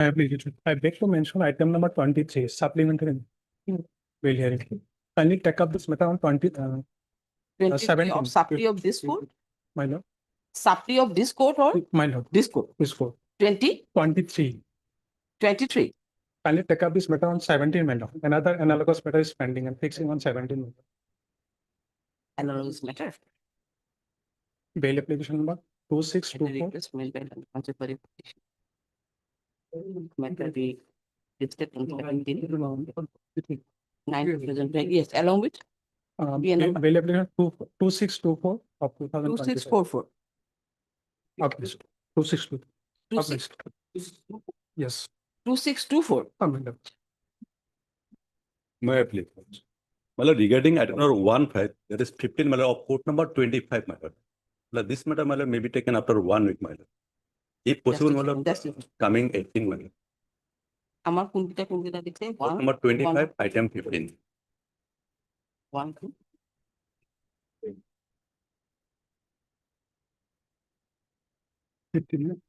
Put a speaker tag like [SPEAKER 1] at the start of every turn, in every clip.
[SPEAKER 1] I beg to mention item number 23, supplementary bill hearing. Kindly take up this matter on
[SPEAKER 2] 23
[SPEAKER 1] 17.
[SPEAKER 2] of supply of this court,
[SPEAKER 1] My lord,
[SPEAKER 2] supply of this court or
[SPEAKER 1] my lord,
[SPEAKER 2] this court,
[SPEAKER 1] this for
[SPEAKER 2] 20,
[SPEAKER 1] 23.
[SPEAKER 2] 23.
[SPEAKER 1] Kindly take up this matter on 17, my lord. Another analogous matter is pending and fixing on 17.
[SPEAKER 2] Analogous matter.
[SPEAKER 1] Bail application number
[SPEAKER 2] At the
[SPEAKER 1] 2624.
[SPEAKER 2] request made by the contemporary petition. Matter be listed on 17, 9 2020. Yes, along with
[SPEAKER 1] Bail application 2624 of 2024.
[SPEAKER 2] 2644.
[SPEAKER 1] Published. 262.
[SPEAKER 2] 26
[SPEAKER 1] Published. Yes.
[SPEAKER 2] 2624.
[SPEAKER 1] Madam.
[SPEAKER 3] May I please? Well, regarding item number 15, that is 15 matter of court number 25 matter. Well, this matter may be taken after 1 week matter. If possible,
[SPEAKER 2] That's it.
[SPEAKER 3] coming 18 matter.
[SPEAKER 2] আমার কোনটা দেখতে
[SPEAKER 3] Court number 25, item 15.
[SPEAKER 2] 1 2
[SPEAKER 1] 15.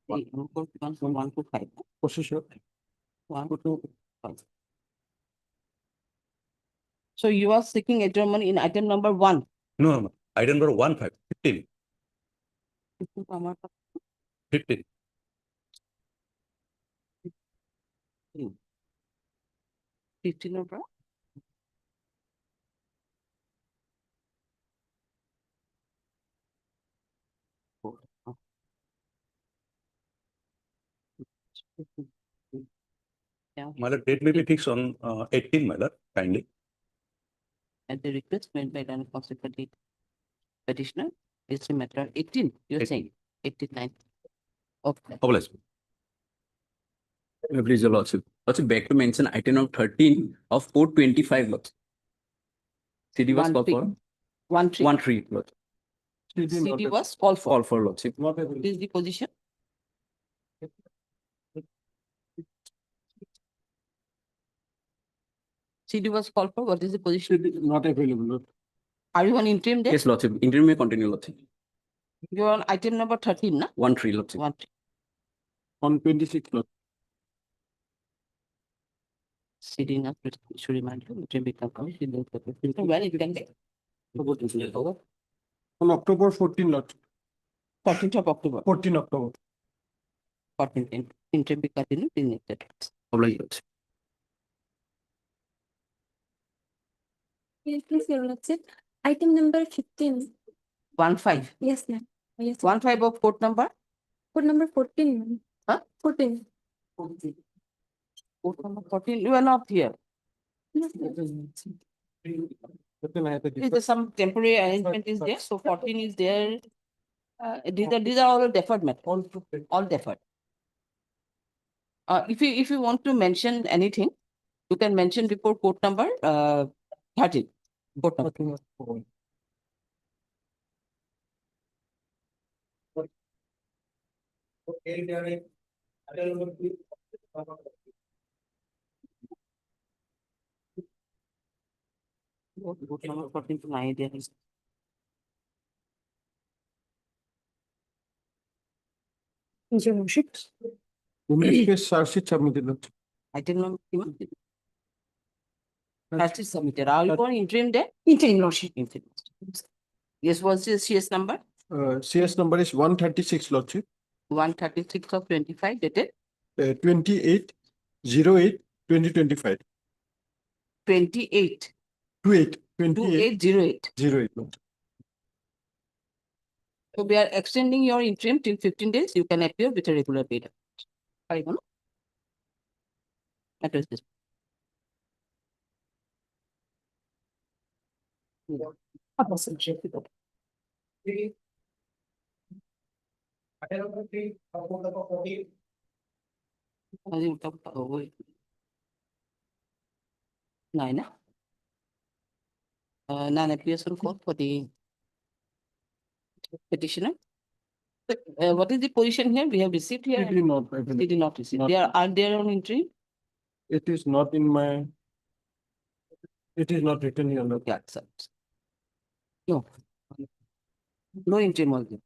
[SPEAKER 2] 1 to 5.
[SPEAKER 1] Procedure.
[SPEAKER 2] 1 to 5. So you are seeking adjournment in item number 1.
[SPEAKER 3] No. Item number 15. 15.
[SPEAKER 2] 15 over. Yeah.
[SPEAKER 3] Mother, date may be fixed on 18 mother, kindly.
[SPEAKER 2] At the request made by the consequently petitioner, it's a matter 18. You're
[SPEAKER 3] 18.
[SPEAKER 2] saying 89. Okay.
[SPEAKER 3] Oh, bless.
[SPEAKER 4] Please, your lordship. Lordship, back to mention item of 13 of code 25. Lordship. CD was called for
[SPEAKER 2] 1 3.
[SPEAKER 4] 1 3. Lordship.
[SPEAKER 2] CD was called for.
[SPEAKER 4] Call for lordship.
[SPEAKER 2] This is the position. CD was called for. What is the position?
[SPEAKER 1] Not available.
[SPEAKER 2] Are you on interim there?
[SPEAKER 4] Yes, lordship. Interim may continue, lordship.
[SPEAKER 2] You're on item number 13, na?
[SPEAKER 4] 1 3, lordship.
[SPEAKER 2] 1 3.
[SPEAKER 1] On 26.
[SPEAKER 2] CD not should remind you. Interim become commission. When it can be.
[SPEAKER 1] On October 14, Lord.
[SPEAKER 2] 14th of October.
[SPEAKER 1] 14 October.
[SPEAKER 2] 14th. Interim be continued in next.
[SPEAKER 4] Oblige, lordship.
[SPEAKER 5] Yes, please, your lordship. Item number 15.
[SPEAKER 2] 1 5.
[SPEAKER 5] Yes, ma'am. Yes.
[SPEAKER 2] 1 5 of court number.
[SPEAKER 5] Code number 14, ma'am.
[SPEAKER 2] Huh?
[SPEAKER 5] 14.
[SPEAKER 2] Court number 14. You are not here.
[SPEAKER 5] Yes, ma'am.
[SPEAKER 2] Is there some temporary arrangement is there? So 14 is there. These are all deferred matter. All deferred. If you want to mention anything, you can mention before court number 13. Court number. Court number 14 to 9 there is.
[SPEAKER 1] In this case, charge sheet submitted.
[SPEAKER 2] I didn't know. Has it submitted? Are you on interim there?
[SPEAKER 5] Interim, lordship.
[SPEAKER 2] Interim. Yes, what's the CS number?
[SPEAKER 1] CS number is 136, Lordship.
[SPEAKER 2] 136 of 25 dated
[SPEAKER 1] 28/08/2025.
[SPEAKER 2] 28
[SPEAKER 1] 28.
[SPEAKER 2] 2808.
[SPEAKER 1] 08, Lord.
[SPEAKER 2] So we are extending your interim till 15 days. You can appear with a regular payment. Are you going to address this? Nine. None appears on court for the petitioner. What is the position here? We have received here.
[SPEAKER 1] It is not.
[SPEAKER 2] They did not receive.
[SPEAKER 1] Not-
[SPEAKER 2] They are there on interim.
[SPEAKER 1] It is not in my. It is not written here. Lord.
[SPEAKER 2] Yeah, accept. No. No interim also.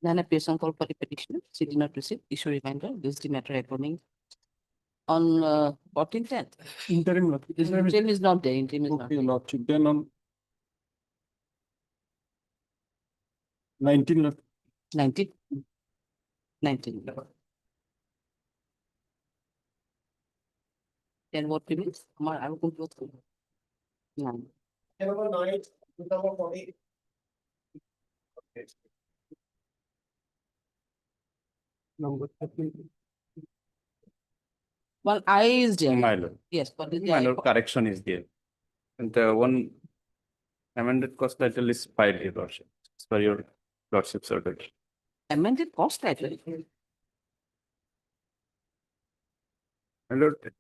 [SPEAKER 2] Then a person called for the petitioner, she did not receive, issue reminder, this is the matter happening on 14/10.
[SPEAKER 1] Interim.
[SPEAKER 2] Interim is not there, interim is not
[SPEAKER 1] Okay,
[SPEAKER 2] there.
[SPEAKER 1] Lordship, then on 19.
[SPEAKER 2] 19. 19. Then what remains? I will go through. 9.
[SPEAKER 1] Number 9, number 40. Number 13.
[SPEAKER 2] Well, I is there.
[SPEAKER 6] My lord,
[SPEAKER 2] Yes, but is
[SPEAKER 6] my
[SPEAKER 2] there?
[SPEAKER 6] lord, correction is there. And the one amended cost title is filed, your lordship, as per your lordship's order.
[SPEAKER 2] Amended cost title.
[SPEAKER 6] My lord,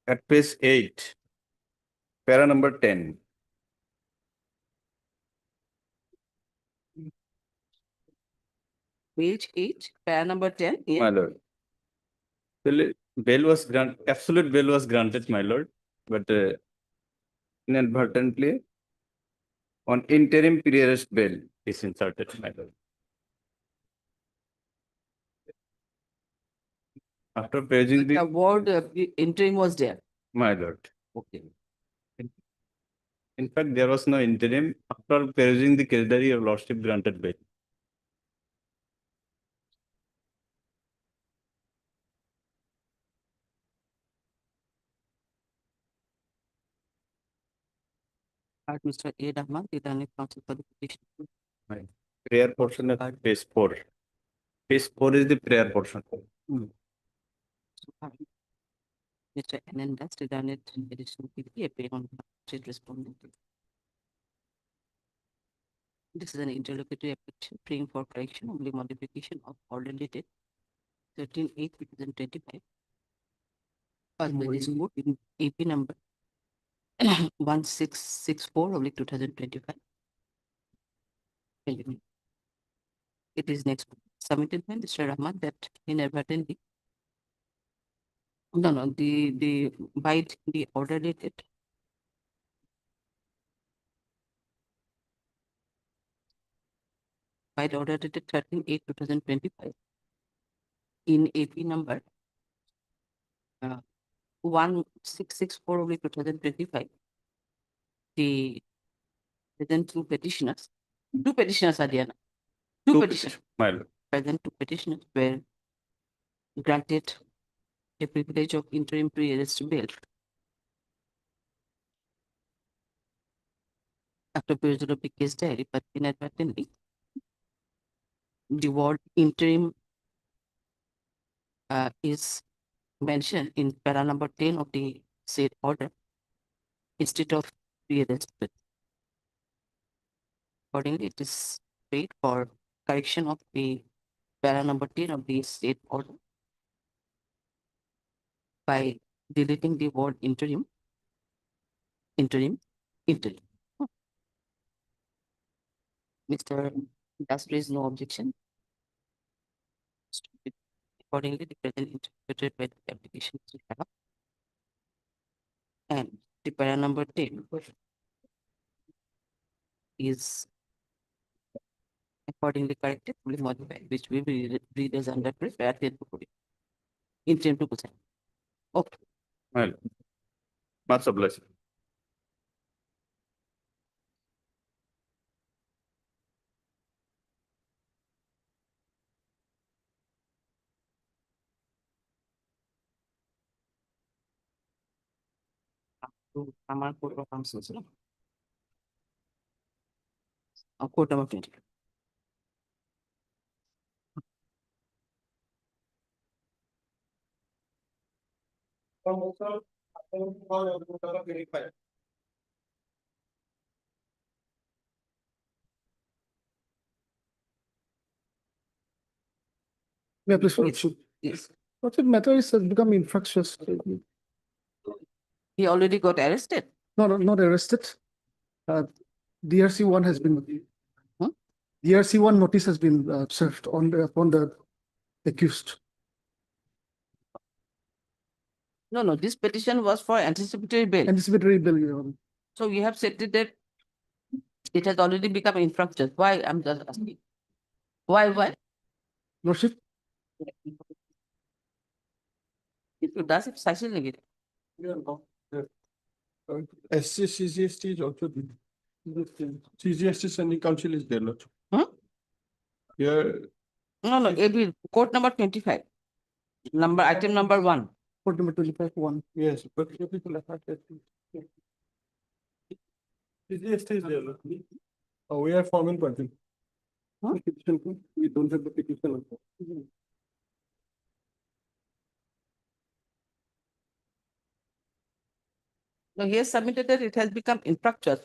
[SPEAKER 6] at page 8, para number 10.
[SPEAKER 2] Page 8, para number 10. Yeah.
[SPEAKER 6] My lord. Bail was granted, absolute bail was granted, my lord, but inadvertently on interim pre-arrest bail is inserted, my lord. After paging
[SPEAKER 2] The
[SPEAKER 6] the,
[SPEAKER 2] word interim was there.
[SPEAKER 6] my lord.
[SPEAKER 2] Okay.
[SPEAKER 6] In fact, there was no interim. After paging the case diary, your lordship granted bail.
[SPEAKER 2] Mr. A. Rahman, the attorney counsel for the petition.
[SPEAKER 6] Prayer portion of page 4. Page 4 is the prayer portion.
[SPEAKER 2] Mr. Anandas, the attorney additional PPA on state respondent. This is an interlocutory application praying for correction only modification of order dated 13/8/2025. As per this court in AP number 1664/2025. It is next submitted by Mr. Rahman that inadvertently. No, the by the order dated. By the order dated 13/8/2025. In AP number 1664/2025. The present two petitioners are there. Two petitioners.
[SPEAKER 6] My lord.
[SPEAKER 2] Present two petitioners were granted a privilege of interim pre-arrest bail. After perusal of the case diary, but inadvertently, the word interim is mentioned in para number 10 of the said order instead of pre-arrest bail. Accordingly, it is paid for correction of the para number 10 of the state order by deleting the word interim. Mr. Das raised no objection. Accordingly, the present interpreted by the application is have. And the para number 10 is accordingly corrected, fully modified, which we will read as under para 10 to 40. Interim to present. Okay.
[SPEAKER 6] My lord. Much obliged.
[SPEAKER 2] To আমার court of counsel ছিল court number 20.
[SPEAKER 1] Yeah, please. Lordship.
[SPEAKER 2] Yes.
[SPEAKER 1] Lordship, matter is has become infractious.
[SPEAKER 2] He already got arrested.
[SPEAKER 1] No, not arrested. DRC1 has been.
[SPEAKER 2] Huh?
[SPEAKER 1] DRC1 notice has been served upon the accused.
[SPEAKER 2] No, this petition was for anticipatory bail.
[SPEAKER 1] Anticipatory bill, Your Honor.
[SPEAKER 2] So you have said that it has already become infractious. Why? I'm just asking. Why?
[SPEAKER 7] Lordship,
[SPEAKER 2] Itu does it চাইছিল নেকি?
[SPEAKER 7] SC, CGST is also there. CGST sending council is there, Lordship.
[SPEAKER 2] Hmm?
[SPEAKER 7] Here,
[SPEAKER 2] No, AB, court number 25. Item number 1.
[SPEAKER 7] court number 25, 1. Yes, but here people have had that. CGST is there, Lordship. We are forming person.
[SPEAKER 2] Huh?
[SPEAKER 7] We don't have the petition.
[SPEAKER 2] No, he has submitted that it has become infructuous.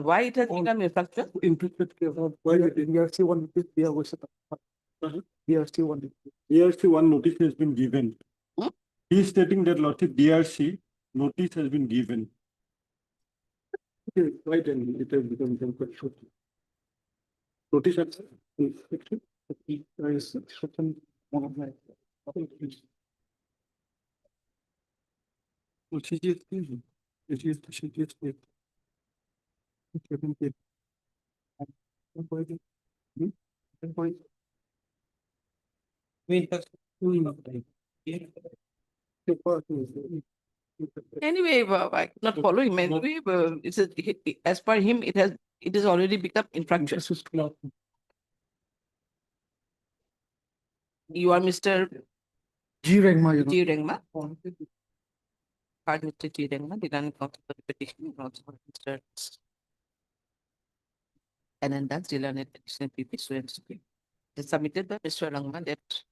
[SPEAKER 2] Why it has
[SPEAKER 7] Oh.
[SPEAKER 2] become infructuous?
[SPEAKER 7] Implicate case of why BRC one notice they are was BRC one. BRC one notice has been given.
[SPEAKER 2] Hmm?
[SPEAKER 7] He is stating that Lordship BRC notice has been given. Okay, right, and it has become quite short. Notice has. One of my. CGST. CGST.
[SPEAKER 2] Anyway, I could not follow him. Anyway, as per him, it has already become infructuous. You are Mr.
[SPEAKER 7] G Rengma, you know.
[SPEAKER 2] G. Rengma. Card Mr. G. Rengma, the running counsel for the petition, also Mr. Ananda's Dealer petition PP, so and so. It is submitted by Mr. Rengma that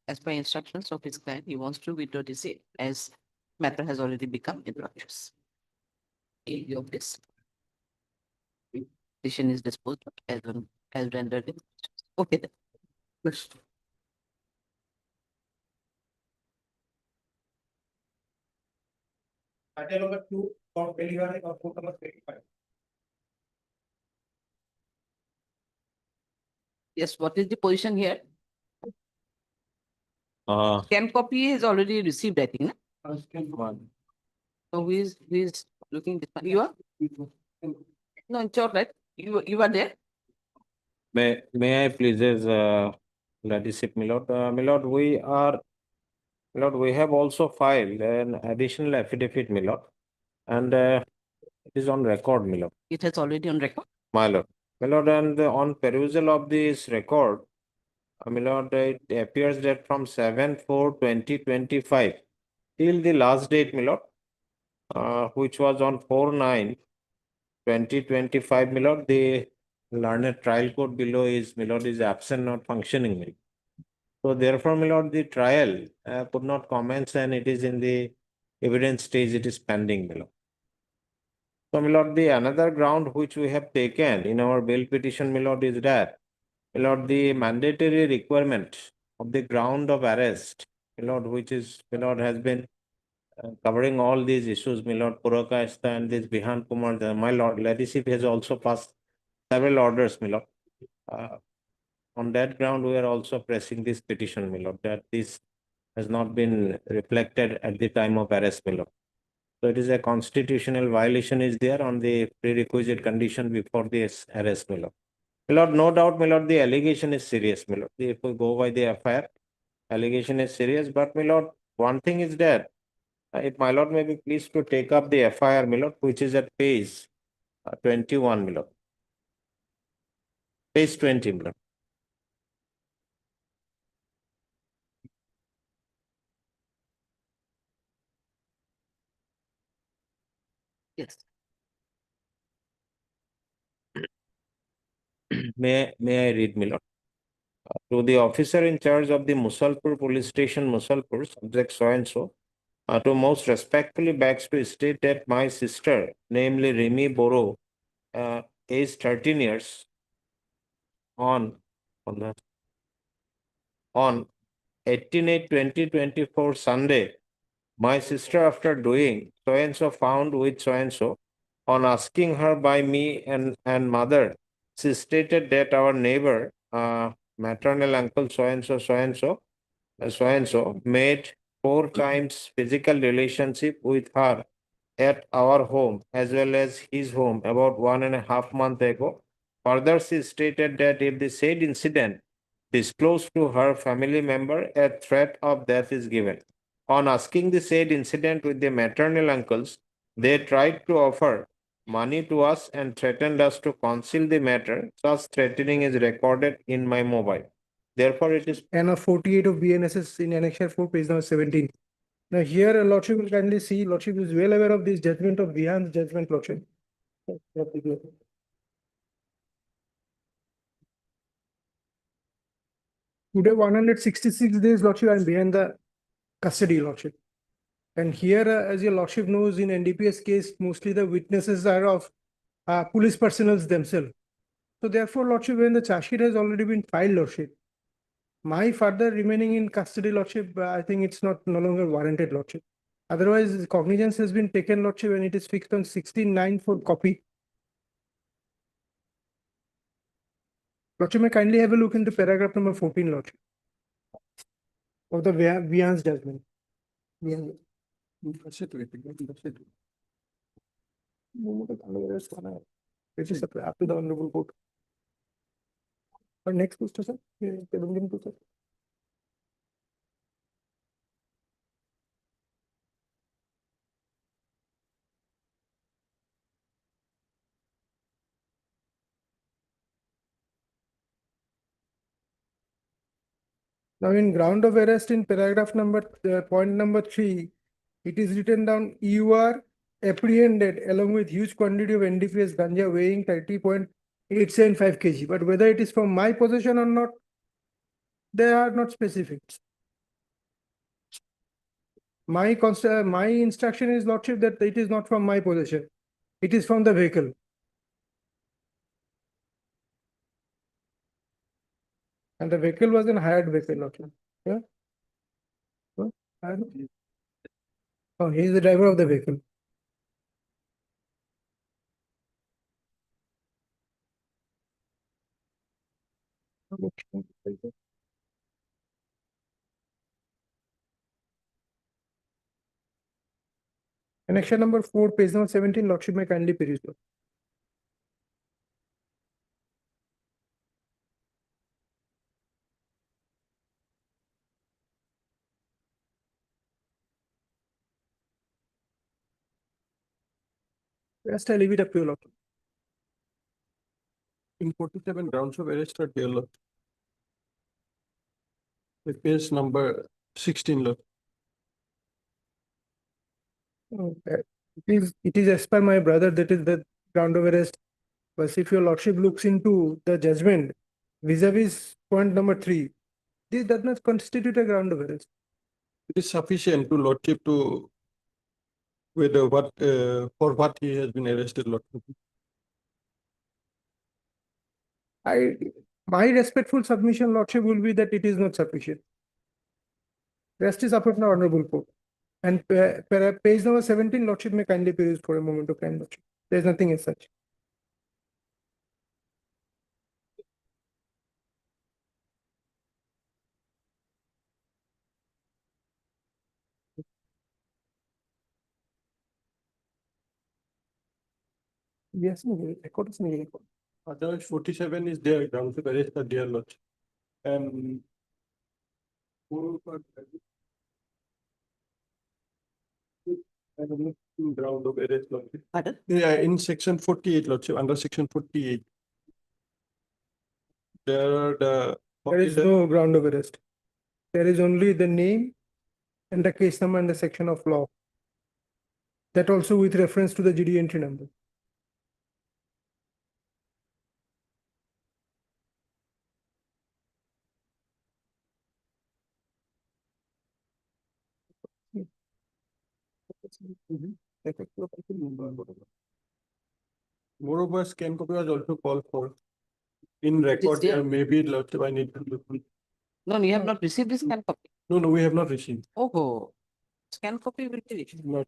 [SPEAKER 2] as per instructions of his client, he wants to withdraw this as matter has already become infructuous. Area of this petition is disposed of as rendered infructuous. Okay then.
[SPEAKER 7] Let's.
[SPEAKER 1] Item number 2 of delivery of court number 25.
[SPEAKER 2] Yes, what is the position here?
[SPEAKER 6] Uh,
[SPEAKER 2] Scan copy is already received, I think. Na? So who is looking this one? You are? No, it's all right. You are there?
[SPEAKER 8] May I please, Ladyship Milord, Milord, we have also filed an additional affidavit, Milord, and it is on record, Milord,
[SPEAKER 2] It has already on record.
[SPEAKER 8] my lord. Milord, and on perusal of this record, Milord, it appears that from 7/4/2025 till the last date, Milord, which was on 4/9/2025, Milord, the learned trial court below is, Milord, is absent, not functioning, Milord. So therefore, Milord, the trial could not commence and it is in the evidence stage, it is pending, Milord. So, Milord, the another ground which we have taken in our bail petition, Milord, is that, Milord, the mandatory requirement of the ground of arrest, Milord, which is, Milord, has been covering all these issues, Milord, Purakasta and this Bihan Kumar, my lord, Ladyship has also passed several orders, Milord. On that ground, we are also pressing this petition, Milord, that this has not been reflected at the time of arrest, Milord. So it is a constitutional violation is there on the prerequisite condition before the arrest, Milord. Milord, no doubt, Milord, the allegation is serious, Milord. If we go by the FIR, allegation is serious, but Milord, one thing is that if my lord may be pleased to take up the FIR, Milord, which is at page 21, Milord. Page 20, Milord.
[SPEAKER 2] Yes.
[SPEAKER 8] May I read, Milord? To the officer in charge of the Musalpur police station, Musalpur, subject so and so, to most respectfully begs to state that my sister, namely Rimi Boro, aged 13 years, on 18/8/2024 Sunday, my sister, after doing so and so, found with so and so, on asking her by me and mother, she stated that our neighbor, maternal uncle so and so made 4 times physical relationship with her at our home as well as his home about 1.5 months ago. Further, she stated that if the said incident disclosed to her family member, a threat of death is given. On asking the said incident with the maternal uncles, they tried to offer money to us and threatened us to conceal the matter. Such threatening is recorded in my mobile. Therefore, it is
[SPEAKER 7] And of 48 of BNSS in Annexure 4, page number 17. Now here, Lordship will kindly see, Lordship is well aware of this judgment of Vihan's judgment, Lordship. Today, 166 days, Lordship, I am behind the custody, Lordship. And here, as your Lordship knows, in NDPS case, mostly the witnesses are of police personnel themselves. So therefore, Lordship, when the charge sheet has already been filed, Lordship, my further remaining in custody, Lordship, I think it's not no longer warranted, Lordship. Otherwise, cognizance has been taken, Lordship, and it is fixed on 16/9 for copy. Lordship, may kindly have a look into paragraph number 14, Lordship, of the Vihan's judgment. Vihan- Which is up to the honorable court. Our next poster, sir. Poster. Now, in ground of arrest in paragraph number, point number 3, it is written down, you are apprehended along with huge quantity of NDPS ganja weighing 30.875 kg. But whether it is from my possession or not, they are not specific. My instruction is, Lordship, that it is not from my possession. It is from the vehicle. And the vehicle was an hired vehicle, Lordship. Yeah. Oh, he is the driver of the vehicle. Connection number 4, page number 17, Lordship may kindly peruse. Rest I leave it up to you, Lordship.
[SPEAKER 1] In 47 grounds of arrest are there, Lord. The page number 16, Lord.
[SPEAKER 7] It is as per my brother, that is the ground of arrest. But if your Lordship looks into the judgment vis-a-vis point number 3, this does not constitute a ground of arrest.
[SPEAKER 1] It is sufficient to Lordship to whether what for what he has been arrested, Lord.
[SPEAKER 7] My respectful submission, Lordship, will be that it is not sufficient. Rest is up to the honorable court. And page number 17, Lordship may kindly peruse for a moment of time, Lordship. There is nothing as such. Yes, record is record.
[SPEAKER 1] Otherwise, 47 is there, grounds of arrest are there, Lord. And ground of arrest, Lord.
[SPEAKER 2] Pardon?
[SPEAKER 1] Yeah, in section 48, Lordship, under section 48. There are
[SPEAKER 7] There is no ground of arrest. There is only the name and the case number and the section of law. That also with reference to the GD entry number.
[SPEAKER 1] Moreover, scan copy was also called for. In record,
[SPEAKER 2] there?
[SPEAKER 1] there may be, Lordship, I need to look.
[SPEAKER 2] No, you have not received the scan copy.
[SPEAKER 1] No, we have not received.
[SPEAKER 2] Oh, scan copy will be received.
[SPEAKER 1] Not.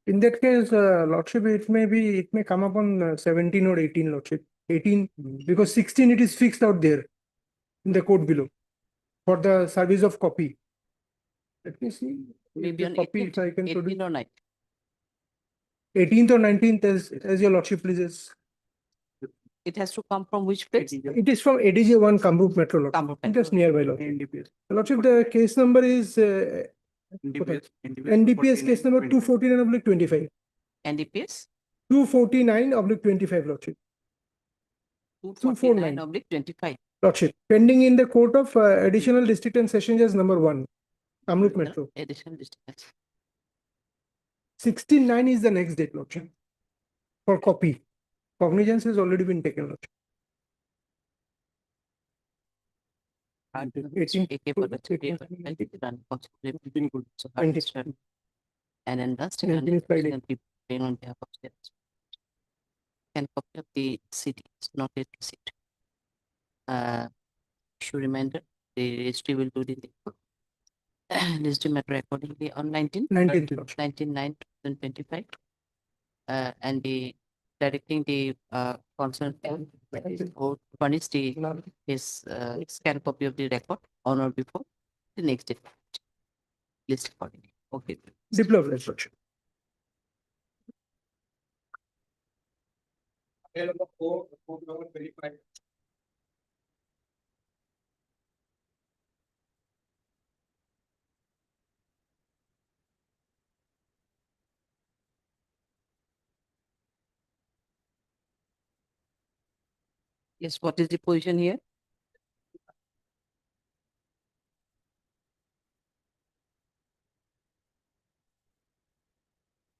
[SPEAKER 7] In that case, Lordship, it may come up on 17 or 18, Lordship. 18, because 16 it is fixed out there in the code below for the service of copy. Let me see.
[SPEAKER 2] Maybe
[SPEAKER 7] The
[SPEAKER 2] on
[SPEAKER 7] copy,
[SPEAKER 2] 18th,
[SPEAKER 7] if I can produce.
[SPEAKER 2] 18 or 19.
[SPEAKER 7] 18th or 19th, as your Lordship pleases.
[SPEAKER 2] It has to come from which place?
[SPEAKER 7] It is from ADJ one Kamrup Metro, Lordship.
[SPEAKER 2] Kamrup Metro.
[SPEAKER 7] Just nearby, Lordship.
[SPEAKER 6] NDPS.
[SPEAKER 7] Lordship, the case number is
[SPEAKER 6] NDPS.
[SPEAKER 7] NDPS case number 249/25.
[SPEAKER 2] NDPS
[SPEAKER 7] 249/25, Lordship.
[SPEAKER 2] 249/25.
[SPEAKER 7] Lordship, pending in the court of additional district and session judge number 1, Kamrup Metro.
[SPEAKER 2] Additional district.
[SPEAKER 7] 69 is the next date, Lordship. For copy. Cognizance has already been taken, Lordship. 18
[SPEAKER 2] AK for the
[SPEAKER 7] 18
[SPEAKER 2] So,
[SPEAKER 7] 20.
[SPEAKER 2] and then that's
[SPEAKER 7] 19 is Friday.
[SPEAKER 2] on behalf of the can copy of the city is not yet received. Should reminder the registry will do the registry matter accordingly on
[SPEAKER 7] 19th, Lordship.
[SPEAKER 2] 19/9/2025. And the directing the concerned or furnish the his scan copy of the record on or before the next day. List accordingly. Okay.
[SPEAKER 7] Diplo, Lordship.
[SPEAKER 2] Yes, what is the position here?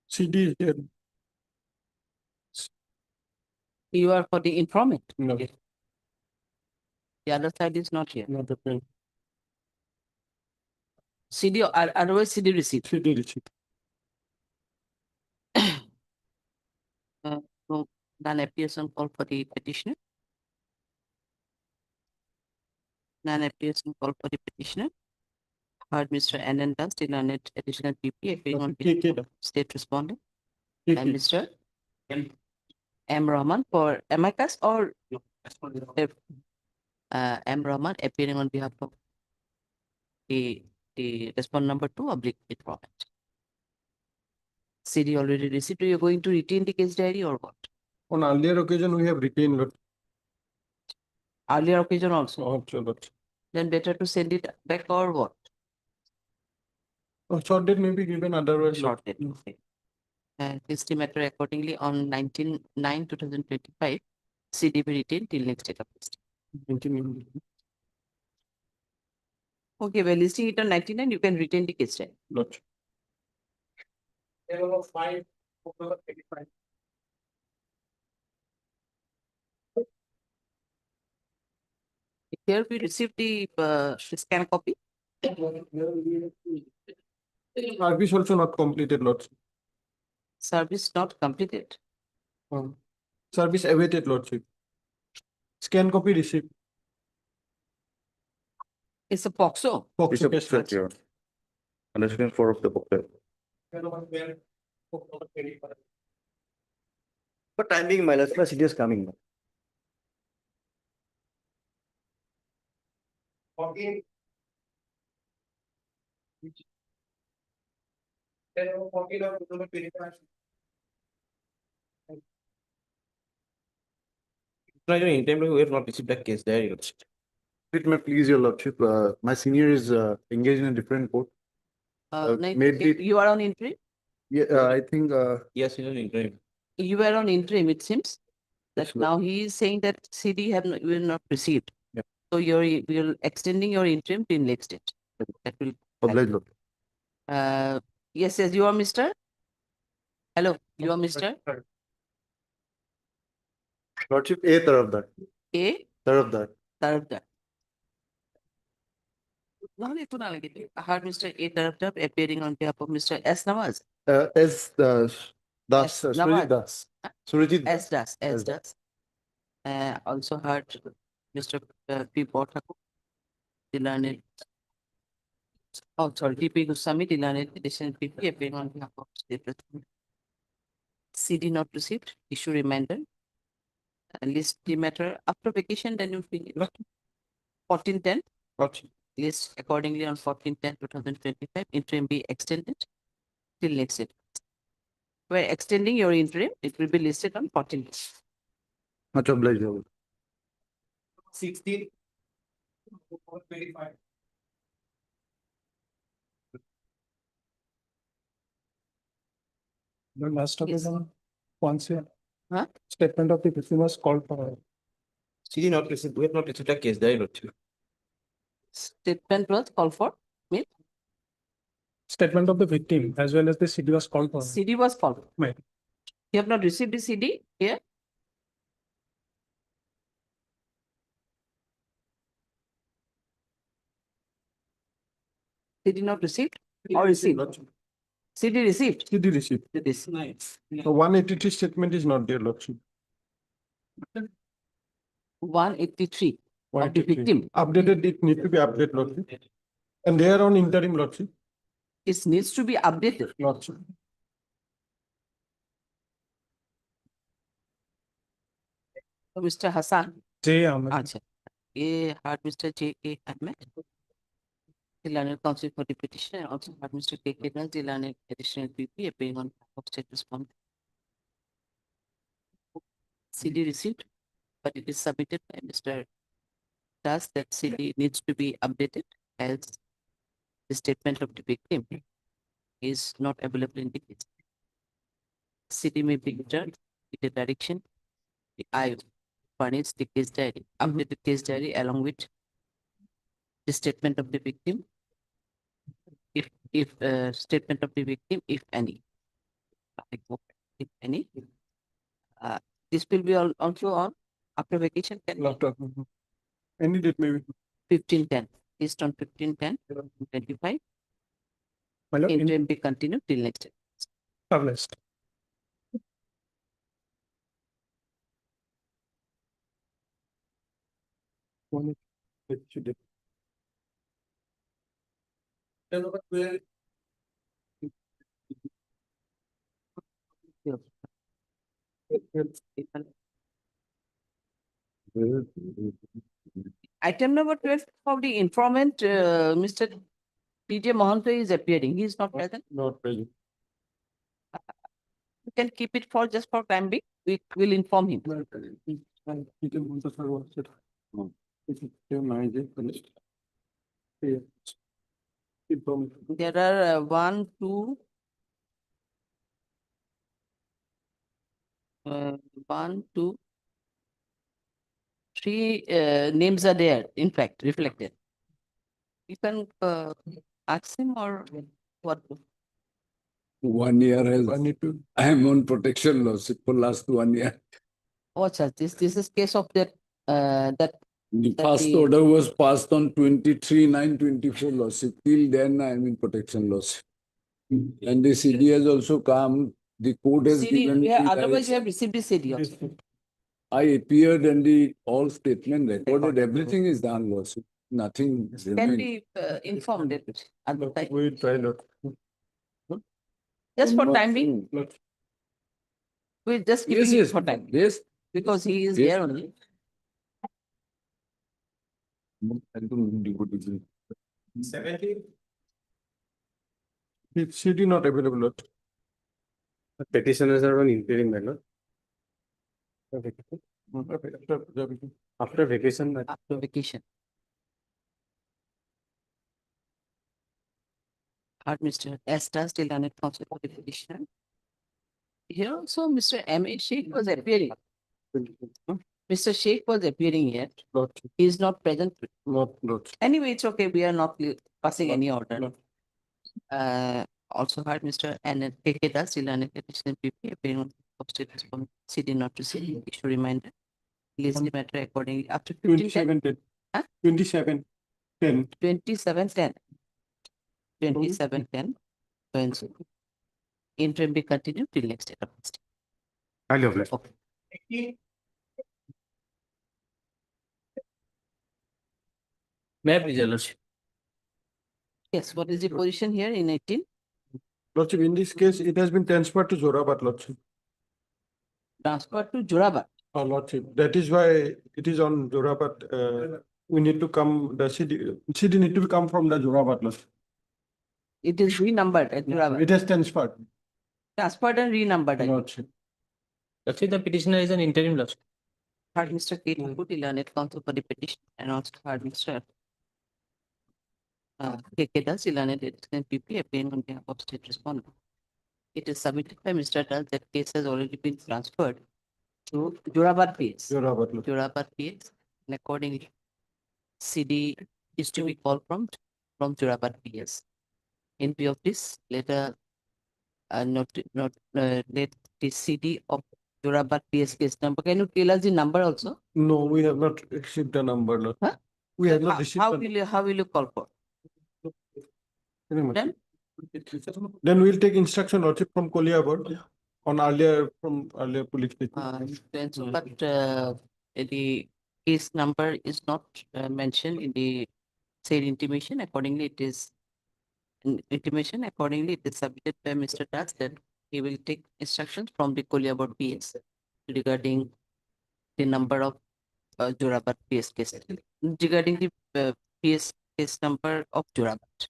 [SPEAKER 1] CD is here.
[SPEAKER 2] You are for the informant.
[SPEAKER 1] No.
[SPEAKER 2] Yes. The other side is not here.
[SPEAKER 1] Not the pen.
[SPEAKER 2] CD or otherwise CD receipt.
[SPEAKER 1] CD receipt.
[SPEAKER 2] So none appears on call for the petitioner. None appears on call for the petitioner. Heard Mr. Anandas, the learned additional PP appearing on behalf of state respondent. And Mr. M. Rahman for amicus or M. Rahman appearing on behalf of the respondent number 2 oblique informant. CD already received. Are you going to retain the case diary or what?
[SPEAKER 1] On earlier occasion, we have retained lot.
[SPEAKER 2] Earlier occasion also.
[SPEAKER 1] Also, lot.
[SPEAKER 2] Then better to send it back or what?
[SPEAKER 1] Short date may be given otherwise.
[SPEAKER 2] Short date. Okay. History matter accordingly on 19/9/2025. CD be retained till next date of listing.
[SPEAKER 1] 19.
[SPEAKER 2] Okay, well, listing it on 99, you can retain the case diary.
[SPEAKER 1] Lot.
[SPEAKER 2] Here we received the scan copy.
[SPEAKER 1] Service also not completed, lots.
[SPEAKER 2] Service not completed.
[SPEAKER 1] Service awaited, lordship. Scan copy received.
[SPEAKER 2] It's a POXO.
[SPEAKER 1] POXO case,
[SPEAKER 6] Check here. Under section 4 of the book.
[SPEAKER 9] For time being, my last CD is coming.
[SPEAKER 6] In time, we have not received the case diary.
[SPEAKER 3] It may please your lordship, my senior is engaged in a different court. maybe-
[SPEAKER 2] You are on interim?
[SPEAKER 3] Yeah, I think,
[SPEAKER 6] Yes, in an interim.
[SPEAKER 2] You were on interim, it seems. That
[SPEAKER 3] Yes,
[SPEAKER 2] now he is saying that CD have not, will not received.
[SPEAKER 3] Yeah.
[SPEAKER 2] So you're extending your interim till next date. That will.
[SPEAKER 3] oblige, lord.
[SPEAKER 2] Yes, you are Mr. Hello, you are Mr.
[SPEAKER 3] Lordship, A tarafdar,
[SPEAKER 2] A.
[SPEAKER 3] tarafdar.
[SPEAKER 2] Tarabdar. I heard Mr. A. Tarabdar appearing on behalf of Mr. S. Nawaz.
[SPEAKER 3] S. Das,
[SPEAKER 2] S.
[SPEAKER 3] Surajit
[SPEAKER 2] Nawaz.
[SPEAKER 3] Das. Surajit
[SPEAKER 2] S.
[SPEAKER 3] Das.
[SPEAKER 2] Das. S.
[SPEAKER 3] S.
[SPEAKER 2] Das. Also heard Mr. P. Botaku. The learned. Oh, sorry, TP Goswami, the learned additional PP appearing on behalf of state respondent. CD not received, issue reminder. List the matter after vacation, then you finish. 14/10.
[SPEAKER 1] Lordship.
[SPEAKER 2] List accordingly on 14/10/2025. Interim be extended till next date. We're extending your interim. It will be listed on 14.
[SPEAKER 3] Much obliged. Lord.
[SPEAKER 1] 16. The last of
[SPEAKER 2] Yes.
[SPEAKER 1] them, once a
[SPEAKER 2] Huh?
[SPEAKER 1] statement of the victim was called for.
[SPEAKER 9] CD not received, we have not received a case diary, Lordship.
[SPEAKER 2] Statement was called for,
[SPEAKER 1] Statement of the victim as well as the CD was called for.
[SPEAKER 2] CD was called. for.
[SPEAKER 1] Right.
[SPEAKER 2] You have not received the CD here? CD not received or received? CD received?
[SPEAKER 7] CD received.
[SPEAKER 2] This. Nice.
[SPEAKER 7] So 183 statement is not there, Lordship.
[SPEAKER 2] 183 of the
[SPEAKER 7] 183.
[SPEAKER 2] victim.
[SPEAKER 7] Updated, it need to be updated, Lordship. And they are on interim, Lordship.
[SPEAKER 2] It needs to be updated.
[SPEAKER 7] Lordship.
[SPEAKER 2] So Mr. Hassan,
[SPEAKER 1] J. Ahmed.
[SPEAKER 2] acha. ये heard Mr. J.A. Ahmed, the learned counsel for the petitioner, also heard Mr. K.K. Das, the learned additional PP, appearing on behalf of state respondent. CD received, but it is submitted by Mr. Das that CD needs to be updated as the statement of the victim is not available in the case. CD may be returned with the direction. I furnish the case diary, update the case diary along with the statement of the victim. If statement of the victim, if any. If any. This will be also on after vacation,
[SPEAKER 7] Laptop. Any date maybe.
[SPEAKER 2] 1510, based on 1510, 25,
[SPEAKER 1] My lord, in
[SPEAKER 2] interim be continued till next day.
[SPEAKER 1] published.
[SPEAKER 2] Item number 12 of the informant, Mr. T.J. Mahanta is appearing. He is not present.
[SPEAKER 7] Not present.
[SPEAKER 2] You can keep it for just for time being. We will inform him. There are 1, 2, 1, 2, 3 names are there, in fact, reflected. You can ask him or what?
[SPEAKER 10] 1 year has,
[SPEAKER 7] I need to.
[SPEAKER 10] I am on protection lawsuit for last 1 year.
[SPEAKER 2] What's that? This is case of that that
[SPEAKER 10] The
[SPEAKER 2] That
[SPEAKER 10] first
[SPEAKER 2] the-
[SPEAKER 10] order was passed on 23/9/24 lawsuit. Till then, I am in protection lawsuit. And the CD has also come, the court has
[SPEAKER 2] CD,
[SPEAKER 10] given.
[SPEAKER 2] yeah,
[SPEAKER 10] the
[SPEAKER 2] otherwise you
[SPEAKER 10] direct-
[SPEAKER 2] have received the CD also.
[SPEAKER 10] I appeared and the all statement recorded, everything is done lawsuit, nothing
[SPEAKER 2] Can
[SPEAKER 10] remained.
[SPEAKER 2] be informed at the time.
[SPEAKER 7] We try not.
[SPEAKER 2] Just for time being, we'll just keep
[SPEAKER 10] Yes,
[SPEAKER 2] it
[SPEAKER 10] yes,
[SPEAKER 2] for time,
[SPEAKER 10] yes.
[SPEAKER 2] because he is
[SPEAKER 10] Yes.
[SPEAKER 2] there only.
[SPEAKER 7] CD not available, Lord.
[SPEAKER 6] Petitioners are on interim, my lord. After vacation,
[SPEAKER 2] After vacation. Heard Mr. Esther still on it, counsel for the petitioner. Here also Mr. M.A. Sheikh was appearing. Mr. Sheikh was appearing here.
[SPEAKER 7] Not,
[SPEAKER 2] He is not present.
[SPEAKER 7] not.
[SPEAKER 2] Anyway, it's okay. We are not passing any order. Also heard Mr. N. K.K. Das, still on it, petition PP, appearing on of status from CD not to see, issue reminder. List the matter accordingly after 1510,
[SPEAKER 7] 27, 10.
[SPEAKER 2] Huh?
[SPEAKER 7] 27, 10.
[SPEAKER 2] 2710. 2710. When interim be continued till next day.
[SPEAKER 6] highly obliged.
[SPEAKER 2] Okay.
[SPEAKER 9] May I please, your lordship?
[SPEAKER 2] Yes, what is the position here in 18?
[SPEAKER 7] Lordship, in this case, it has been transferred to Zorabat, Lordship.
[SPEAKER 2] Transfer to Jorabat.
[SPEAKER 7] Lordship, that is why it is on Zorabat. We need to come, the CD need to come from the Zorabat, Lordship.
[SPEAKER 2] It is renumbered at Jorabat.
[SPEAKER 7] It has transferred,
[SPEAKER 2] Transferred and renumbered. I think.
[SPEAKER 7] Lordship.
[SPEAKER 9] Lordship, the petitioner is an interim lordship.
[SPEAKER 2] heard Mr. K. Thakur, the learned counsel for the petition, and also heard Mr. K. K. Das, the learned litigant PP, appearing on behalf of state respondent. It is submitted by Mr. Das that case has already been transferred to Jurabad PS. Jurabad PS, and accordingly, CD is to be called from Jurabad PS. In view of this, let let the CD of Jurabad PS case number. Can you tell us the number also?
[SPEAKER 9] No, we have not received the number, Lord.
[SPEAKER 2] Huh?
[SPEAKER 9] We have not received.
[SPEAKER 2] How will you call for? Then?
[SPEAKER 9] Then we'll take instruction Lordship from Koliabad on from earlier police station.
[SPEAKER 2] But the case number is not mentioned in the said intimation. Accordingly, it is intimation. Accordingly, it is submitted by Mr. Das that he will take instructions from the Koliabad PS regarding the number of Jurabad PS case, regarding the PS case number of Jurabad.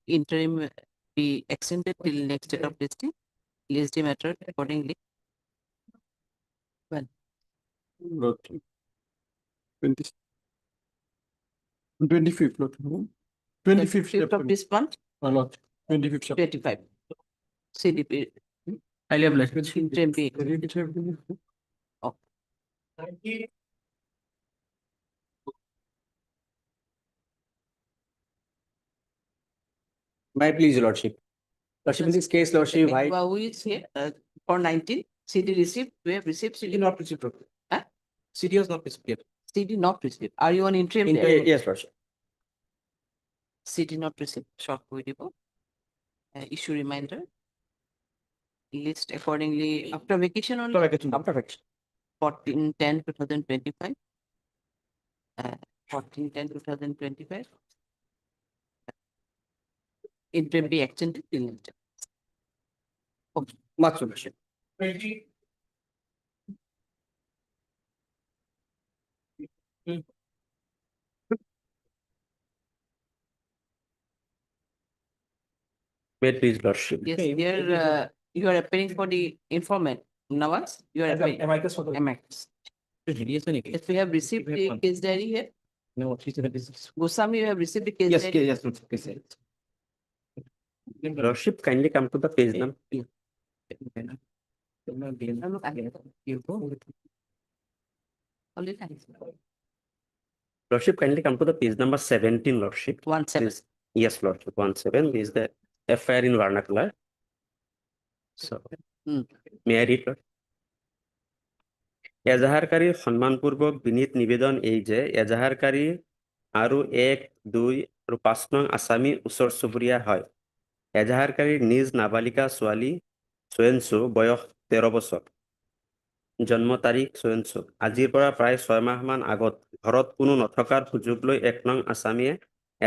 [SPEAKER 2] Interim be extended till next date of listing. List the matter accordingly. When?
[SPEAKER 9] Lord. 25th, Lord. 25th
[SPEAKER 2] 5th of this month,
[SPEAKER 9] Lord. 25th September.
[SPEAKER 2] 25. CDP.
[SPEAKER 9] I have left.
[SPEAKER 2] Interim be.
[SPEAKER 4] May I please, your Lordship? Lordship, in this case, Lordship, why?
[SPEAKER 2] Who is here for 19? CD received. We have received CD.
[SPEAKER 9] Not received.
[SPEAKER 2] Huh?
[SPEAKER 9] CD was not received yet.
[SPEAKER 2] CD not received. Are you on interim?
[SPEAKER 4] Yes, Lordship.
[SPEAKER 2] CD not received. Shock video. Issue reminder. List accordingly after vacation only.
[SPEAKER 4] After vacation.
[SPEAKER 2] 14/10/2025. 14/10/2025. Interim be extended till next.
[SPEAKER 4] Much Lordship. May I please, Lordship?
[SPEAKER 2] Yes, here you are appearing for the informant. Nawaz, you are appearing.
[SPEAKER 9] Amicus for the.
[SPEAKER 2] Amicus. Yes, we have received the case diary here.
[SPEAKER 9] No, she's a business.
[SPEAKER 2] Goswami, you have received the case
[SPEAKER 9] Yes,
[SPEAKER 2] diary.
[SPEAKER 9] yes, yes.
[SPEAKER 4] Lordship, kindly come to the page number.
[SPEAKER 2] You go. Only thanks.
[SPEAKER 4] Lordship, kindly come to the page number 17, Lordship.
[SPEAKER 2] 17.
[SPEAKER 4] Yes, Lordship, 17 is the FIR in vernacular. So, may I read, Lord? এজাহারকারীর সম্মানপূর্বক বিনীত নিবেদন এই যে এজাহারকারী আরো 1, 2 আর 5 নং আসামি উচৰ চুবুৰীয়া হয় এজাহারকারীর নিজ নাবালিকা ছোৱালী সোয়েনসু বয়স 13 বছৰ জন্ম তাৰিখ সোয়েনসু আজিৰ পৰা প্ৰায় 6 মাহ মান আগত ঘৰত কোনো নথকাৰ সুযোগ লৈ 1 নং আসামীয়ে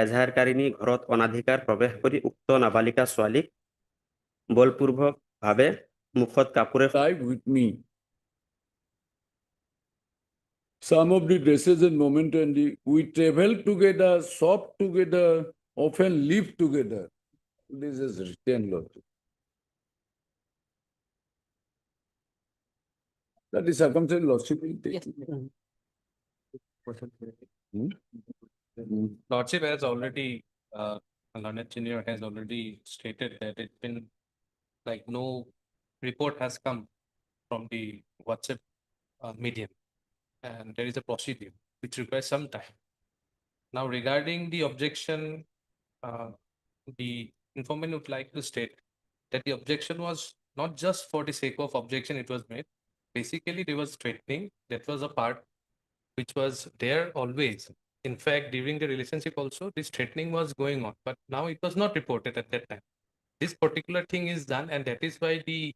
[SPEAKER 4] এজাহারকারিনী ঘৰত অনাধিকাৰ প্ৰৱেশ কৰি উক্ত নাবালিকা ছোৱালীক বলপূৰ্বক ভাৱে মুখত কাপোৰে
[SPEAKER 10] Type with me. Some of the dresses and momentarily, we travel together, shop together, often live together. This is written, Lord. That is circumstance Lordship will take.
[SPEAKER 2] Yes.
[SPEAKER 6] Lordship has already, Learned Senior has already stated that it's been like no report has come from the WhatsApp medium. And there is a procedure which requires some time. Now, regarding the objection, the informant would like to state that the objection was not just for the sake of objection it was made. Basically, there was threatening. That was a part which was there always. In fact, during the relationship also, this threatening was going on, but now it was not reported at that time. This particular thing is done, and that is why the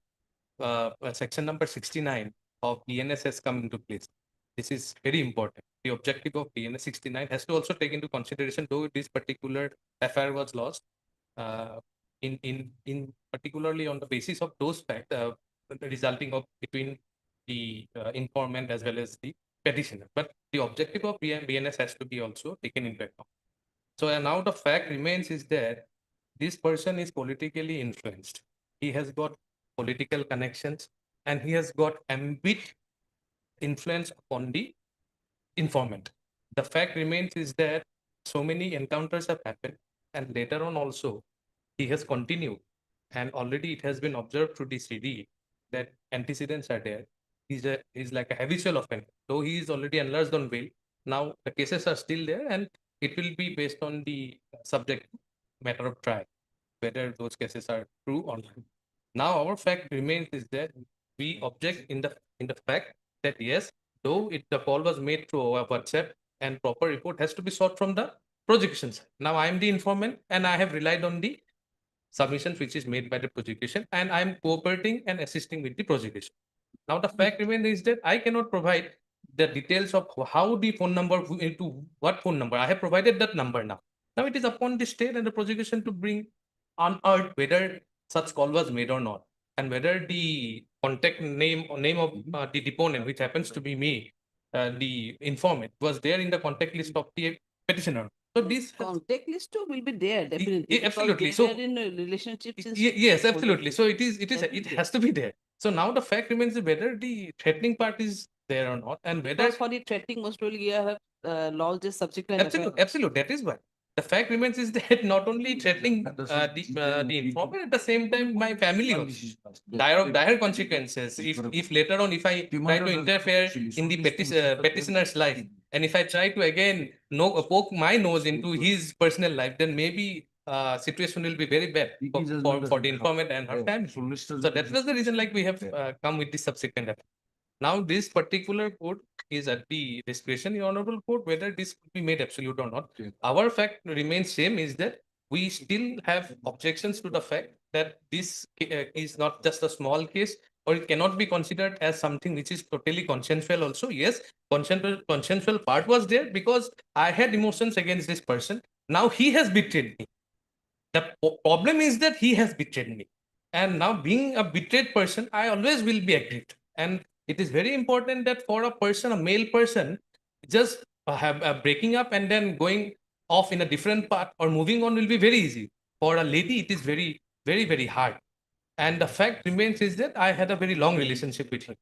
[SPEAKER 6] section number 69 of BNS has come into place. This is very important. The objective of BNS 69 has to also take into consideration, though this particular FIR was lost, in particularly on the basis of those facts resulting of between the informant as well as the petitioner. But the objective of BNS has to be also taken into account. So now the fact remains is that this person is politically influenced. He has got political connections and he has got ambit influence upon the informant. The fact remains is that so many encounters have happened, and later on also he has continued, and already it has been observed through the CD that antecedents are there. He's like a habitual offender, though he is already enlarged on bail. Now the cases are still there, and it will be based on the subject matter of trial, whether those cases are true or not. Now our fact remains is that we object in the fact that yes, though the call was made through a WhatsApp and proper report has to be sought from the prosecution side. Now I am the informant and I have relied on the submissions which is made by the prosecution, and I am cooperating and assisting with the prosecution. Now the fact remains is that I cannot provide the details of how the phone number into what phone number. I have provided that number now. Now it is upon the state and the prosecution to bring unearth whether such call was made or not, and whether the contact name or name of the deponent, which happens to be me, the informant, was there in the contact list of the petitioner. So this
[SPEAKER 2] Contact list too will be there definitely. because
[SPEAKER 6] absolutely.
[SPEAKER 2] they
[SPEAKER 6] So-
[SPEAKER 2] are in a relationship since.
[SPEAKER 6] yes, absolutely. So it
[SPEAKER 2] Definitely.
[SPEAKER 6] has to be there. So now the fact remains whether the threatening part is there or not, and whether
[SPEAKER 2] Because for the threatening, most probably you have lodged a subsequent.
[SPEAKER 6] absolute, absolute. That is why the fact remains is that not only threatening the informant, at the same time my family also. Dire consequences. If later on if I try to interfere in the petitioner's life, and if I try to again poke my nose into his personal life, then maybe situation will be very bad for the informant and her family. So that was the reason like we have come with the subsequent effort. Now this particular court is at the discretion, the honorable court, whether this could be made absolute or not. Our fact remains same is that we still have objections to the fact that this is not just a small case, or it cannot be considered as something which is totally consensual also. Yes, consensual part was there because I had emotions against this person. Now he has betrayed me. The problem is that he has betrayed me. And now being a betrayed person, I always will be aggrieved. And it is very important that for a person, a male person, just have breaking up and then going off in a different path or moving on will be very easy. For a lady, it is very, very, very hard. And the fact remains is that I had a very long relationship with him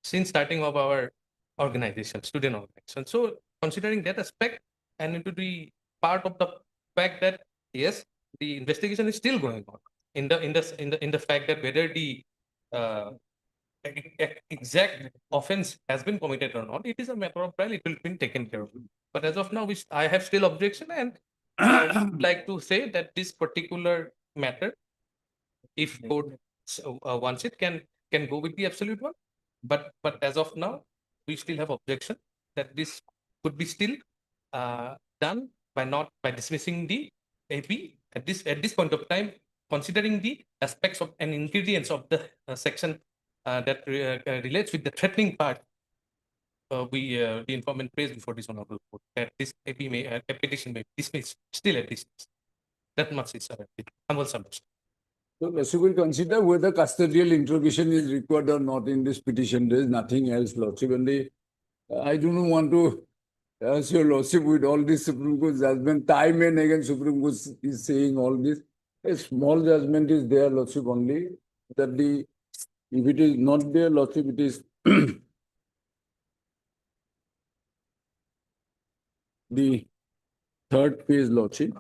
[SPEAKER 6] since starting of our organization, student organization. So considering that aspect and into the part of the fact that yes, the investigation is still going on in the fact that whether the exact offense has been committed or not, it is a matter of trial. It will be taken care of. But as of now, I have still objection, and I would like to say that this particular matter, if court wants it, can go with the absolute one. But as of now, we still have objection that this could be still done by dismissing the AP at this point of time, considering the aspects of and ingredients of the section that relates with the threatening part. The informant praised before this honorable court that this AP a petition may be dismissed still at this. That much is humble submission.
[SPEAKER 10] So Lordship will consider whether custodial interrogation is required or not in this petition. There is nothing else, Lordship. And I do not want to ask your Lordship with all this Supreme Court judgment. Time and again Supreme Court is saying all this. A small judgment is there, Lordship, only that if it is not there, Lordship, it is the third page, Lordship.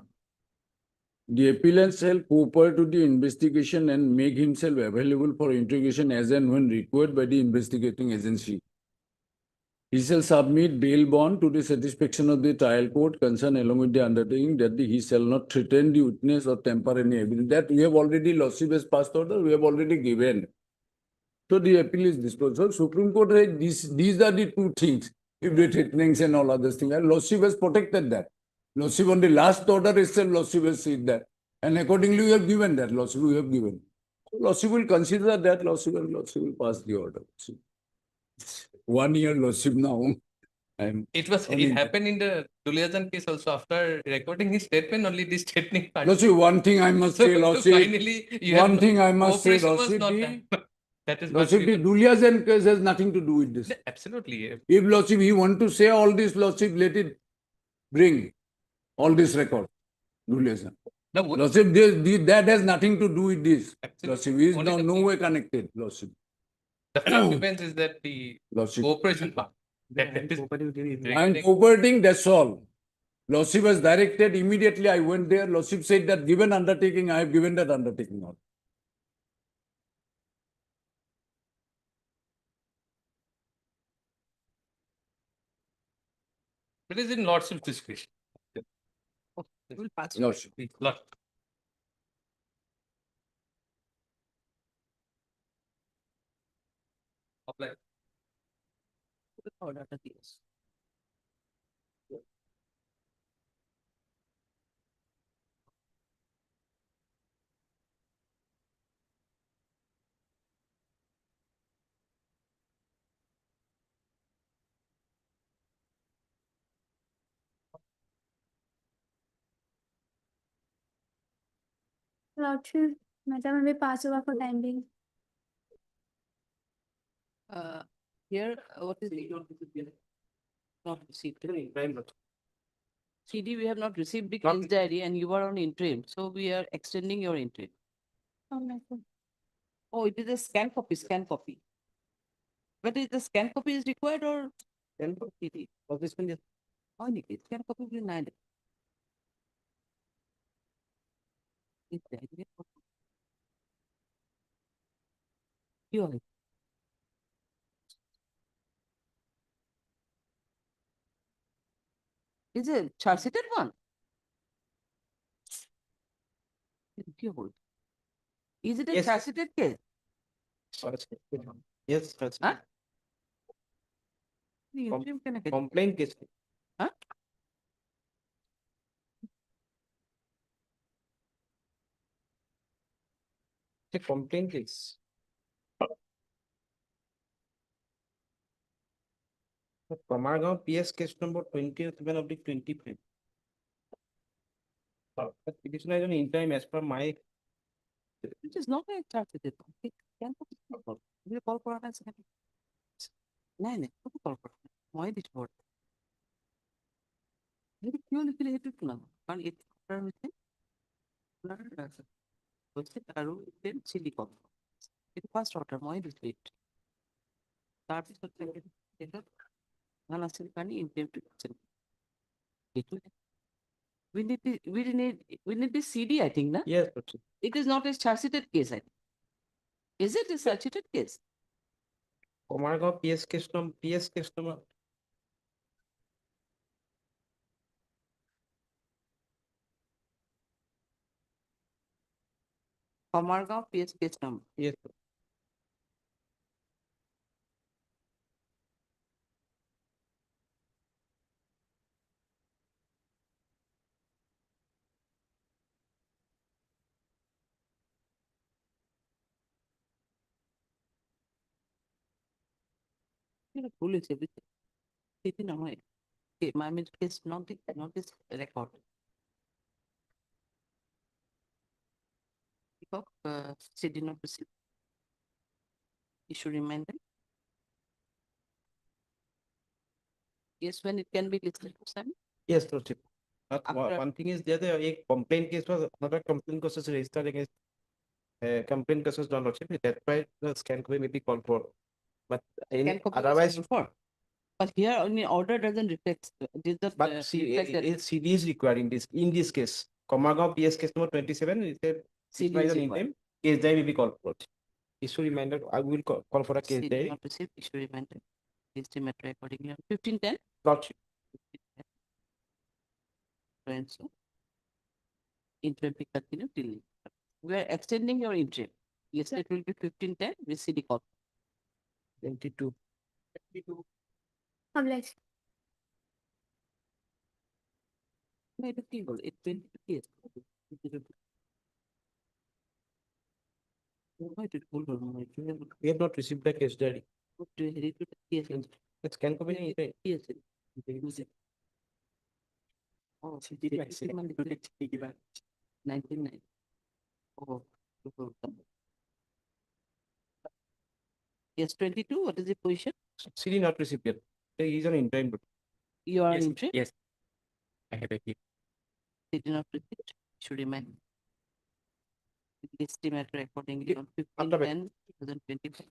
[SPEAKER 10] The appellant shall cooperate to the investigation and make himself available for interrogation as and when required by the investigating agency. He shall submit bail bond to the satisfaction of the trial court concerned along with the undertaking that he shall not threaten the witness or tamper any evidence. That we have already, Lordship has passed order, we have already given. So the appeal is disposed. So Supreme Court said these are the two things. If the threatenings and all other things, and Lordship has protected that. Lordship on the last order itself, Lordship has said that. And accordingly, we have given that. Lordship, we have given. So Lordship will consider that. Lordship will pass the order. 1 year, Lordship now.
[SPEAKER 6] It happened in the Duliajan case also. After recording his statement, only this threatening part.
[SPEAKER 10] Lordship, one thing I must say, Lordship.
[SPEAKER 6] Finally,
[SPEAKER 10] One thing I must say,
[SPEAKER 6] cooperation was
[SPEAKER 10] Lordship.
[SPEAKER 6] not done. That is
[SPEAKER 10] Lordship, the Duliajan case has nothing to do with this.
[SPEAKER 6] absolutely.
[SPEAKER 10] If Lordship, he want to say all this, Lordship, let it bring all this record. Duliajan.
[SPEAKER 6] No,
[SPEAKER 10] Lordship, that has nothing to do with this.
[SPEAKER 6] absolutely.
[SPEAKER 10] Lordship, he is
[SPEAKER 6] Only
[SPEAKER 10] now
[SPEAKER 6] the
[SPEAKER 10] no
[SPEAKER 6] thing-
[SPEAKER 10] way connected, Lordship.
[SPEAKER 6] The first defense is that the
[SPEAKER 10] Lordship.
[SPEAKER 6] cooperation part. That is
[SPEAKER 10] I'm
[SPEAKER 6] regarding-
[SPEAKER 10] cooperating, that's all. Lordship was directed, immediately I went there, Lordship said that given undertaking, I have given that undertaking out.
[SPEAKER 6] It is in lordship's discretion.
[SPEAKER 2] We'll pass.
[SPEAKER 10] Lordship.
[SPEAKER 6] Lord. Apply.
[SPEAKER 2] Order the case.
[SPEAKER 5] Lordship, madam, अभी pass हुआ for time being.
[SPEAKER 2] Here, what is the? Not received. CD, we have not received the case diary and you are on interim, so we are extending your interim.
[SPEAKER 5] Oh my God.
[SPEAKER 2] Oh, it is a scan copy. Whether the scan copy is required or scan copy, obviously, just, oh, scan copy will not. You are. Is it charge sheeted one? Is it a
[SPEAKER 4] Yes.
[SPEAKER 2] charge sheeted case?
[SPEAKER 4] Yes, that's
[SPEAKER 2] Huh? The interim can get.
[SPEAKER 4] complaint case.
[SPEAKER 2] Huh?
[SPEAKER 4] The complaint case. Komargaon PS case number 27 of the 25. But petitioner is on interim as per my.
[SPEAKER 2] It is not a charge sheeted. It can call. We call for a second. No, call for. Why this word? Maybe purely related to now. Can it with then chili call. It first order, why this wait? Start with the second. Intent to we need the CD, I think, na?
[SPEAKER 4] Yes,
[SPEAKER 2] It is not a charge sheeted case, I think. Is it a charge sheeted case?
[SPEAKER 4] Komargaon PS case number.
[SPEAKER 2] Komargaon PS case number.
[SPEAKER 4] Yes.
[SPEAKER 2] Police everything. It in a my case not this record. CD not received. Issue reminder. Yes, when it can be listed for some.
[SPEAKER 4] Yes, Lordship. But
[SPEAKER 2] After-
[SPEAKER 4] one thing is there, a complaint case was another complaint case was registered against complaint case was done, Lordship. That's why the scan copy may be called for. But
[SPEAKER 2] Can copy
[SPEAKER 4] otherwise,
[SPEAKER 2] for. But here only order doesn't reflect. Did the
[SPEAKER 4] but see,
[SPEAKER 2] reflect that
[SPEAKER 4] CD is required in this case. Komargaon PS case number 27, it said
[SPEAKER 2] CD is required.
[SPEAKER 4] name, case die may be called for. Issue reminder, I will call for a case
[SPEAKER 2] CD
[SPEAKER 4] die.
[SPEAKER 2] not received, issue reminder. Estimate accordingly on 1510.
[SPEAKER 4] Lordship.
[SPEAKER 2] And so. Interim be continued till. We are extending your interim. Yes, it will be 1510 with CD copy.
[SPEAKER 4] 22.
[SPEAKER 5] Obliged.
[SPEAKER 2] No, it will it 22 years. Why did hold on?
[SPEAKER 4] We have not received the case diary.
[SPEAKER 2] Yes.
[SPEAKER 4] It scan copy.
[SPEAKER 2] Yes. Oh, she did 1990. Oh. Yes, 22. What is the position?
[SPEAKER 4] CD not received yet. He is on interim.
[SPEAKER 2] You are
[SPEAKER 4] Yes,
[SPEAKER 2] in interim.
[SPEAKER 4] yes. I have a key.
[SPEAKER 2] Did not repeat. Should remain. Estimate accordingly on
[SPEAKER 4] After
[SPEAKER 2] 15/10/2025.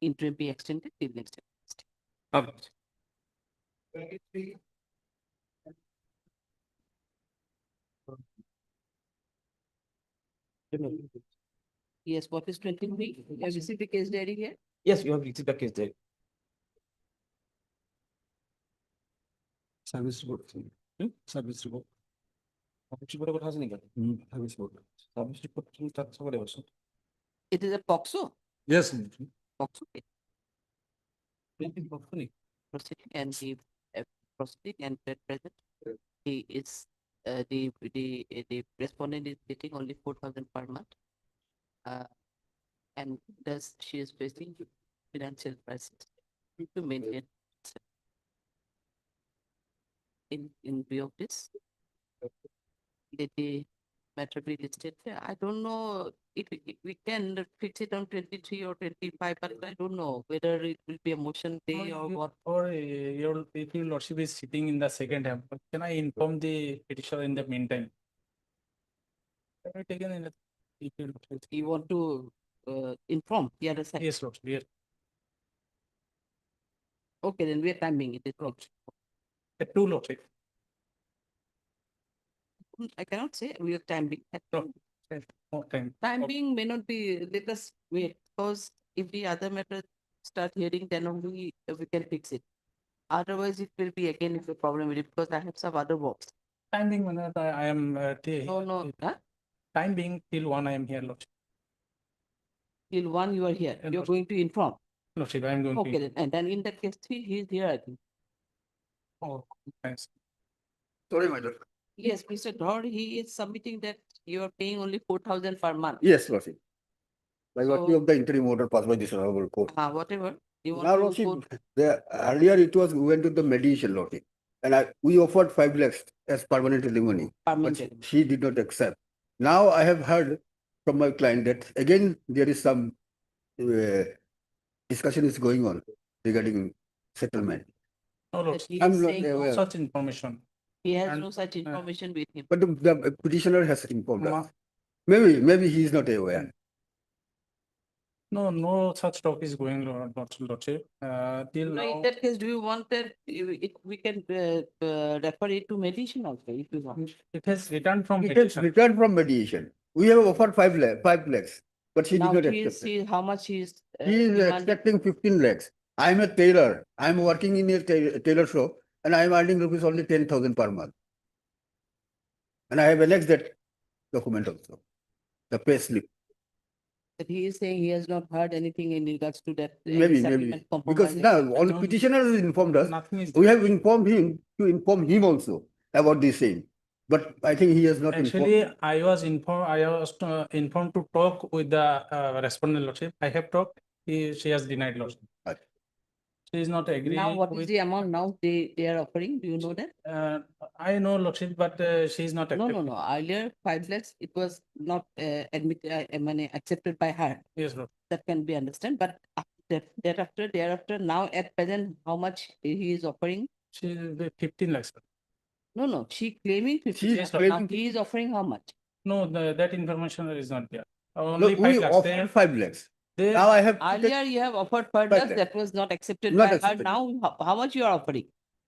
[SPEAKER 2] interim be extended till next day.
[SPEAKER 6] Okay.
[SPEAKER 2] Yes, what is 23? You have received the case diary here?
[SPEAKER 11] Yes, you have received the case there.
[SPEAKER 9] Service report. Service report.
[SPEAKER 11] Service report কথা আছে নেকি?
[SPEAKER 9] Service report.
[SPEAKER 11] Service report তুমি তাত চাব লাগিব চোন।
[SPEAKER 2] It is a POXO.
[SPEAKER 9] Yes.
[SPEAKER 2] POXO case.
[SPEAKER 6] Hopefully.
[SPEAKER 2] Proceeding and the proceeding and at present he is the respondent is getting only 4,000 per month. And thus she is facing financial crisis to maintain in view of this. The matter be listed. I don't know if we can fix it on 23 or 25, but I don't know whether it will be a motion day or what.
[SPEAKER 1] Or if your lordship is sitting in the second half, can I inform the petitioner in the meantime? Can I take in the? If your lordship-
[SPEAKER 2] You want to inform the other side?
[SPEAKER 1] Yes, lordship, yes,
[SPEAKER 2] Okay, then we are timing it.
[SPEAKER 1] lordship. Two lordship.
[SPEAKER 2] I cannot say we are timing.
[SPEAKER 1] No. More time.
[SPEAKER 2] Timing may not be, let us wait, because if the other matter start hearing, then only we can fix it. Otherwise, it will be again if a problem with it, because I have some other works.
[SPEAKER 1] Timing, I am,
[SPEAKER 2] No, huh?
[SPEAKER 1] time being till 1 I am here, lordship.
[SPEAKER 2] Till 1 you are here,
[SPEAKER 1] And
[SPEAKER 2] you're going to inform.
[SPEAKER 1] Lordship, I am going
[SPEAKER 2] Okay,
[SPEAKER 1] to.
[SPEAKER 2] then, and then in that case 3, he is here, I think.
[SPEAKER 1] Oh, thanks.
[SPEAKER 12] Sorry, my lord.
[SPEAKER 2] Yes, Mr. Dhar, he is submitting that you are paying only 4,000 per month.
[SPEAKER 12] Yes, lordship. By virtue
[SPEAKER 2] So-
[SPEAKER 12] of the interim order passed by this honorable court.
[SPEAKER 2] Whatever, you
[SPEAKER 12] Now,
[SPEAKER 2] want to
[SPEAKER 12] lordship,
[SPEAKER 2] go,
[SPEAKER 12] earlier it was, we went to the mediation, lordship. And we offered 5 lakhs as permanent alimony, but
[SPEAKER 2] permanent.
[SPEAKER 12] she did not accept. Now I have heard from my client that again, there is some discussion is going on regarding settlement.
[SPEAKER 1] No, lordship,
[SPEAKER 2] he
[SPEAKER 12] I'm
[SPEAKER 2] is
[SPEAKER 12] not
[SPEAKER 2] saying
[SPEAKER 12] aware.
[SPEAKER 1] such information.
[SPEAKER 2] he has
[SPEAKER 1] and,
[SPEAKER 2] no such information with him.
[SPEAKER 12] But the petitioner has informed
[SPEAKER 1] Ma-
[SPEAKER 12] us. Maybe he is not aware.
[SPEAKER 1] No such talk is going on, lordship. Till
[SPEAKER 2] No, in
[SPEAKER 1] now,
[SPEAKER 2] that case, do you want that, we can refer it to mediation also, if you want.
[SPEAKER 1] it has returned from
[SPEAKER 12] It has
[SPEAKER 1] petition.
[SPEAKER 12] returned from mediation. We have offered 5 lakhs, but she did
[SPEAKER 2] Now
[SPEAKER 12] not
[SPEAKER 2] he is,
[SPEAKER 12] accept it.
[SPEAKER 2] how much he is.
[SPEAKER 12] He is
[SPEAKER 2] demanding.
[SPEAKER 12] expecting 15 lakhs. I'm a tailor. I'm working in a tailor shop and I'm earning rupees only 10,000 per month. And I have annexed that document also, the pay slip.
[SPEAKER 2] But he is saying he has not heard anything in regards to that. any
[SPEAKER 12] Maybe,
[SPEAKER 2] settlement
[SPEAKER 12] because
[SPEAKER 2] compromise,
[SPEAKER 12] now
[SPEAKER 2] etc.
[SPEAKER 12] only
[SPEAKER 1] No.
[SPEAKER 12] petitioner has informed us.
[SPEAKER 1] Nothing is.
[SPEAKER 12] We have informed him to inform him also about this same. But I think he has not informed.
[SPEAKER 1] Actually, I was informed to talk with the respondent lordship. I have talked, she has denied lordship.
[SPEAKER 12] Okay.
[SPEAKER 1] She is not agreeing.
[SPEAKER 2] Now, what is
[SPEAKER 1] with-
[SPEAKER 2] the amount now they are offering? Do you know that?
[SPEAKER 1] I know lordship, but she is not.
[SPEAKER 2] No,
[SPEAKER 1] accepting.
[SPEAKER 2] no. Earlier, 5 lakhs, it was not admitted, accepted by her.
[SPEAKER 1] Yes, lord.
[SPEAKER 2] That can be understood, but thereafter, now at present, how much he is offering?
[SPEAKER 1] She is 15 lakhs.
[SPEAKER 2] No, she claiming 50
[SPEAKER 12] She is
[SPEAKER 2] lakhs. Now
[SPEAKER 12] claiming
[SPEAKER 2] he is offering how much?
[SPEAKER 12] No,
[SPEAKER 1] That information is not there. Only
[SPEAKER 12] Look, we
[SPEAKER 1] 5 lakhs.
[SPEAKER 12] offered 5 lakhs.
[SPEAKER 1] They-
[SPEAKER 12] Now I have to take-
[SPEAKER 2] Earlier, you have offered 5
[SPEAKER 12] 5
[SPEAKER 2] lakhs,
[SPEAKER 12] lakhs.
[SPEAKER 2] that was not accepted
[SPEAKER 12] Not
[SPEAKER 2] by her.
[SPEAKER 12] accepted.
[SPEAKER 2] Now, how much you are offering?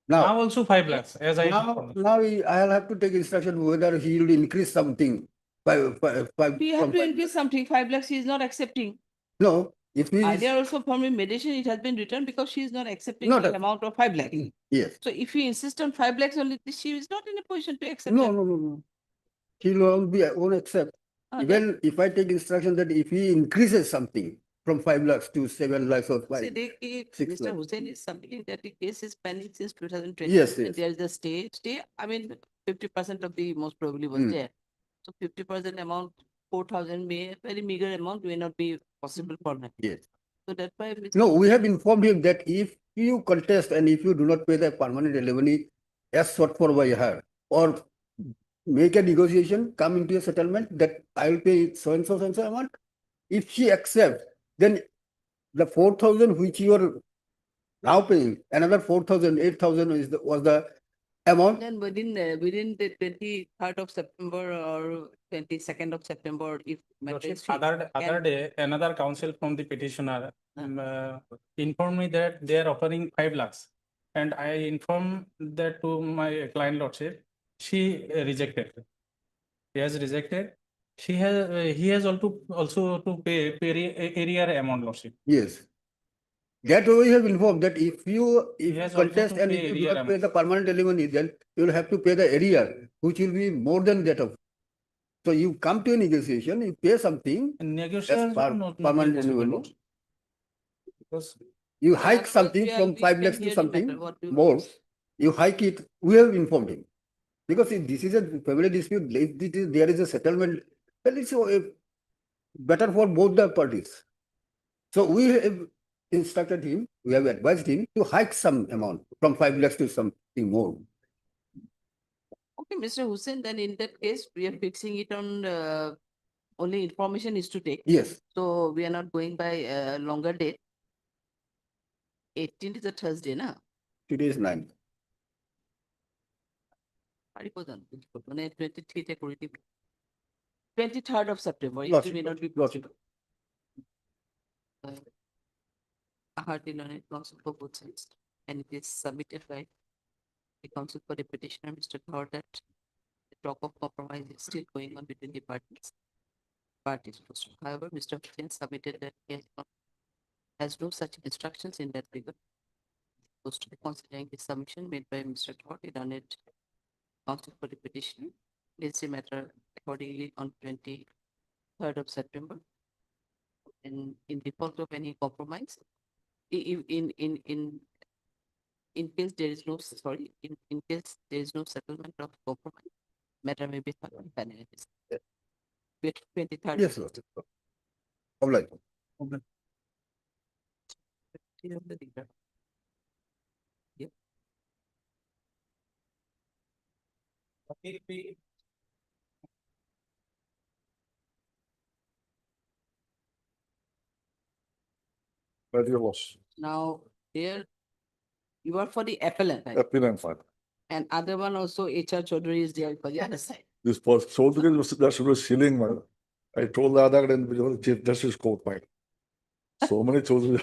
[SPEAKER 1] now
[SPEAKER 12] now,
[SPEAKER 1] also 5 lakhs, as I.
[SPEAKER 12] now I'll have to take instruction whether he will increase something by
[SPEAKER 2] We have to increase something, 5 lakhs, he is not accepting.
[SPEAKER 12] No, if he is,
[SPEAKER 2] Earlier also from a mediation, it has been written because she is not accepting
[SPEAKER 12] Not
[SPEAKER 2] the
[SPEAKER 12] ac-
[SPEAKER 2] amount of 5 lakhs.
[SPEAKER 12] yes.
[SPEAKER 2] So if you insist on 5 lakhs only, she is not in a position to accept.
[SPEAKER 12] No,
[SPEAKER 2] that.
[SPEAKER 12] no. He will be, won't accept.
[SPEAKER 2] Ah,
[SPEAKER 12] Even if I take instruction that if he increases something from 5 lakhs to 7 lakhs or
[SPEAKER 2] See,
[SPEAKER 12] 5. 6
[SPEAKER 2] Mr.
[SPEAKER 12] lakhs.
[SPEAKER 2] Hussain is submitting that the case is pending since 2020.
[SPEAKER 12] Yes,
[SPEAKER 2] and
[SPEAKER 12] yes.
[SPEAKER 2] There is a stay, I mean, 50% of the most probably was
[SPEAKER 12] Hmm.
[SPEAKER 2] there. So 50% amount, 4,000 may, very meager amount may not be possible for him.
[SPEAKER 12] Yes.
[SPEAKER 2] So that's why. Mr.
[SPEAKER 12] No, we have informed him that if you contest and if you do not pay the permanent alimony as sought for by her, or make a negotiation, come into a settlement that I will pay so and so amount. If she accepts, then the 4,000 which you are now paying, another 4,000, 8,000 was the amount.
[SPEAKER 2] Then within the 23rd of September or 22nd of September, if matter
[SPEAKER 1] Lordship,
[SPEAKER 2] is fixed,
[SPEAKER 1] other day, another counsel from the petitioner informed me that they are offering 5 lakhs. And I informed that to my client lordship, she rejected. He has rejected. He has also to pay area amount lordship.
[SPEAKER 12] Yes. That we have informed that if you
[SPEAKER 1] has also
[SPEAKER 12] contest
[SPEAKER 1] to
[SPEAKER 12] and
[SPEAKER 1] pay
[SPEAKER 12] if you do
[SPEAKER 1] area
[SPEAKER 12] not pay
[SPEAKER 1] amount.
[SPEAKER 12] the permanent alimony, then you will have to pay the area, which will be more than that of. So you come to a negotiation, you pay something
[SPEAKER 1] Negotiation
[SPEAKER 12] as
[SPEAKER 1] not
[SPEAKER 12] permanent
[SPEAKER 1] possible,
[SPEAKER 12] alimony.
[SPEAKER 1] lordship. Because
[SPEAKER 12] You
[SPEAKER 2] In
[SPEAKER 12] hike
[SPEAKER 2] other words,
[SPEAKER 12] something from 5
[SPEAKER 2] we
[SPEAKER 12] lakhs
[SPEAKER 2] can
[SPEAKER 12] to
[SPEAKER 2] hear the
[SPEAKER 12] something
[SPEAKER 2] matter. What do you
[SPEAKER 12] more.
[SPEAKER 2] propose?
[SPEAKER 12] You hike it. We have informed him because if this is a family dispute, if there is a settlement, then it's better for both the parties. So we have instructed him. We have advised him to hike some amount from 5 lakhs to something more.
[SPEAKER 2] Okay, Mr. Hussain, then in that case, we are fixing it on only information is to take.
[SPEAKER 12] Yes.
[SPEAKER 2] So we are not going by longer date. 18th is a Thursday, na?
[SPEAKER 12] Today is 9.
[SPEAKER 2] মানে 23 তে করে দিব। 23rd of September. It
[SPEAKER 12] Lordship,
[SPEAKER 2] may not be
[SPEAKER 12] Lordship.
[SPEAKER 2] a hearty learned counsel for both sides, and it is submitted by the counsel for the petitioner, Mr. Thor, that the talk of compromise is still going on between the parties. However, Mr. Hussain submitted that he has no such instructions in that regard. Goes to the considering the submission made by Mr. Thor, the learned counsel for the petitioner, leads the matter accordingly on 23rd of September. And in default of any compromise, in case there is no, sorry, in case there is no settlement of compromise, matter may be finalized. With 23rd.
[SPEAKER 12] Yes, Lordship. Obliged.
[SPEAKER 2] Yeah.
[SPEAKER 9] But you lost.
[SPEAKER 2] Now, here, you are for the appellant, right?
[SPEAKER 9] Appeal fine.
[SPEAKER 2] And other one also, HR Chaudhary is there for the other side.
[SPEAKER 9] This was Chaudhary was that should be ceiling, man. I told the other and the Chief Justice Court, mine. So many Chaudhary.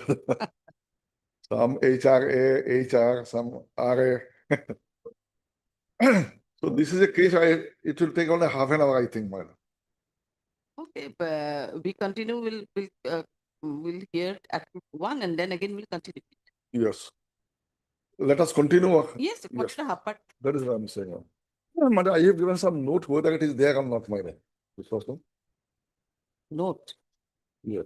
[SPEAKER 9] Some HRA, HR, some RA. So this is a case it will take only half an hour, I think, man.
[SPEAKER 2] Okay, but we continue, we'll hear at 1 and then again we'll continue.
[SPEAKER 9] Yes. Let us continue.
[SPEAKER 2] Yes,
[SPEAKER 9] Yes.
[SPEAKER 2] But
[SPEAKER 9] That is what I'm saying. Yeah, madam, I have given some note whether it is there or not, my this was no.
[SPEAKER 2] note.
[SPEAKER 9] Yes.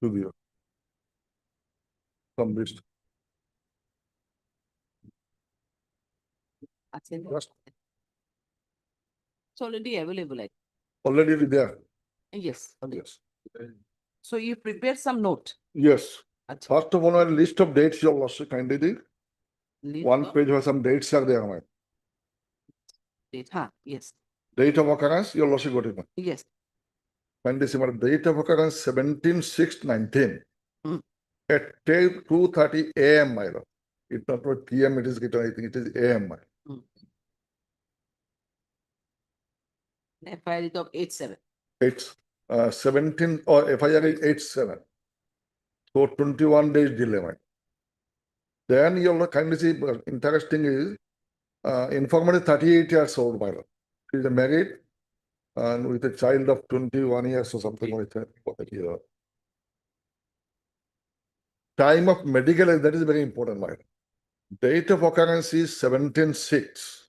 [SPEAKER 9] It will be some list. Just
[SPEAKER 2] It's already available, I
[SPEAKER 9] already there.
[SPEAKER 2] Yes. already.
[SPEAKER 9] Yes.
[SPEAKER 2] So you prepare some note.
[SPEAKER 9] Yes.
[SPEAKER 2] Acha.
[SPEAKER 9] First of all, a list of dates you also kindly did.
[SPEAKER 2] List
[SPEAKER 9] One
[SPEAKER 2] of
[SPEAKER 9] page where some dates are there, ma'am.
[SPEAKER 2] date. Yes.
[SPEAKER 9] Date of occurrence, you also got it, ma'am.
[SPEAKER 2] Yes.
[SPEAKER 9] And this is date of occurrence 17/6/19
[SPEAKER 2] Hmm.
[SPEAKER 9] at 2:30 a.m. my lord. It's not what PM it is written, I think it is AM.
[SPEAKER 2] FIR is of 87.
[SPEAKER 9] It's 17 or FIR is 87. So 21 days delay, ma'am. Then you'll kindly see interesting is informant is 38 years old, my lord. She is married and with a child of 21 years or something like that. Time of medical, that is very important, my lord. Date of occurrence is 17/6.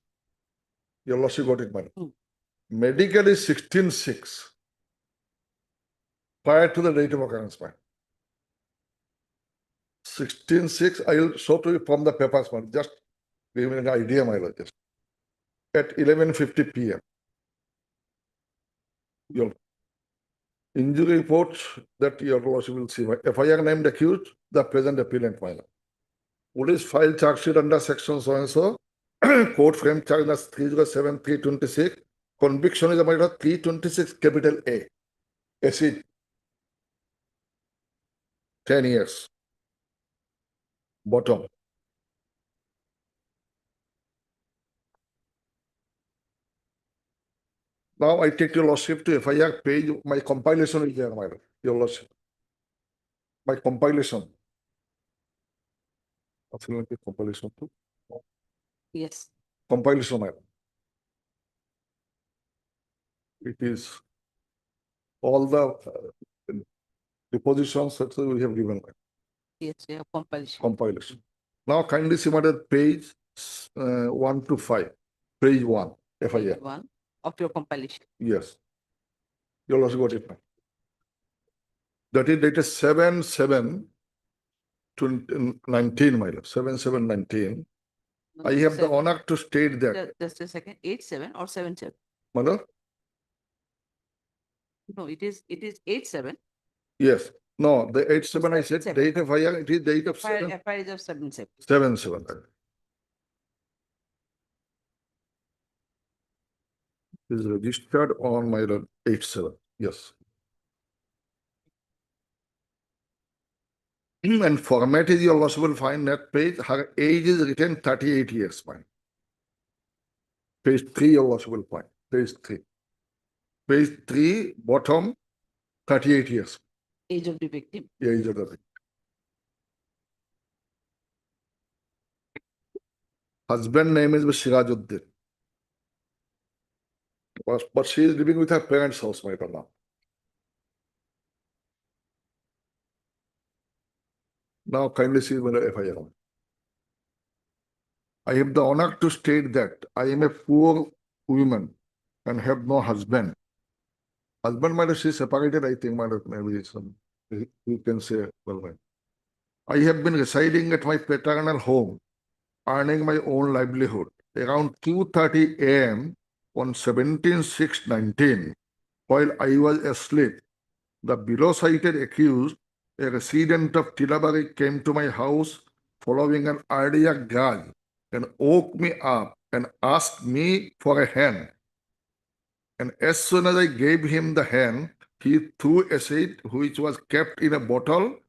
[SPEAKER 9] You also got it, man. Medical is 16/6. Prior to the date of occurrence, man. 16/6, I will show to you from the papers, man. Just give me an idea, my lord. Just at 11:50 p.m. Your injury report that your lordship will see. FIR named accused, the present appellant, my lord. Police file charge sheet under section so and so. Court frame charge as 307/326. Conviction is about 326 capital A. Acid. 10 years. Bottom. Now I take your lordship to FIR page, my compilation is there, my lord, your lordship. My compilation. Absolutely compilation too.
[SPEAKER 2] Yes.
[SPEAKER 9] Compilation, my lord. It is all the depositions that we have given,
[SPEAKER 2] Yes, we have compilation.
[SPEAKER 9] compilation. Now kindly see my lord, page 1 to 5, page 1, FIR.
[SPEAKER 2] Page 1 of your compilation.
[SPEAKER 9] Yes. You also got it. That is dated 7/7/19, my lord. 7/7/19. I have the honor to state that,
[SPEAKER 2] Just a second, 8/7 or 7/7?
[SPEAKER 9] my lord.
[SPEAKER 2] No, it is 8/7.
[SPEAKER 9] Yes. No, the 8/7 I said,
[SPEAKER 2] 7/7.
[SPEAKER 9] date of FIR, it is date of
[SPEAKER 2] FIR is of 7/7.
[SPEAKER 9] 7/7. Is registered on my lord 8/7. Yes. And format is you also will find that page. Her age is written 38 years, fine. Page 3 you also will find. Page 3. Page 3, bottom, 38 years.
[SPEAKER 2] Age of the victim.
[SPEAKER 9] Yeah, age of the victim. Husband name is Sirajuddin. But she is living with her parents' house, my lord, now. Now kindly see my FIR. I have the honor to state that I am a poor woman and have no husband. Husband, my lord, she is separated, I think, my lord, maybe some, you can say, well, my. I have been residing at my paternal home, earning my own livelihood. Around 2:30 a.m. on 17/6/19, while I was asleep, the below cited accused, a resident of Tilabari, came to my house following an cardiac gauge and woke me up and asked me for a hand. And as soon as I gave him the hand, he threw acid which was kept in a bottle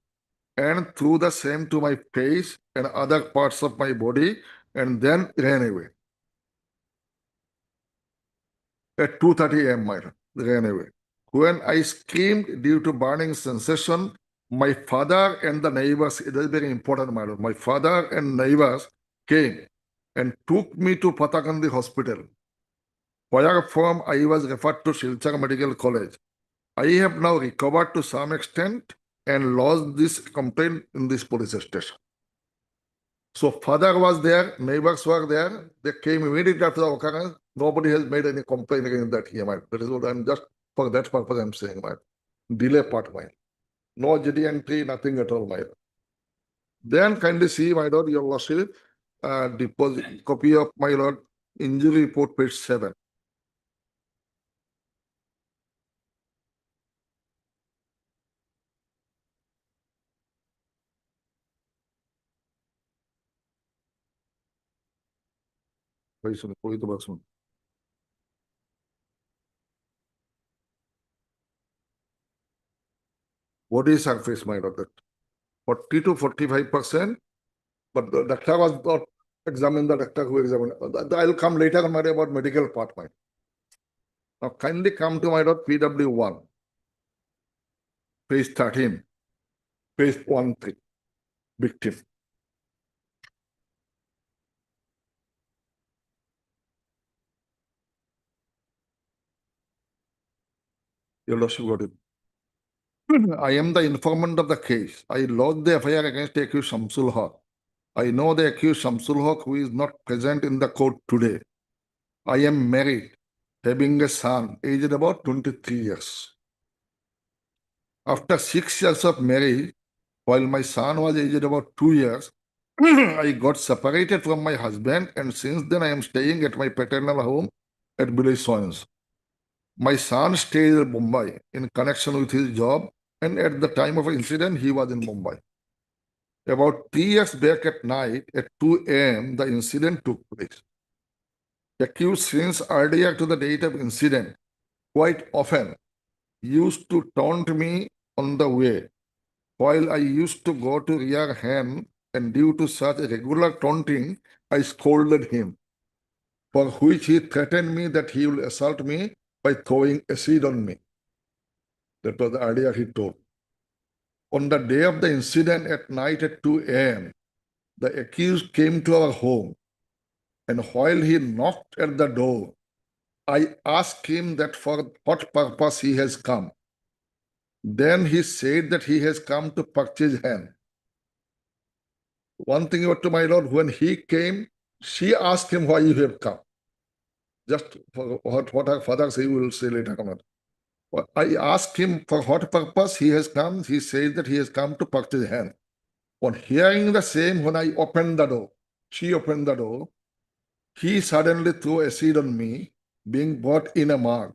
[SPEAKER 9] and threw the same to my face and other parts of my body and then ran away. At 2:30 a.m., my lord, ran away. When I screamed due to burning sensation, my father and the neighbors, it is very important, my lord, my father and neighbors came and took me to Patakandi Hospital, whereupon I was referred to Silchar Medical College. I have now recovered to some extent and lodged this complaint in this police station. So father was there, neighbors were there, they came immediately after the occurrence. Nobody has made any complaint against that here, my. That is what I'm just, for that purpose I'm saying, my. Delay part, my. No GD entry, nothing at all, my. Then kindly see, my lord, your lordship, deposit, copy of my lord, injury report, page 7. Body surface, my lord, that 40 to 45%, but the doctor was not examined, the doctor who examined. I'll come later on about medical part, my. Now kindly come to my lord, PW1, page 13, page 13, victim. Your lordship got it. I am the informant of the case. I lodged the FIR against the accused Shamsul Haq. I know the accused Shamsul Haq who is not present in the court today. I am married, having a son aged about 23 years. After 6 years of marriage, while my son was aged about 2 years, I got separated from my husband, and since then I am staying at my paternal home at Village Soins. My son stays in Mumbai in connection with his job, and at the time of incident, he was in Mumbai. About 3 years back at night, at 2 a.m., the incident took place. The accused, since earlier to the date of incident, quite often used to taunt me on the way, while I used to go to rear hand, and due to such regular taunting, I scolded him, for which he threatened me that he will assault me by throwing acid on me. That was the idea he told. On the day of the incident at night at 2 a.m., the accused came to our home, and while he knocked at the door, I asked him that for what purpose he has come. Then he said that he has come to purchase hen. One thing about my lord, when he came, she asked him why you have come. Just for what her father said, we will say later on. I asked him for what purpose he has come. He said that he has come to purchase hen. On hearing the same, when I opened the door, she opened the door, he suddenly threw acid on me, being brought in a mug,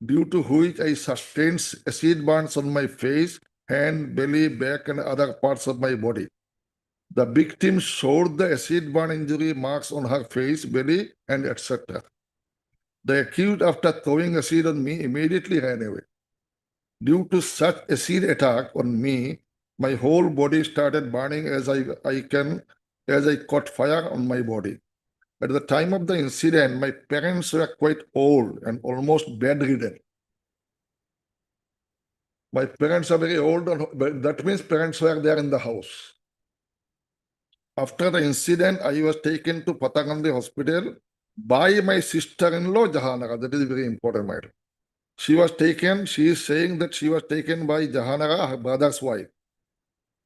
[SPEAKER 9] due to which I sustained acid burns on my face, hand, belly, back, and other parts of my body. The victim showed the acid burn injury marks on her face, belly, and etc. The accused, after throwing acid on me, immediately ran away. Due to such acid attack on me, my whole body started burning as I caught fire on my body. At the time of the incident, my parents were quite old and almost bedridden. My parents are very old, but that means parents were there in the house. After the incident, I was taken to Patagandi Hospital by my sister-in-law, Jahanara. That is very important matter. She is saying that she was taken by Jahanara, her brother's wife,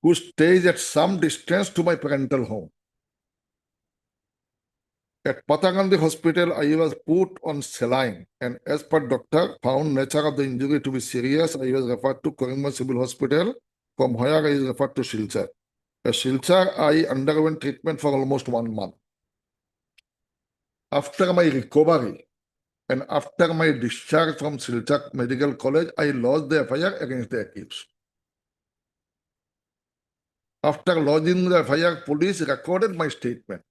[SPEAKER 9] who stays at some distance to my parental home. At Patagandi Hospital, I was put on saline, and as per doctor, found nature of the injury to be serious. I was referred to Korimba Civil Hospital, from where I was referred to Silchar. At Silchar, I underwent treatment for almost 1 month. After my recovery and after my discharge from Silchar Medical College, I lodged the FIR against the accused. After lodging the FIR, police recorded my statement.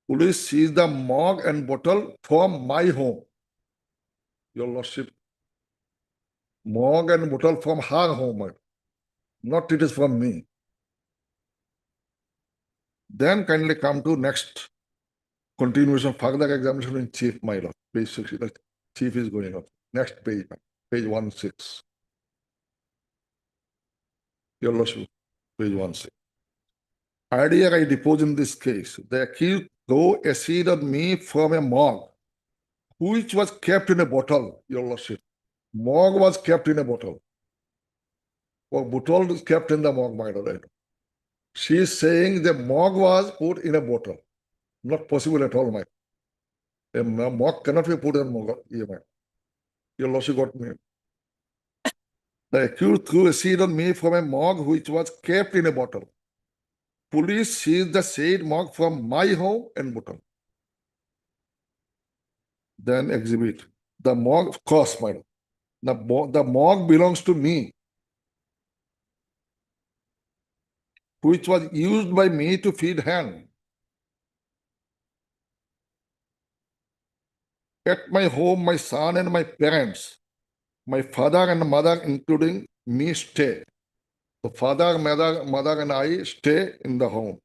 [SPEAKER 9] Police seized the mug and bottle from my home. Your Lordship, mug and bottle from her home, not it is from me. Then kindly come to next continuation, further examination in chief, my lord. Page 60, the chief is going on. Next page, page 16. Your Lordship, page 16. Idea I depose in this case, the accused threw acid on me from a mug, which was kept in a bottle, Your Lordship. Mug was kept in a bottle. Or bottle is kept in the mug, my lord. She is saying the mug was put in a bottle. Not possible at all, my. A mug cannot be put in a mug. Your Lordship got me. The accused threw acid on me from a mug which was kept in a bottle. Police seized the said mug from my home and bottle. Then exhibit. The mug, of course, my lord. The mug belongs to me, which was used by me to feed hen. At my home, my son and my parents, my father and mother, including me, stay. The father, mother, and I stay in the home.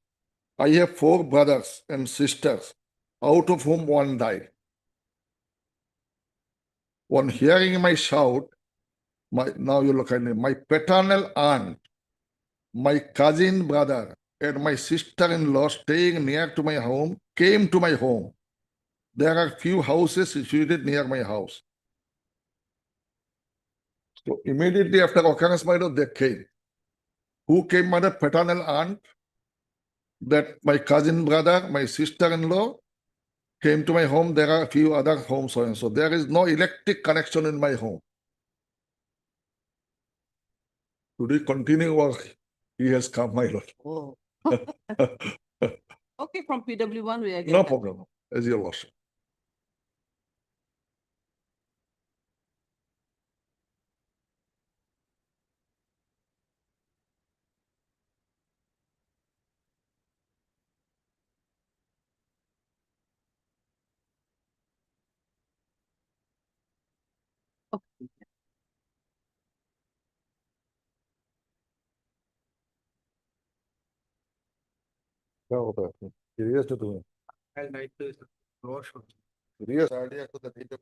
[SPEAKER 9] I have 4 brothers and sisters, out of whom one died. On hearing my shout, now you look at me, my paternal aunt, my cousin brother, and my sister-in-law staying near to my home came to my home. There are few houses situated near my house. So immediately after occurrence, my lord, they came. Who came? My paternal aunt, that my cousin brother, my sister-in-law came to my home. There are a few other homes, so and so. There is no electric connection in my home. Should we continue or he has come, my lord?
[SPEAKER 2] Oh. Okay, from PW1 we are
[SPEAKER 9] No
[SPEAKER 2] getting.
[SPEAKER 9] problem, as your lordship.
[SPEAKER 2] Okay.
[SPEAKER 9] क्या होता है? Serious to do.
[SPEAKER 11] I'll write to Rosh.
[SPEAKER 9] Serious idea to the data.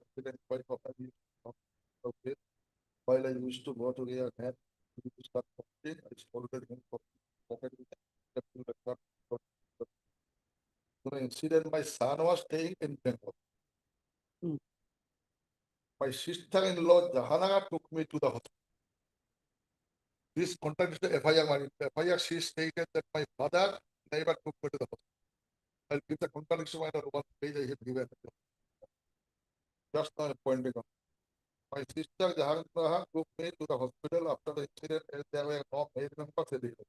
[SPEAKER 9] used to go to their head. To start talking. I scolded him for pocket with that. So the incident, my son was staying in Bengal.
[SPEAKER 2] Hmm.
[SPEAKER 9] My sister-in-law, Jahanaga, took me to the hospital. This contradicts the FIR. FIR, she stated that my father never took me to the hospital. I'll give the contradiction on one page I have given. Just now pointing out. My sister Jahanaga took me to the hospital after the incident, and there were no maid members available.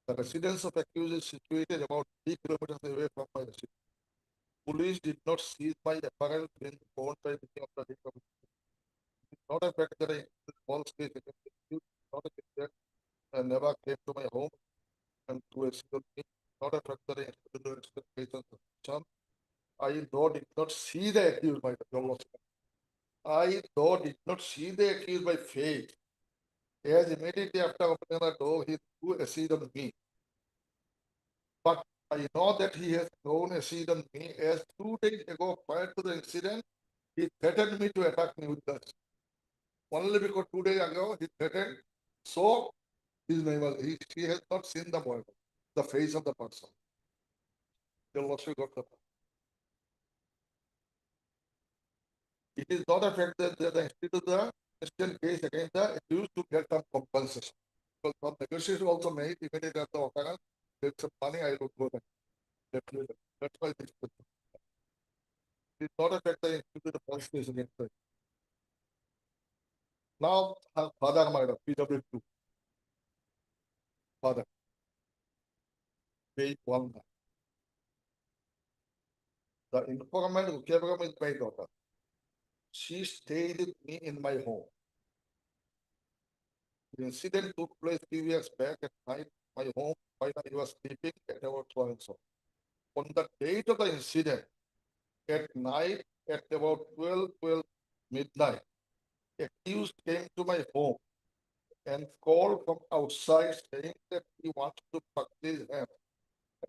[SPEAKER 9] The residence of accused is situated about 3 kilometers away from my residence. Police did not seize my apparel when found by the of the date of it is not a fact that I false case against the accused, not a fact that I never came to my home and to a single thing, not a fact that I instituted no expectations of some. I though did not see the accused by the I though did not see the accused by faith. As immediately after opening the door, he threw acid on me. But I know that he has thrown acid on me as 2 days ago prior to the incident, he threatened me to attack me with that. Only because 2 days ago he threatened, so his name was, he has not seen the boy, the face of the person. The lawsuit got the. It is not a fact that the institute the Christian case against the accused to get some compensation. Because some negotiation also made immediately after the occurrence, there's some money I will go back. Definitely. That's why this. It is not a fact that the institute the false case against the. Now, her father murder, PW2. Father. Page 1. The informant who came is my daughter. She stayed with me in my home. The incident took place 3 years back at night. My home, while I was sleeping at about 12 and so. On the date of the incident, at night at about 12 midnight, accused came to my home and called from outside saying that he wants to practice him.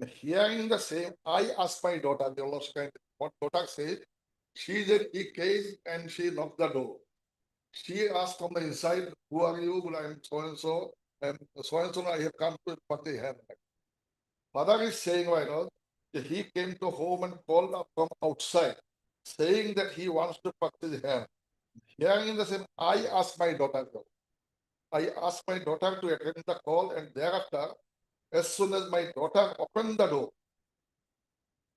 [SPEAKER 9] And hearing the same, I asked my daughter, the Lord's kind, what daughter said, she said he came and she knocked the door. She asked from the inside, who are you? I'm so and so I have come to practice him. Father is saying right now that he came to home and called up from outside, saying that he wants to practice him. Hearing the same, I asked my daughter. I asked my daughter to attend the call, and thereafter, as soon as my daughter opened the door,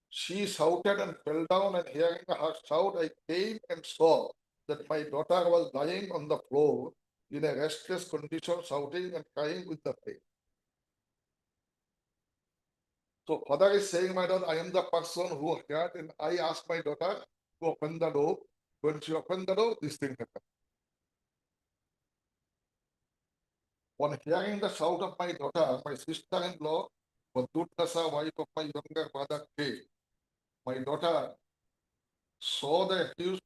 [SPEAKER 9] she shouted and fell down, and hearing her shout, I came and saw that my daughter was lying on the floor in a restless condition, shouting and crying with the pain. So father is saying, my daughter, I am the person who heard, and I asked my daughter to open the door. When she opened the door, this thing happened. On hearing the shout of my daughter, my sister-in-law, Vadutasa, wife of my younger brother, came. My daughter saw the accused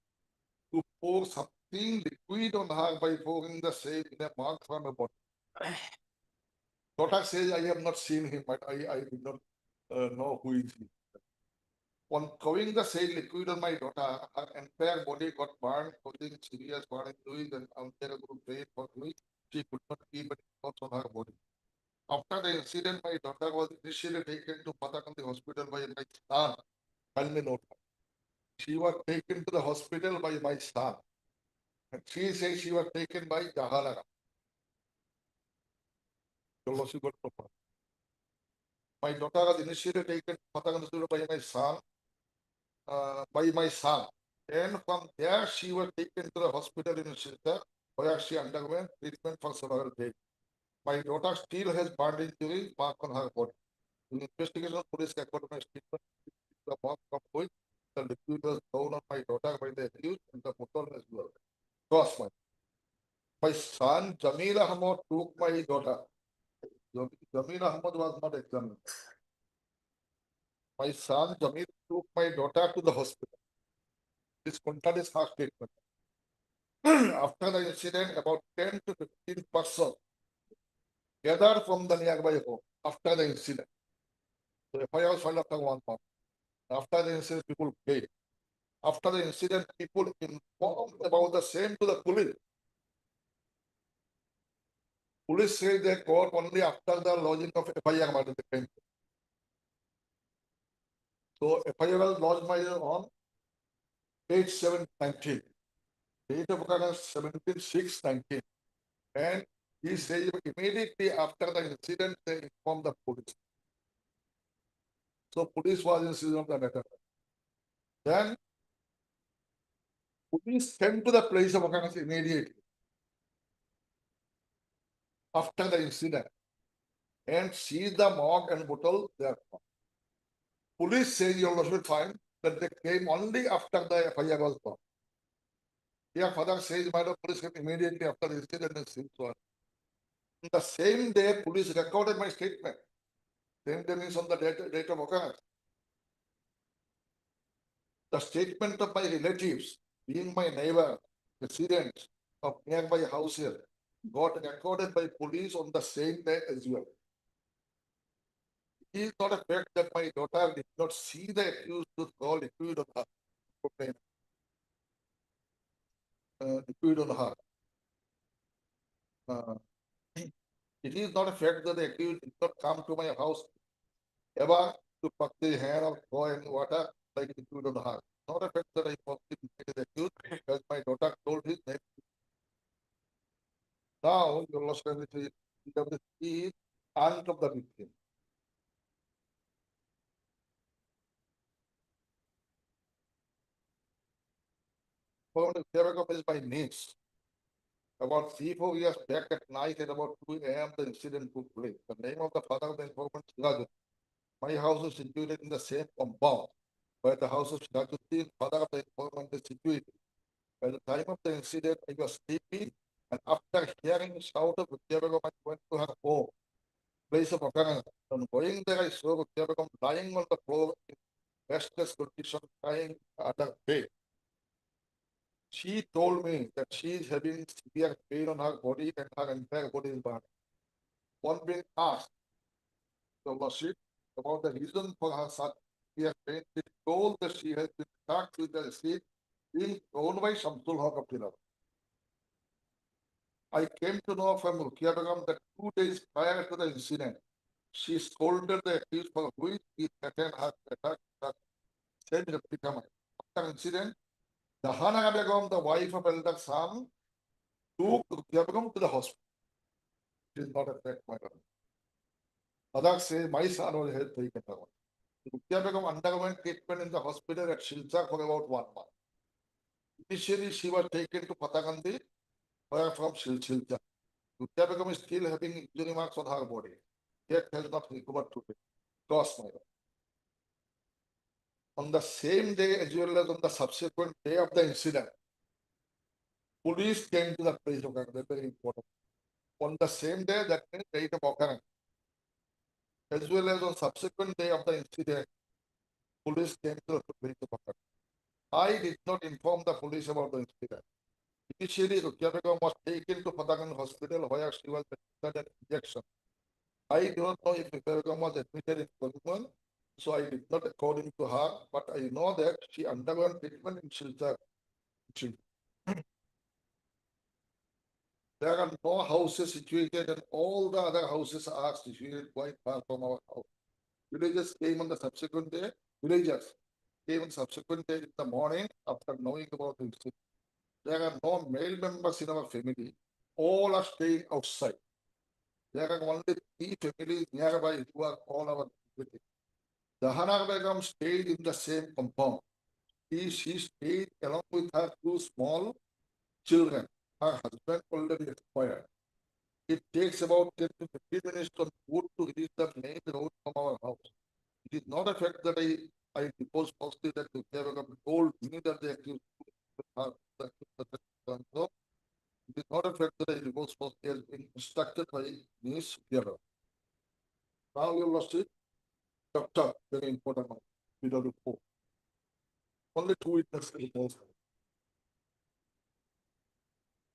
[SPEAKER 9] to pour something liquid on her by pouring the same in a mark from a bottle. Daughter says, I have not seen him, but I did not know who is he. On pouring the same liquid on my daughter, her entire body got burned, causing serious burning fluid and unbearable pain for which she could not keep any clothes on her body. After the incident, my daughter was initially taken to Patakandi hospital by my son. Tell me note. She was taken to the hospital by my son. And she says she was taken by Jahanaga. My daughter was initially taken to Patakandi hospital by my son. And from there, she was taken to the hospital in Shilta, where she underwent treatment for several days. My daughter still has burn injury mark on her body. In investigation, police recorded my statement. The mark of which the liquid was thrown on my daughter by the accused and the bottle as well. Cross my son Jamil Ahmad took my daughter. Jamil Ahmad was not examined. My son Jamil took my daughter to the hospital. This contradicts her statement. After the incident, about 10 to 15 persons gathered from the nearby home after the incident. So FIR was filed after 1 month. After the incident, people came. After the incident, people informed about the same to the police. Police say they caught only after the lodging of FIR by the crime. So FIR was lodged by on 8/7/19. Date of occurrence 17/6/19. And he says immediately after the incident, they informed the police. So police was incident of the matter. Then police came to the place of occurrence immediately after the incident and seized the mug and bottle there. Police says you will find that they came only after the FIR was brought. Here father says, madam, police came immediately after the incident and seized one. The same day, police recorded my statement. Same day means on the date of occurrence. The statement of my relatives, being my neighbor, residents of nearby houses, got recorded by police on the same day as well. It is not a fact that my daughter did not see the accused to call accused on her. Accused on her. It is not a fact that the accused did not come to my house ever to pluck the hair or throw any water like accused on her. Not a fact that I possibly the accused because my daughter told his name. Now you lost the is aunt of the victim. Is my niece. About 3-4 years back at night at about 2 a.m. the incident took place. The name of the father of the informant Sirajuddin. My house is situated in the same compound where the house of Sirajuddin, father of the informant, is situated. By the time of the incident, I was sleeping, and after hearing a shout of Vidya Begum, I went to her home, place of occurrence. On going there, I saw Vidya Begum lying on the floor in restless condition, crying at her bed. She told me that she is having severe pain on her body and her entire body is burning. One being asked the worship about the reason for her such severe pain, she told that she has been attacked with the acid being thrown by Shamsul Haq of Tilak. I came to know from Rukia Begum that 2 days prior to the incident, she scolded the accused for which he threatened her to attack her. Said replica. After incident, the Hana Begum, the wife of Elder Sam, took Rukia Begum to the hospital. It is not a fact, my brother. Others say my son was helped taken away. Rukia Begum underwent treatment in the hospital at Shilchar for about 1 month. Initially, she was taken to Patagandi, where from Shilchar. Rukia Begum is still having injury marks on her body. Yet has not recovered today. Cross my God. On the same day as well as on the subsequent day of the incident, police came to the place of occurrence. That's very important. On the same day, that means date of occurrence, as well as on subsequent day of the incident, police came to the place of occurrence. I did not inform the police about the incident. Initially, Rukia Begum was taken to Patagan Hospital where she was administered an injection. I do not know if Rukia Begum was admitted in Kolkman, so I did not according to her, but I know that she underwent treatment in Shilchar. There are no houses situated, and all the other houses are situated quite far from our house. Villagers came on the subsequent day. Villagers came on subsequent day in the morning after knowing about the incident. There are no male members in our family. All are staying outside. There are only 3 families nearby who are all our relatives. The Hana Begum stayed in the same compound. She stayed along with her 2 small children. Her husband already expired. It takes about 10 to 15 minutes on foot to reach the main road from our house. It is not a fact that I deposed falsely that the Begum told me that they accused her. So it is not a fact that I deposed falsely has been instructed by Ms. Begum. Now you lost it. Doctor, very important one. PW4. Only 2 witnesses reposed.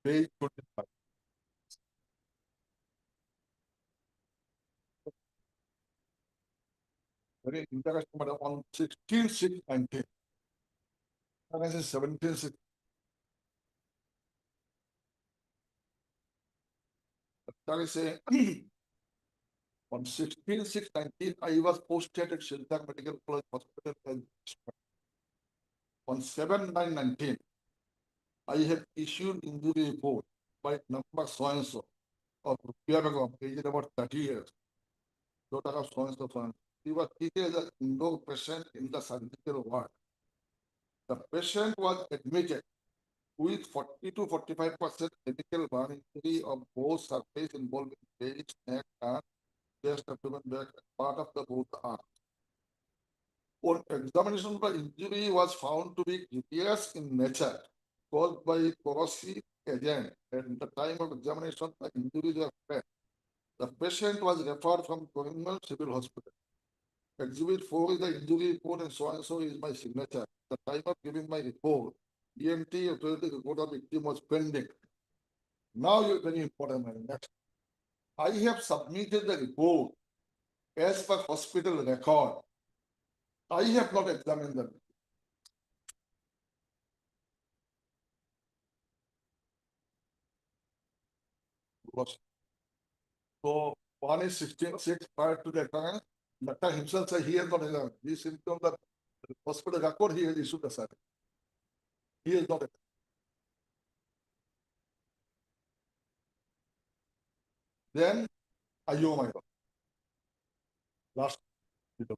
[SPEAKER 9] Page 25. Very interesting, but on 16/6/19. This is 17/6. That is saying, on 16/6/19, I was posted at Shiltang Medical College Hospital. On 7/9/19, I have issued injury report by number so and so of Rupia, aged about 30 years. Daughter of so and so, so and so. He was treated as an indoor patient in the surgical ward. The patient was admitted with 40 to 45% critical burn injury of both surface involving face, neck, and chest, abdomen, back, part of the both arms. On examination, the injury was found to be serious in nature, caused by corrosive agent. At the time of examination, the injuries were fresh. The patient was referred from Procedural Civil Hospital. Exhibit 4 is the injury report and so is my signature. The time of giving my report, EMT authority report of victim was pending. Now you very important. Next, I have submitted the report as per hospital record. I have not examined them. So one is 16/6 prior to the occurrence. Doctor himself said he has not examined. He symptom the hospital record he has issued a certificate. He is not. Then I owe my God. Last video.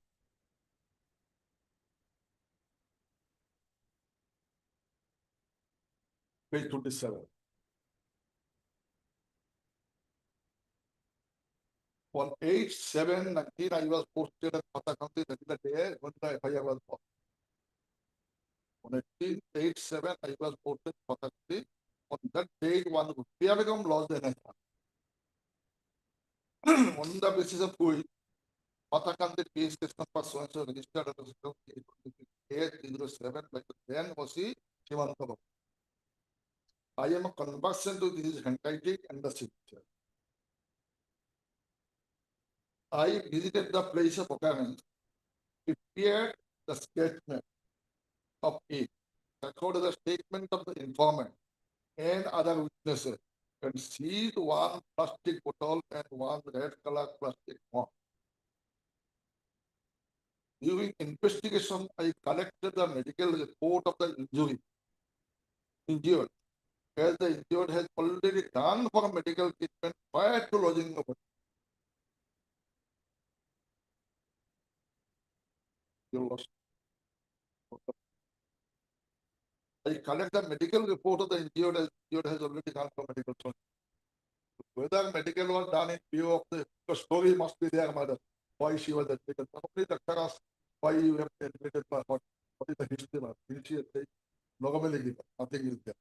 [SPEAKER 9] Page 27. On 8/7/19, I was posted at Patakandi. That is the day when the FIR was filed. On 8/7, I was posted at Patakandi. On that date, one Rupia become lost in on the basis of which Patakandi case number so and so registered under section 807 by the then OC Shivantava. I am conversant to this handwriting and the signature. I visited the place of occurrence, prepared the statement of it, recorded the statement of the informant and other witnesses, and seized one plastic bottle and one red color plastic mop. During investigation, I collected the medical report of the injured, as the injured has already done for medical treatment prior to lodging of it. I collect the medical report of the injured as injured has already done for medical treatment. Whether medical was done in view of the story must be there, mother. Why she was admitted. Not only the doctor why you have admitted, but what is the history? Normally, nothing is there.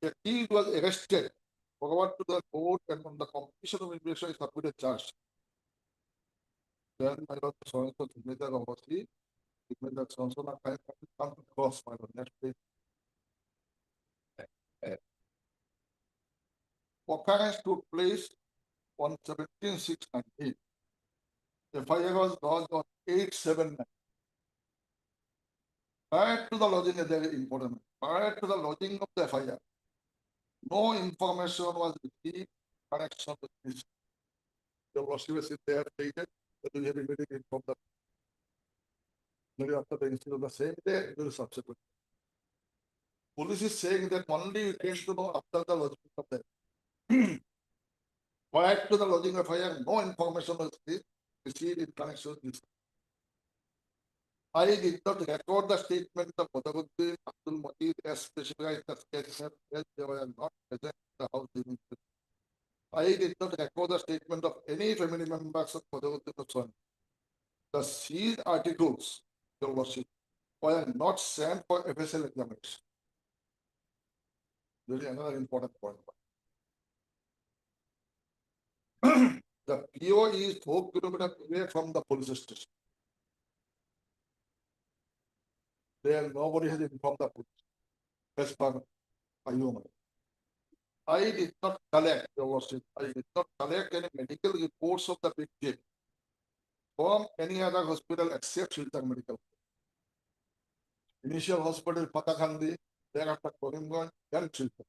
[SPEAKER 9] The accused was arrested, forward to the court, and on the completion of investigation, is submitted charge. Then my lord, so and so signature of OC, signature so and so, not time come to cross my lord. Next page. Occurrence took place on 17/6/19. FIR was lodged on 8/7/9. Prior to the lodging, is very important. Prior to the lodging of the FIR, no information was received in connection with this. The lordship is there stated that we have immediately informed the maybe after the incident of the same day, very subsequent. Police is saying that only we came to know after the lodging of the prior to the lodging of FIR, no information was received in connection with this. I did not record the statement of Badaruddin Abdul Majid as specified in the statement as they were not present in the house during the. I did not record the statement of any family members of Badaruddin son. The seized articles, Your Worship, were not sent for FSL examination. This is another important point. The PO is 4 kilometers away from the police station. There, nobody has informed the police. As per IOM. I did not collect, Your Worship, I did not collect any medical reports of the victim from any other hospital except Shiltang Medical. Initial hospital, Patakandi, thereafter Korimganj, then Shiltang.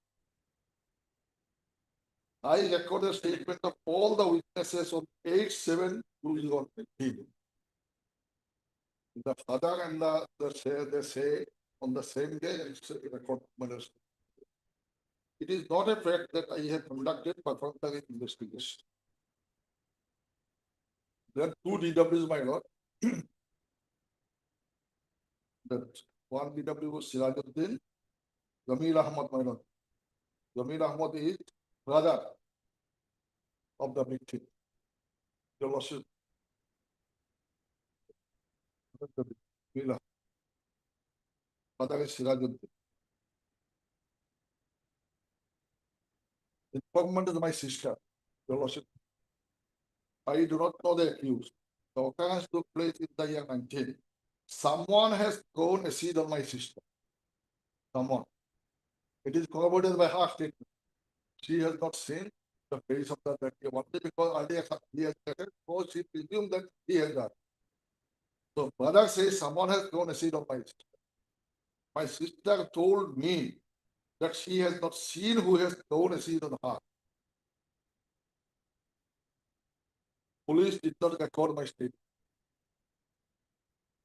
[SPEAKER 9] I recorded a statement of all the witnesses on 8/7/2018. The father and they say on the same day, it's a record. It is not a fact that I have conducted perfunctory investigation. There are two DWs, my lord. That one DW was Sirajuddin, Jamil Ahmad, my lord. Jamil Ahmad is brother of the victim. Your lordship. Jamil Ahmad. Brother is Sirajuddin. Informant is my sister, your lordship. I do not know the accused. The occurrence took place in the year 19. Someone has thrown acid on my sister. Someone. It is corroborated by her statement. She has not seen the face of the victim only because earlier he has said, so she presumed that he has done. So brother says someone has thrown acid on my sister. My sister told me that she has not seen who has thrown acid on her. Police did not record my statement.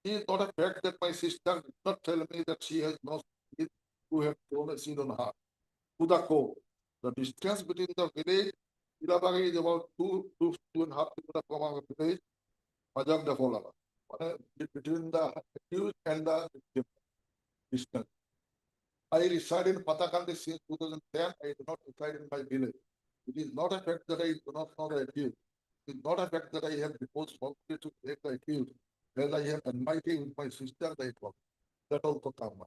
[SPEAKER 9] It is not a fact that my sister did not tell me that she has not seen who have thrown acid on her. To the court, the distance between the village, Ilabari is about 2.5 kilometers from our village, Majak the Kolaba. Between the accused and the victim distance. I reside in Patakandi since 2010. I do not reside in my village. It is not a fact that I do not know the accused. It is not a fact that I have deposed falsely to take the accused, as I have invited with my sister, the accused. That also come.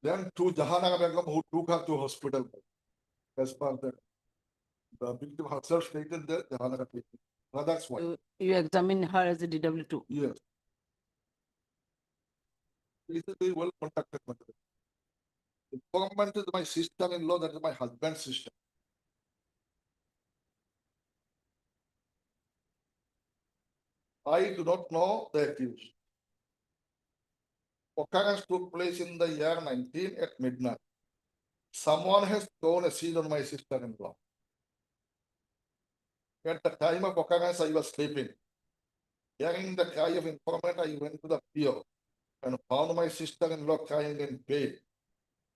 [SPEAKER 9] Then to Jahanaga Begum, who took her to hospital, as per the victim herself stated that Jahanaga patient. Now that's why.
[SPEAKER 2] You examine her as a DW2.
[SPEAKER 9] Yes. This is very well conducted matter. Informant is my sister-in-law, that is my husband's sister. I do not know the accused. Occurrence took place in the year 19 at midnight. Someone has thrown acid on my sister-in-law. At the time of occurrence, I was sleeping. Hearing the cry of informant, I went to the pier and found my sister-in-law crying in pain.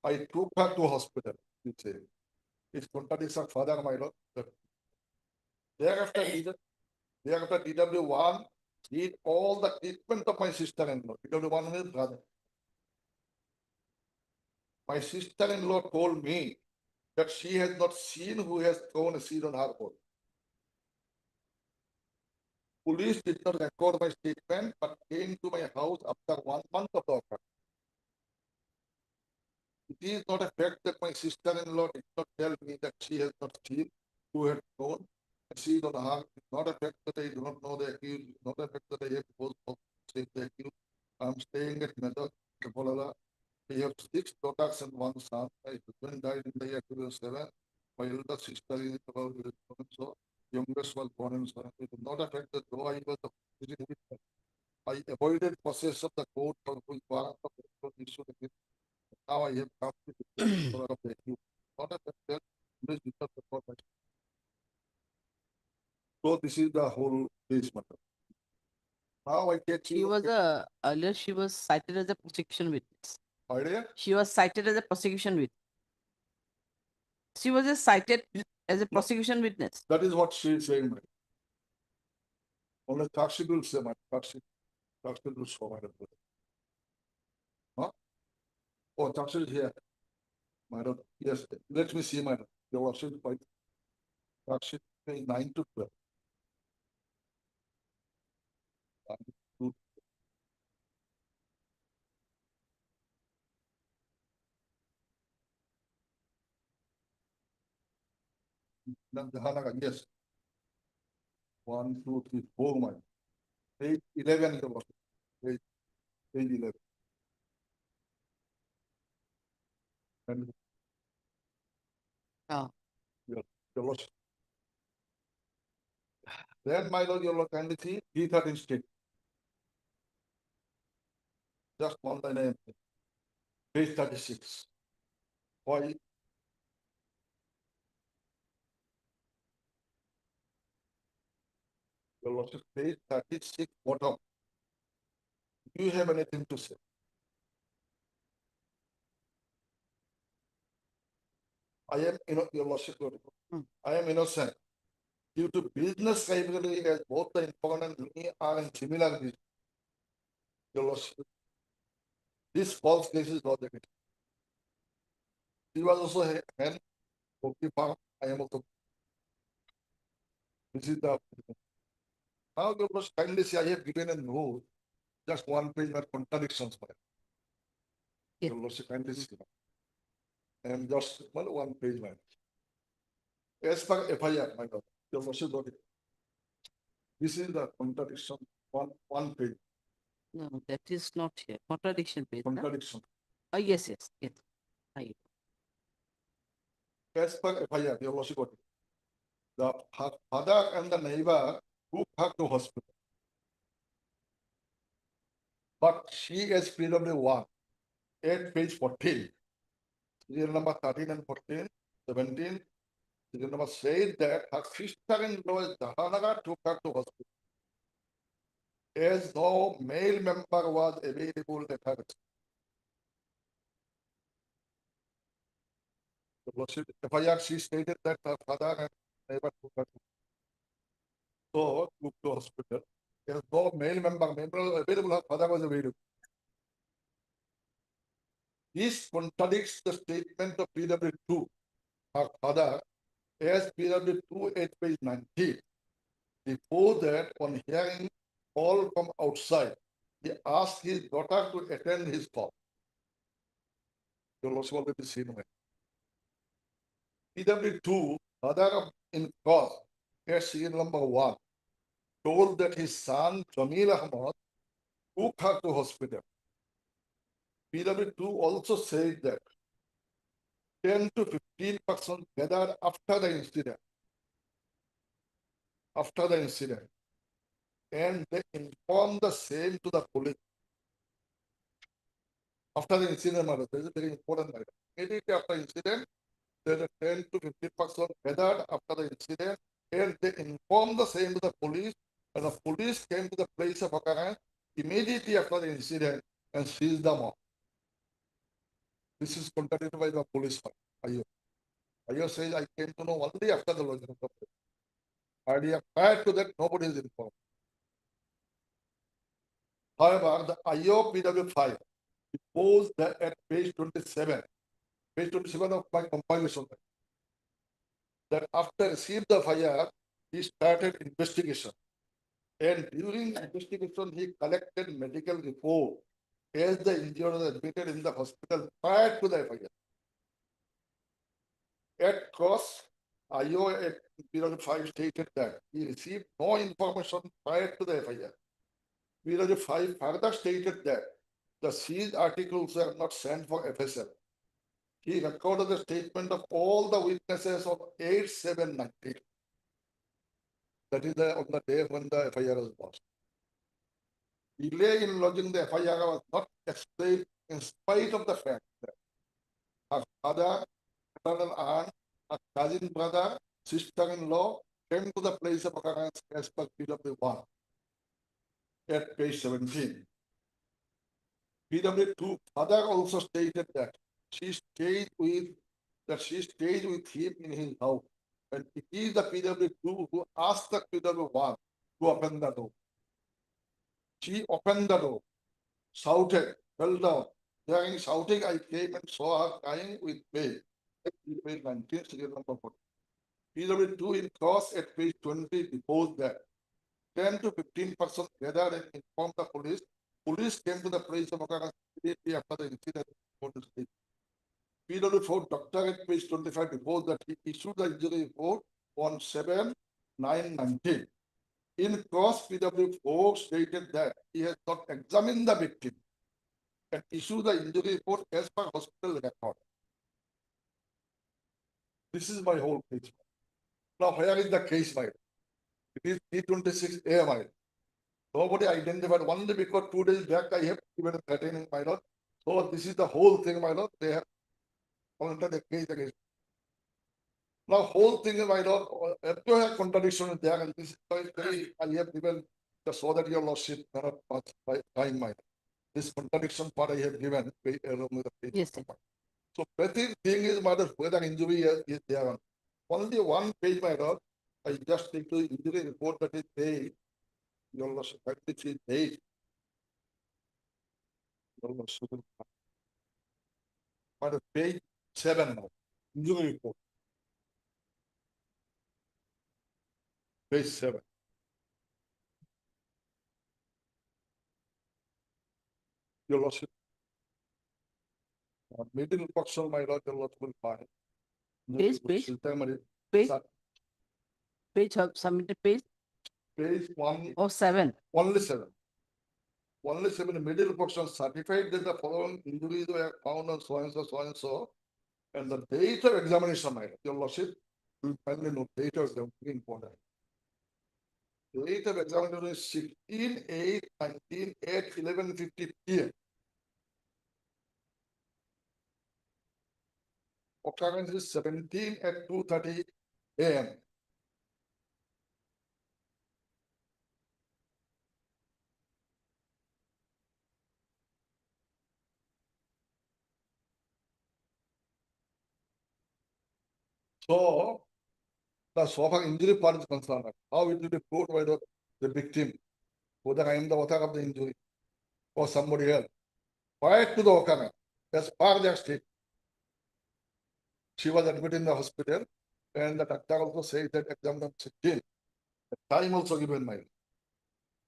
[SPEAKER 9] I took her to hospital. It contradicts her father, my lord. Thereafter, DW1 did all the treatment of my sister-in-law. DW1 is brother. My sister-in-law told me that she has not seen who has thrown acid on her body. Police did not record my statement, but came to my house after 1 month of the occurrence. It is not a fact that my sister-in-law did not tell me that she has not seen who had thrown acid on her. It is not a fact that I do not know the accused. It is not a fact that I have both of the accused. I am staying at Medak, Kapolala. I have 6 daughters and 1 son. My husband died in the year 2007. My elder sister is about so. Youngest was born in Sudan. It is not a fact that though I was the witness, I avoided process of the court for which warrant of issue against. Now I have come to the court of the accused. Not a fact that police did not record my. So this is the whole case matter. Now I take
[SPEAKER 2] She was earlier she was cited as a prosecution witness.
[SPEAKER 9] idea.
[SPEAKER 2] She was cited as a prosecution witness. She was just cited as a prosecution witness.
[SPEAKER 9] That is what she is saying. Only Taxi will say my Taxi will show my. Huh? Oh, Taxi is here. Madam, yes, let me see, madam. Your worship, Taxi is 9 to 12. 9 to 12. Yes. 1, 2, 3, 4, man. Page 11, your worship. Page 11. And
[SPEAKER 2] Oh.
[SPEAKER 9] your worship. Then, my lord, your lord, kindly see 313 state. Just one line I am saying. Page 36. Why? Your Lordship, page 36 bottom. Do you have anything to say? I am, Your Lordship, I am innocent. Due to business rivalry, as both the informant and me are in similar business. Your Lordship, this false case is not the case. He was also a man, poultry farm. I am also. This is the. Now, Your Lordship, kindly say I have given a note, just one page, but contradictions.
[SPEAKER 2] Yes.
[SPEAKER 9] Your Lordship, kindly see. I am just one page, man. As per FIR, my God, Your Lordship, got it. This is the contradiction, one page,
[SPEAKER 2] No, that is not here. Contradiction page. Huh?
[SPEAKER 9] contradiction.
[SPEAKER 2] Yes. I,
[SPEAKER 9] As per FIR, Your Lordship, got it. The father and the neighbor took her to hospital. But she is PW1 at page 14. Serial number 13 and 14, 17. Serial number said that her sister-in-law Jahanagar took her to hospital. As though male member was available at her. The Lordship, FIR, she stated that her father and neighbor took her to hospital. As though male member was available, her father was available. This contradicts the statement of PW2, her father, as PW2 at page 19. Before that, on hearing call from outside, he asked his daughter to attend his call. You'll also already seen it. PW2, father in cause, as serial number 1, told that his son, Jamil Ahmad, took her to hospital. PW2 also said that 10 to 15% gathered after the incident. And they informed the same to the police. After the incident, this is very important. Immediately after the incident, there are 10 to 50% gathered after the incident, and they informed the same to the police, and the police came to the place of occurrence immediately after the incident and seized them all. This is contradicted by the police. Ayo says, I came to know only after the lodging of the police. Earlier, prior to that, nobody is informed. However, the IO PW5 proposed that at page 27 of my compilation, that after received the FIR, he started investigation. And during investigation, he collected medical report as the injured was admitted in the hospital prior to the FIR. At cross, IO at period 5 stated that he received no information prior to the FIR. Period 5 further stated that the seized articles were not sent for FSL. He recorded the statement of all the witnesses of 8/7/19. That is on the day when the FIR was launched. Delay in lodging the FIR was not explained in spite of the fact that her father, maternal aunt, her cousin brother, sister-in-law came to the place of occurrence as per PW1 at page 17. PW2 father also stated that she stayed with him in his house. And it is the PW2 who asked the PW1 to open the door. She opened the door, shouted, fell down. Hearing shouting, I came and saw her crying with pain. Page 19, serial number 40. PW2 in cross at page 20 deposed that 10 to 15% gathered and informed the police. Police came to the place of occurrence immediately after the incident. PW4 doctor at page 25 reports that he issued the injury report on 7/9/19. In cross, PW4 stated that he has not examined the victim and issued the injury report as per hospital record. This is my whole case. Now, where is the case file? It is 326A file. Nobody identified only because 2 days back I have given a threatening, my lord. So this is the whole thing, my lord. They have entered the case against. Now, whole thing, my lord, every contradiction is there, and this is very, I have given just so that your lordship cannot pass by time, my lord. This contradiction part I have given. Along with the page.
[SPEAKER 2] Yes, sir.
[SPEAKER 9] So, everything is, my lord, whether injury is there. Only one page, my lord. I just take to injury report that is paid. Your lordship, which is paid. Your lordship. My lord, page 7 now. Injury report. Page 7. Your lordship. Middle portion, my lord, your lordship will find.
[SPEAKER 2] Page. Page. Page of submitted page
[SPEAKER 9] Page 1,
[SPEAKER 2] or 7.
[SPEAKER 9] only 7. Only 7 middle portion certified that the following injuries were found on so and so, so and so. And the date of examination, my lord, your lordship, will finally know date of examination important. Date of examination is 16/8/19 at 11:50 p.m. Occurrence is 17 at 2:30 a.m. So, so far injury part is concerned, how it will be proved by the victim, whether I am the author of the injury or somebody else. Prior to the occurrence, as per their state, she was admitted in the hospital, and the doctor also said that examination 16. The time also given my.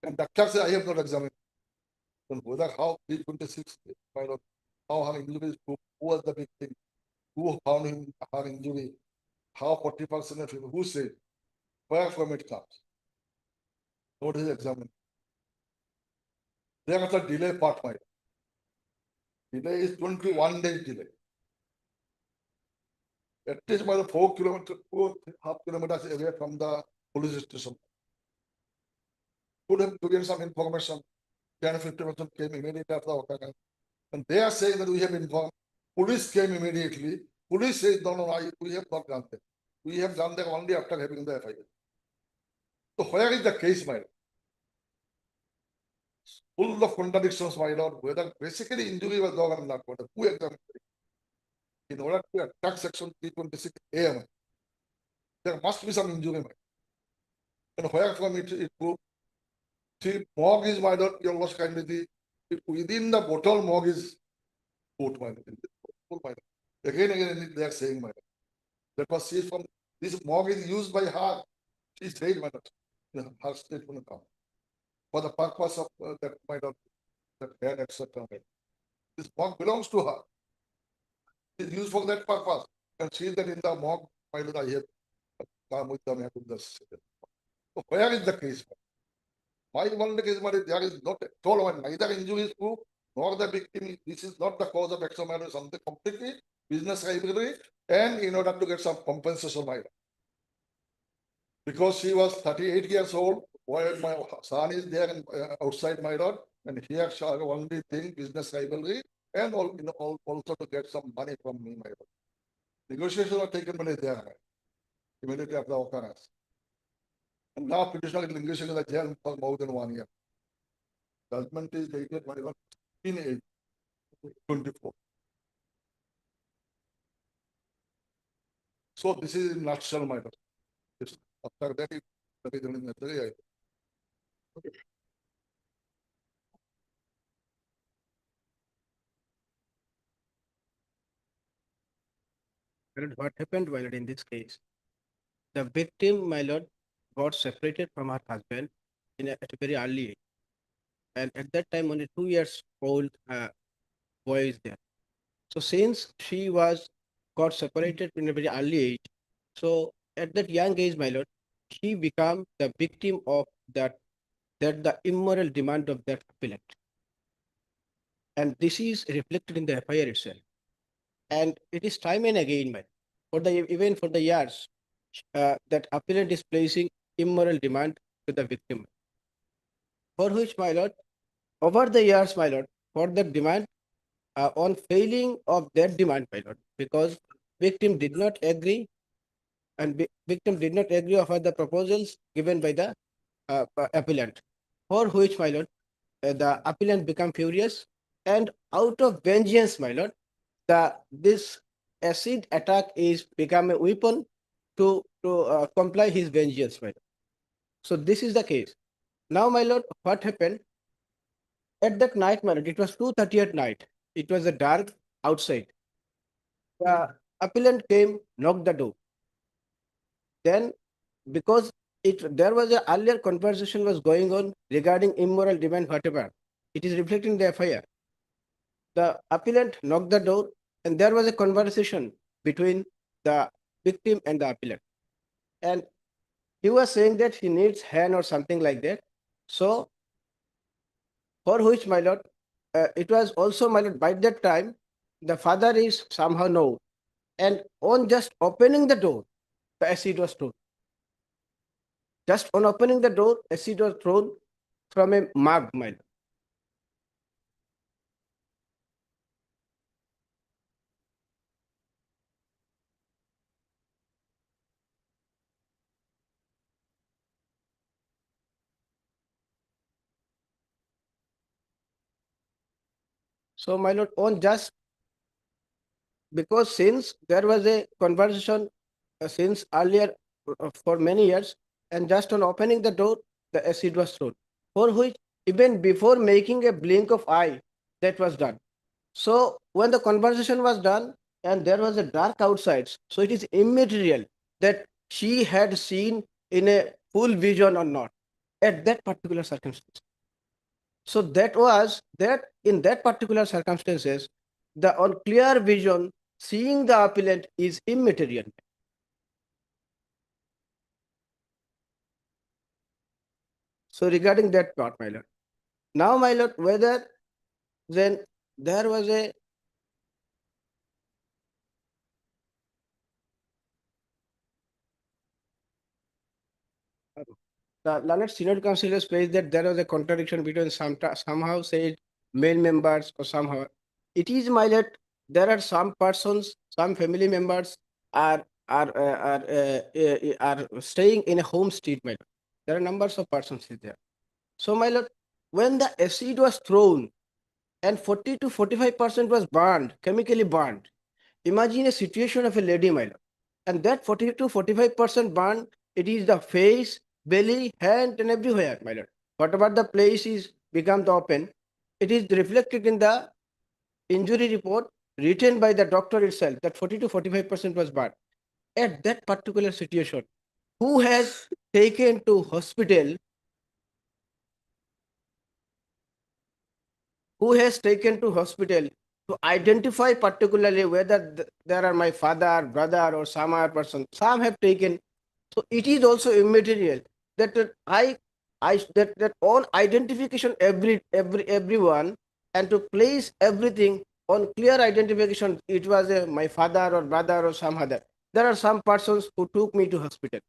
[SPEAKER 9] And doctor said, I have not examined. Then whether how 326, how her injury is proved, who was the victim, who found him her injury, how 40% of him, who said, where from it comes. What is examined? There was a delay part, my. Delay is 21 days delay. At least by the 4 kilometers, 4.5 kilometers away from the police station. Could have given some information. 10-50% came immediately after the occurrence. And they are saying that we have informed. Police came immediately. Police says, no, we have not done that. We have done that only after having the FIR. So where is the case, my lord? Full of contradictions, my lord, whether basically injury was done or not, whether who examined it. In order to attack section 326A, there must be some injury, my lord. And where from it proved. See, morgue is, my lord, your lost kindly, within the bottle morgue is put, my lord. Again, they are saying, my lord. That was seen from, this morgue is used by her. She said, my lord, her statement come. For the purpose of that, my lord, that hand, etc. This morgue belongs to her. It's used for that purpose. And she is that in the morgue, my lord, I have come with them. So where is the case? My only case, there is not at all, neither injury is proved, nor the victim. This is not the cause of extraordinary, something completely business rivalry, and in order to get some compensation, my lord. Because she was 38 years old, while my son is there outside, my lord, and here she only thing business rivalry, and also to get some money from me, my lord. Negotiations are taken place there, immediately after the occurrence. And now petitioner is negotiating in the jail for more than 1 year. Judgment is dated by 16/8/24. So this is in nutshell, my lord. After that,
[SPEAKER 7] My lord, what happened, my lord, in this case? The victim, my lord, got separated from her husband at a very early age. And at that time, only 2 years old boy is there. So since she got separated in a very early age, so at that young age, my lord, she became the victim of the immoral demand of that appellant. And this is reflected in the FIR itself. And it is time and again, my even for the years, that appellant is placing immoral demand to the victim. For which, my lord, over the years, my lord, for that demand, on failing of that demand, my lord, because victim did not agree
[SPEAKER 13] and victim did not agree of the proposals given by the appellant, for which, my lord, the appellant became furious, and out of vengeance, my lord, this acid attack is become a weapon to comply his vengeance, my lord. So this is the case. Now, my lord, what happened? At that night, my lord, it was 2:30 at night. It was a dark outside. The appellant came, knocked the door. Then, because there was a earlier conversation was going on regarding immoral demand, whatever, it is reflecting the FIR. The appellant knocked the door, and there was a conversation between the victim and the appellant. And he was saying that he needs hand or something like that. So, for which, my lord, it was also, my lord, by that time, the father is somehow known. And on just opening the door, the acid was thrown. Just on opening the door, acid was thrown from a mug, my lord. So, my lord, on just because since there was a conversation since earlier for many years, and just on opening the door, the acid was thrown, for which even before making a blink of eye, that was done. So when the conversation was done and there was a dark outside, so it is immaterial that she had seen in a full vision or not at that particular circumstance. So that was that in that particular circumstances, the on clear vision, seeing the appellant is immaterial. So regarding that part, my lord. Now, my lord, whether then there was a the learned senior counsel says that there was a contradiction between somehow said male members or somehow. It is, my lord, there are some persons, some family members are staying in a home street, my lord. There are numbers of persons there. So, my lord, when the acid was thrown and 40 to 45% was burned, chemically burned, imagine a situation of a lady, my lord, and that 40 to 45% burn, it is the face, belly, hand, and everywhere, my lord. Whatever the place is become the open, it is reflected in the injury report written by the doctor itself that 40 to 45% was burned. At that particular situation, who has taken to hospital? Who has taken to hospital to identify particularly whether there are my father, brother, or some other person? Some have taken. So it is also immaterial that that on identification everyone, and to place everything on clear identification, it was my father or brother or some other. There are some persons who took me to hospital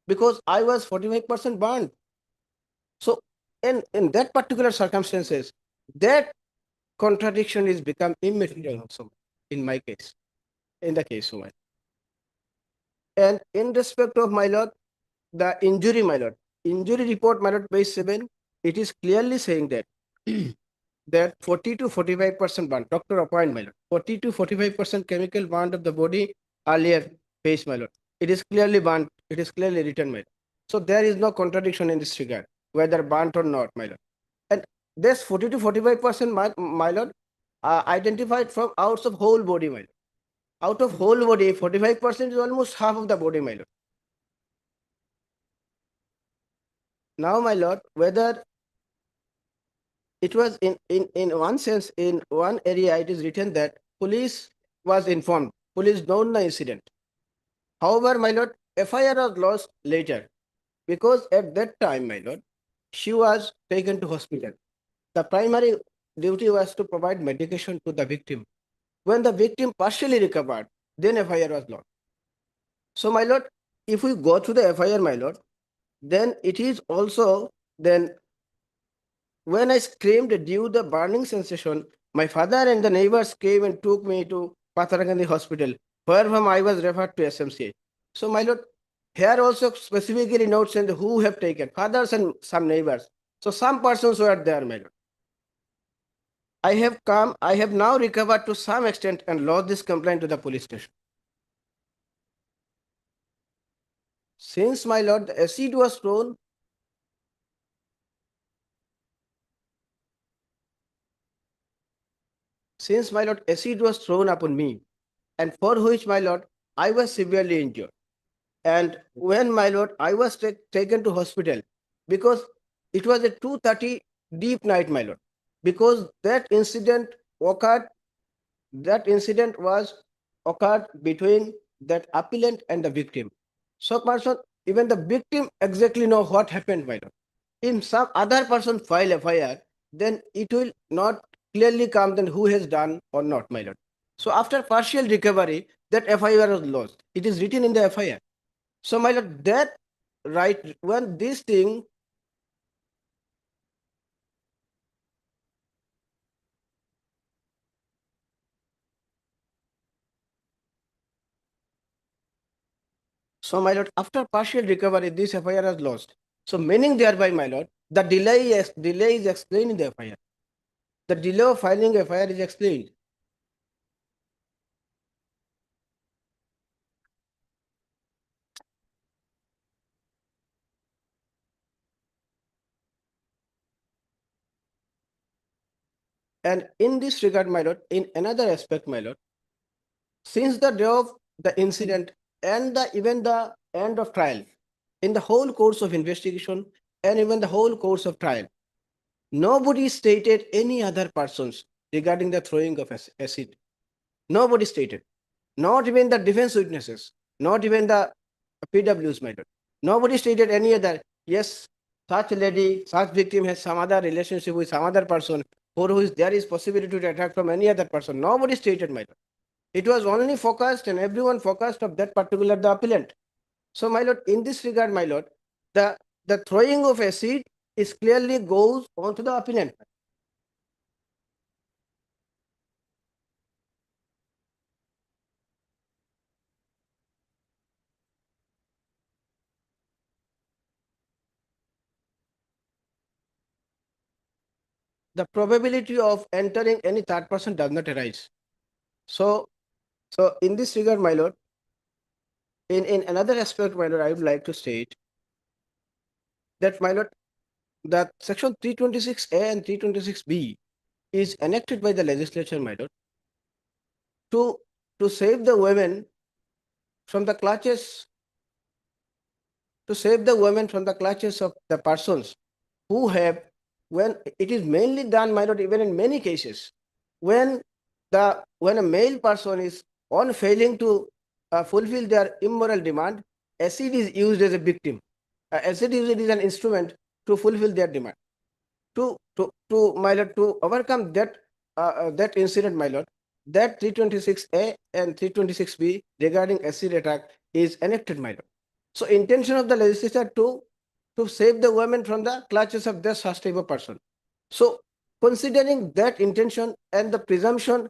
[SPEAKER 13] because I was 45% burned. So in that particular circumstances, that contradiction is become immaterial also in my case, in the case of my. And in respect of, my lord, the injury, my lord, injury report, my lord, page 7, it is clearly saying that that 40 to 45% burn, doctor appoint, my lord, 40 to 45% chemical burn of the body earlier page, my lord. It is clearly burnt, it is clearly written, my lord. So there is no contradiction in this regard, whether burnt or not, my lord. And this 40 to 45%, my lord, identified from out of whole body, my lord. Out of whole body, 45% is almost half of the body, my lord. Now, my lord, whether it was in one sense, in one area, it is written that police was informed, police known the incident. However, my lord, FIR was lost later because at that time, my lord, she was taken to hospital. The primary duty was to provide medication to the victim. When the victim partially recovered, then FIR was lost. So, my lord, if we go to the FIR, my lord, then it is also then when I screamed due the burning sensation, my father and the neighbors came and took me to Patharagandhi hospital, where from I was referred to SMCA. So, my lord, here also specifically notes and who have taken, fathers and some neighbors. So some persons were there, my lord. I have now recovered to some extent and lodged this complaint to the police station. Since, my lord, the acid was thrown, since, my lord, acid was thrown upon me, and for which, my lord, I was severely injured. And when, my lord, I was taken to hospital, because it was a 2:30 deep night, my lord, because that incident occurred between that appellant and the victim. So person, even the victim exactly know what happened, my lord. If some other person file FIR, then it will not clearly come then who has done or not, my lord. So after partial recovery, that FIR was lost. It is written in the FIR. So, my lord, that right when this thing so, my lord, after partial recovery, this FIR was lost. So, meaning thereby, my lord, the delay is explained in the FIR. The delay of filing FIR is explained. And in this regard, my lord, in another aspect, my lord, since the day of the incident and even the end of trial, in the whole course of investigation and even the whole course of trial, nobody stated any other persons regarding the throwing of acid. Nobody stated. Not even the defense witnesses, not even the PWs, my lord. Nobody stated any other. Yes, such lady, such victim has some other relationship with some other person for whom there is possibility to attack from any other person. Nobody stated, my lord. It was only focused and everyone focused of that particular the appellant. So, my lord, in this regard, my lord, the throwing of acid is clearly goes on to the appellant. The probability of entering any third person does not arise. So in this regard, my lord, in another aspect, my lord, I would like to state that, my lord, that section 326A and 326B is enacted by the legislature, my lord, to save the women from the clutches, of the persons who have, when it is mainly done, my lord, even in many cases, when a male person is on failing to fulfill their immoral demand, acid is used as a victim. Acid is used as an instrument to fulfill their demand. To my lord, to overcome that incident, my lord, that 326A and 326B regarding acid attack is enacted, my lord. So intention of the legislature to save the women from the clutches of this such type of person. So considering that intention and the presumption,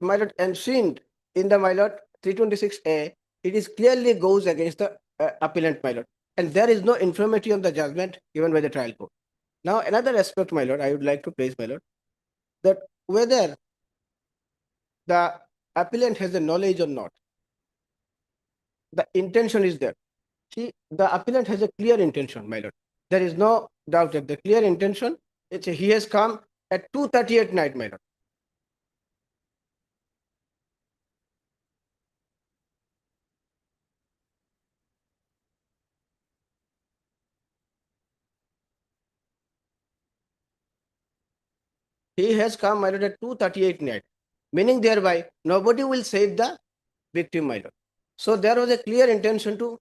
[SPEAKER 13] my lord, enshrined in the, my lord, 326A, it is clearly goes against the appellant, my lord, and there is no infirmity on the judgment given by the trial court. Now, another aspect, my lord, I would like to place, my lord, that whether the appellant has the knowledge or not, the intention is there. See, the appellant has a clear intention, my lord. There is no doubt that the clear intention, he has come at 2:30 at night, my lord. He has come, my lord, at 2:38 night, meaning thereby nobody will save the victim, my lord. So there was a clear intention to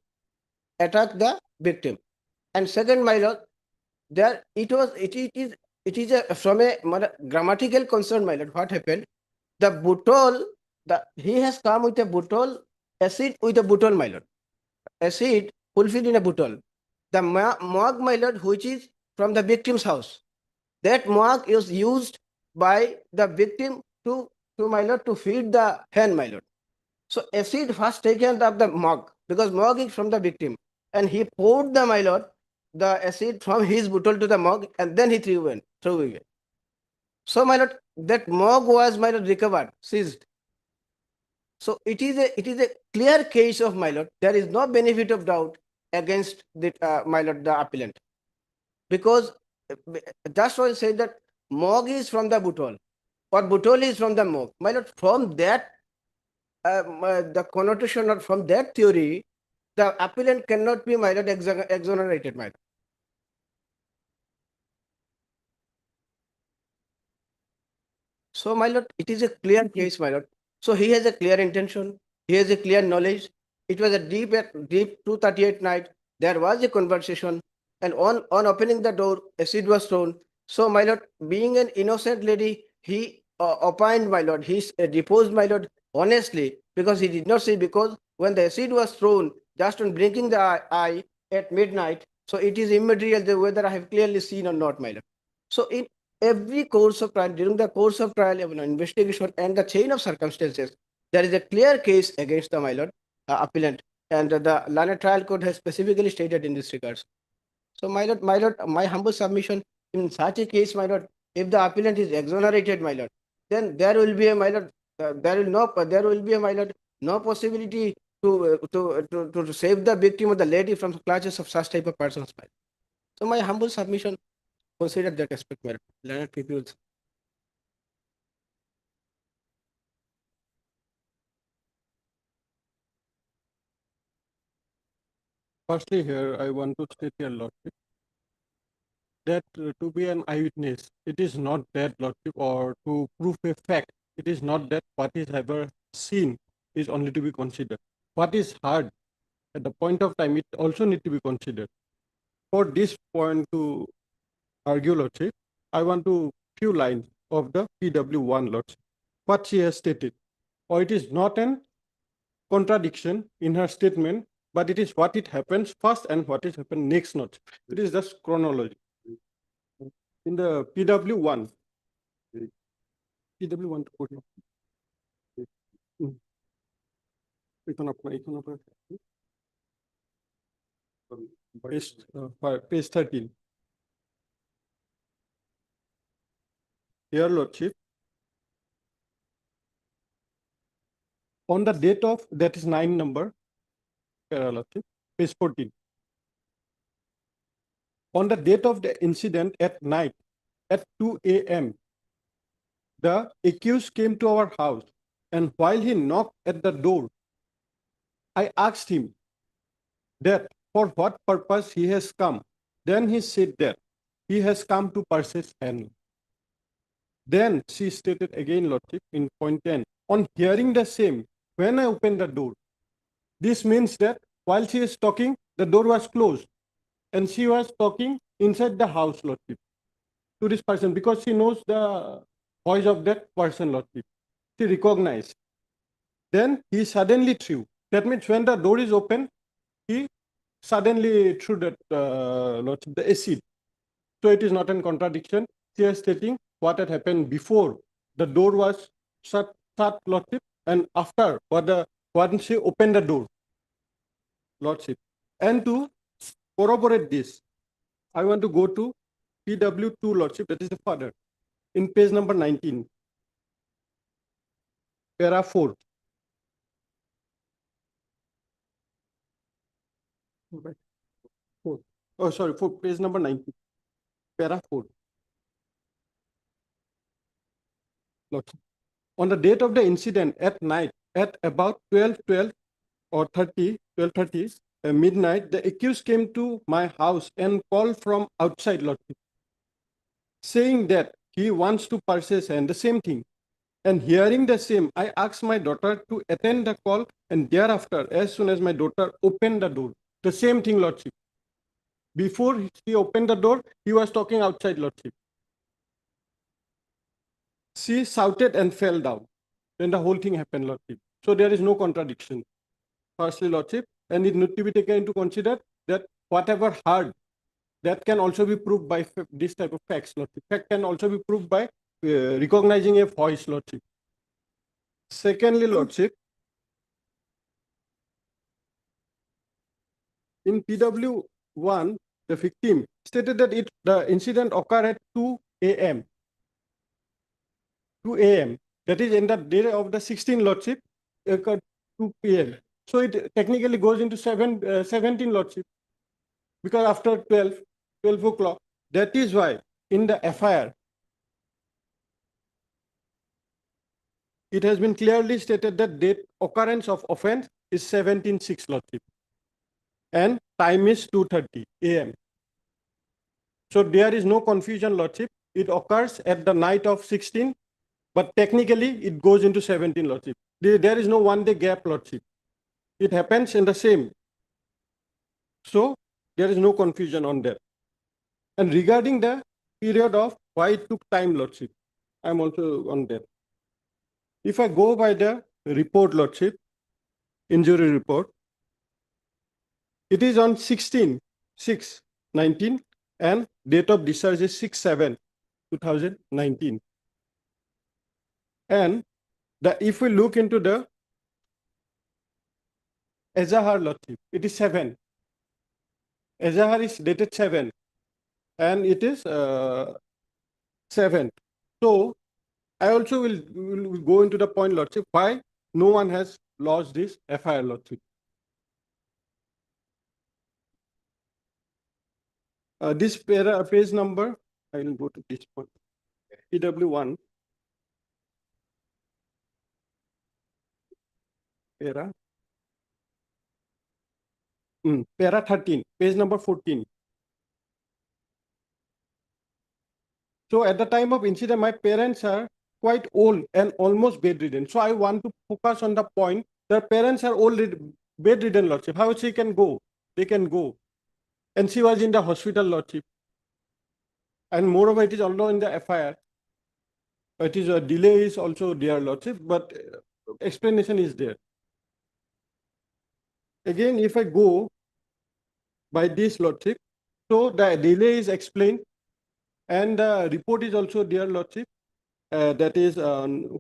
[SPEAKER 13] attack the victim. And second, my lord, there it is from a grammatical concern, my lord. What happened? The butol, he has come with a butol, acid with a butol, my lord. Acid fulfilled in a butol. The mug, my lord, which is from the victim's house. That mug is used by the victim to my lord, to feed the hen, my lord. So acid first taken up the mug, because mug is from the victim, and he poured the, my lord, the acid from his bottle to the mug, and then he threw away. So, my lord, that mug was, my lord, recovered, seized. So it is a clear case of, my lord. There is no benefit of doubt against the my lord, the appellant, because that's why I say that mug is from the bottle, or bottle is from the mug, my lord. From that the connotation, or from that theory, the appellant cannot be, my lord, exonerated, my lord. So, my lord, it is a clear case, my lord. So he has a clear intention. He has a clear knowledge. It was a deep 2:38 night. There was a conversation, and on opening the door, acid was thrown. So, my lord, being an innocent lady, he opined, my lord. He deposed, my lord, honestly, because he did not say, because when the acid was thrown, just on blinking the eye at midnight, so it is immaterial whether I have clearly seen or not, my lord. So in every course of trial, during the course of trial, investigation and the chain of circumstances, there is a clear case against the, my lord, appellant, and the learned trial court has specifically stated in this regards. So, my lord, my humble submission, in such a case, my lord, if the appellant is exonerated, my lord, then there will be a, my lord, there will be a, my lord, no possibility to save the victim or the lady from the clutches of such type of persons, my lord. So, my humble submission, consider that aspect, my lord. Learned peoples.
[SPEAKER 14] Firstly, here I want to state your lordship that to be an eyewitness, it is not that, lordship, or to prove a fact, it is not that what is ever seen is only to be considered. What is heard at the point of time, it also need to be considered. For this point to argue, lordship, I want to few lines of the PW1, lordship, what she has stated, or it is not an contradiction in her statement, but it is what it happens first and what is happened next, not. It is just chronology. In the PW1 to 14. Page 13. Here, lordship, on the date of, that is 9 number, lordship, page 14. On the date of the incident at night at 2 a.m., the accused came to our house, and while he knocked at the door, I asked him that for what purpose he has come. Then he said that he has come to purchase hen. Then she stated again, lordship, in point 10, on hearing the same, when I opened the door, this means that while she is talking, the door was closed, and she was talking inside the house, lordship, to this person, because she knows the voice of that person, lordship. She recognized. Then he suddenly threw. That means when the door is open, he suddenly threw that lordship, the acid. So it is not in contradiction. She is stating what had happened before the door was shut, lordship, and after once she opened the door, lordship. And to corroborate this, I want to go to PW2, lordship, that is the father, in page number 19, para 4. Oh, sorry, for page number 19, para 4. Lordship. On the date of the incident at night, at about 12 or 12:30, midnight, the accused came to my house and called from outside, lordship, saying that he wants to purchase and the same thing. And hearing the same, I asked my daughter to attend the call, and thereafter, as soon as my daughter opened the door, the same thing, lordship. Before she opened the door, he was talking outside, lordship. She shouted and fell down. Then the whole thing happened, lordship. So there is no contradiction. Firstly, lordship, and it need to be taken into consider that whatever heard, that can also be proved by this type of facts, lordship. Fact can also be proved by recognizing a voice, lordship. Secondly, lordship, in PW one, the victim stated that the incident occurred at 2 a.m. 2 a.m. That is in the day of the 16 lordship, occurred 2 p.m. So it technically goes into 17 lordship because after 12 o'clock. That is why in the FIR, it has been clearly stated that date occurrence of offense is 17/6 lordship and time is 2:30 a.m. So there is no confusion lordship. It occurs at the night of 16, but technically it goes into 17 lordship. There is no 1 day gap lordship. It happens in the same. So there is no confusion on that. And regarding the period of why it took time lordship, I'm also on that. If I go by the report lordship, injury report, it is on 16/6/19 and date of discharge is 6/7/2019. And if we look into the Ezahar lordship, it is 7. Ezahar is dated 7 and it is 7. So I also will go into the point lordship why no one has lodged this FIR lordship. This page number, I will go to this point. PW1. Para 13, page number 14. So at the time of incident, my parents are quite old and almost bedridden. So I want to focus on the point that parents are old, bedridden lordship. How she can go? They can go. And she was in the hospital lordship. And moreover, it is also in the FIR. It is a delay is also there lordship, but explanation is there. Again, if I go by this lordship, so the delay is explained and the report is also there lordship. That is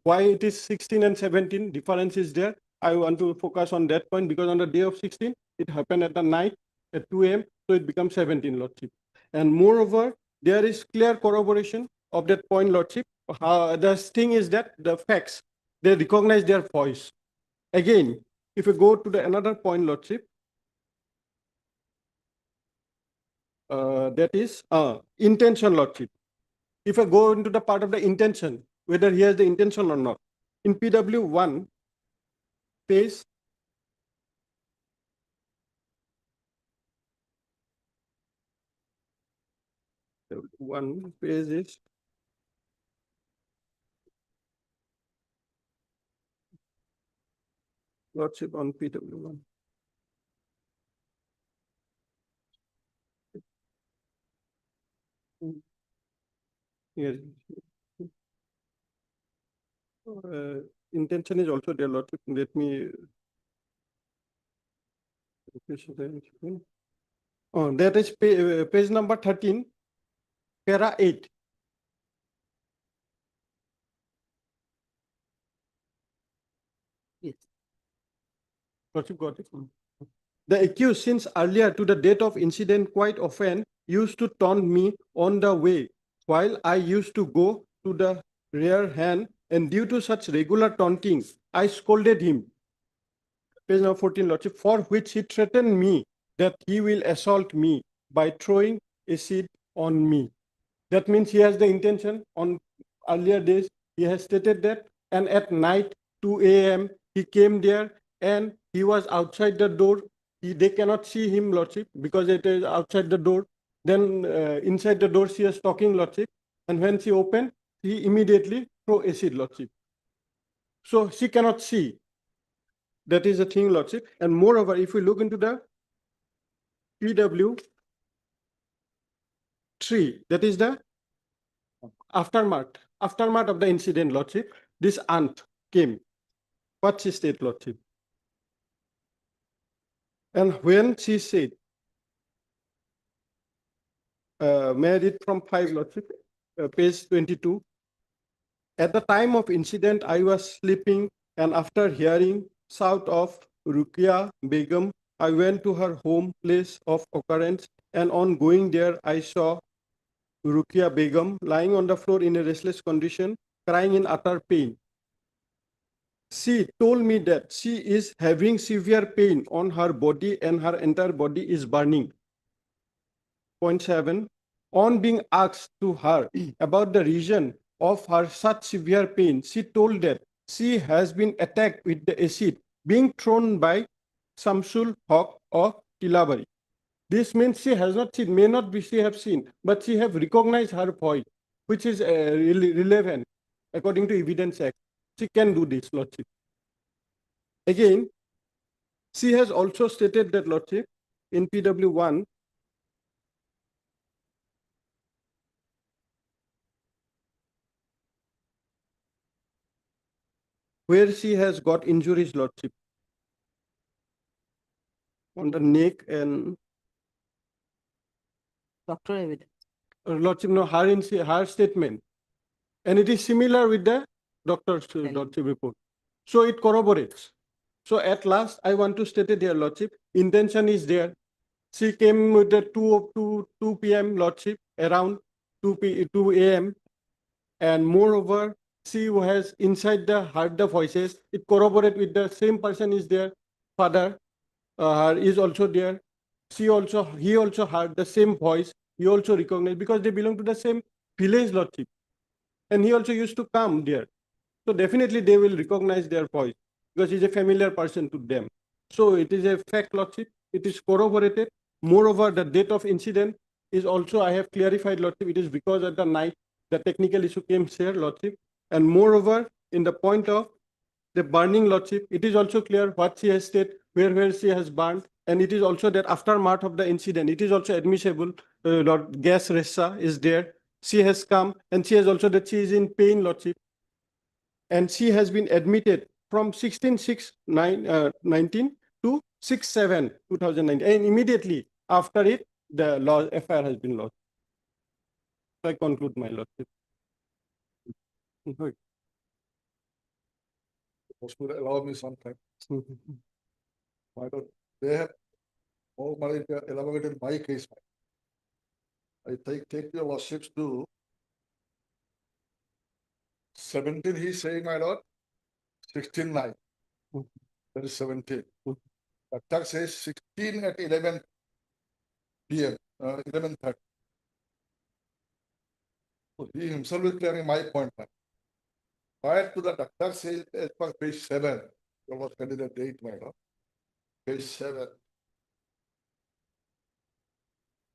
[SPEAKER 14] why it is 16 and 17 difference is there. I want to focus on that point because on the day of 16, it happened at the night at 2 a.m. So it becomes 17 lordship. And moreover, there is clear corroboration of that point lordship. The thing is that the facts, they recognize their voice. Again, if we go to the another point lordship, that is intention lordship. If I go into the part of the intention, whether he has the intention or not, in PW1 page 1 page is lordship on PW1. Yes. Intention is also there lordship. Let me. Oh, that is page number 13, para 8.
[SPEAKER 2] Yes.
[SPEAKER 14] Got it. The accused, since earlier to the date of incident, quite often used to taunt me on the way while I used to go to the rear hand, and due to such regular taunting, I scolded him. Page number 14, lordship, for which he threatened me that he will assault me by throwing acid on me. That means he has the intention. On earlier days, he has stated that, and at night 2 a.m. he came there and he was outside the door. They cannot see him, lordship, because it is outside the door. Then inside the door she is talking, lordship, and when she opened, he immediately throw acid, lordship. So she cannot see. That is the thing, lordship. And moreover, if we look into the PW3, that is the aftermath of the incident, lordship. This aunt came. What she said, lordship? And when she said, may I read from 5, lordship, page 22. At the time of incident, I was sleeping, and after hearing shout of Rukia Begum I went to her home place of occurrence, and on going there, I saw Rukia Begum lying on the floor in a restless condition, crying in utter pain. She told me that she is having severe pain on her body and her entire body is burning. Point 7. On being asked to her about the reason of her such severe pain, she told that she has been attacked with the acid being thrown by Samsul Haq of Tilabari. This means she has not seen, may not be she have seen, but she have recognized her voice, which is relevant according to Evidence Act. She can do this, Lordship. Again, she has also stated that, Lordship, in PW1, where she has got injuries, Lordship, on the neck and
[SPEAKER 2] Doctor evidence.
[SPEAKER 14] Lordship, no, her statement, and it is similar with the doctor's Lordship report. So it corroborates. So at last, I want to state it here, Lordship, intention is there. She came with the 2 p.m. Lordship, around 2 a.m. And moreover, she has inside the heard the voices. It corroborates with the same person is there. Father is also there. He also heard the same voice. He also recognized because they belong to the same village, Lordship. And he also used to come there. So definitely they will recognize their voice because he's a familiar person to them. So it is a fact, Lordship. It is corroborated. Moreover, the date of incident is also, I have clarified, Lordship, it is because at the night, the technical issue came here, Lordship. And moreover, in the point of the burning, Lordship, it is also clear what she has stated, where she has burned. And it is also that aftermath of the incident, it is also admissible, Lord, gas resa is there. She has come and she has also that she is in pain, Lordship. And she has been admitted from 16/6/19 to 6/7/2019. And immediately after it, the law FIR has been lodged. So I conclude my lordship.
[SPEAKER 9] Hospital allow me some time. Why don't they have all money elaborated my case? I take your lordships to 17, he's saying, my lord, 16/9. That is 17. The tax says 16 at 11 p.m., 11:30. So he himself is clearing my point. Prior to the doctor says, as per page 7, there was candidate date, my lord. Page 7.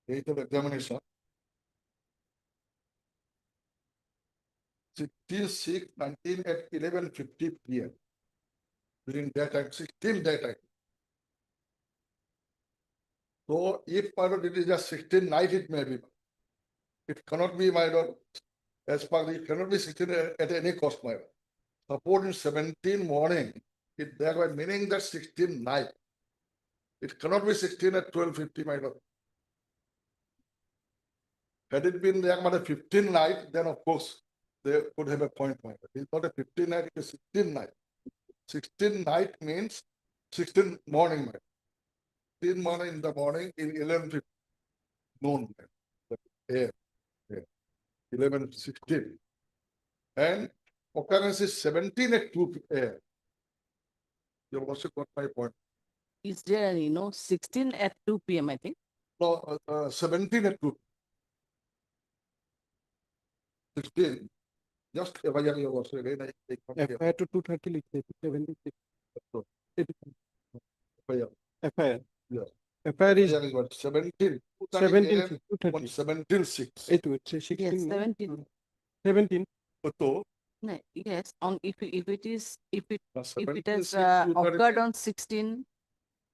[SPEAKER 9] Date of examination. 16/6/19 at 11:50 p.m. During that time, 16 that time. So if my lord, it is just 16 night, it may be. It cannot be, my lord, as per the, it cannot be 16 at any cost, my lord. Suppose in 17 morning, it thereby meaning that 16 night. It cannot be 16 at 12:50, my lord. Had it been there, 15 night, then of course they could have a point, my lord. It's not a 15 night, it is 16 night. 16 night means 16 morning, my lord. 16 morning in the morning in 11:50 noon, AM, 11:16. And occurrence is 17 at 2 AM. You also got my point.
[SPEAKER 2] Is there any, 16 at 2 p.m., I think?
[SPEAKER 9] No, 17 at 2. 16. Just FIR you also again. I
[SPEAKER 14] FIR to 230, 76.
[SPEAKER 9] FIR.
[SPEAKER 14] FIR.
[SPEAKER 9] Yes.
[SPEAKER 14] FIR is
[SPEAKER 9] FIR is what? 17.
[SPEAKER 14] 17,
[SPEAKER 9] 17/6.
[SPEAKER 14] It would say 16.
[SPEAKER 2] Yes,
[SPEAKER 14] no?
[SPEAKER 2] 17.
[SPEAKER 14] 17.
[SPEAKER 9] So,
[SPEAKER 2] No, yes, if it is, if it has
[SPEAKER 9] 17/6,
[SPEAKER 2] occurred on 16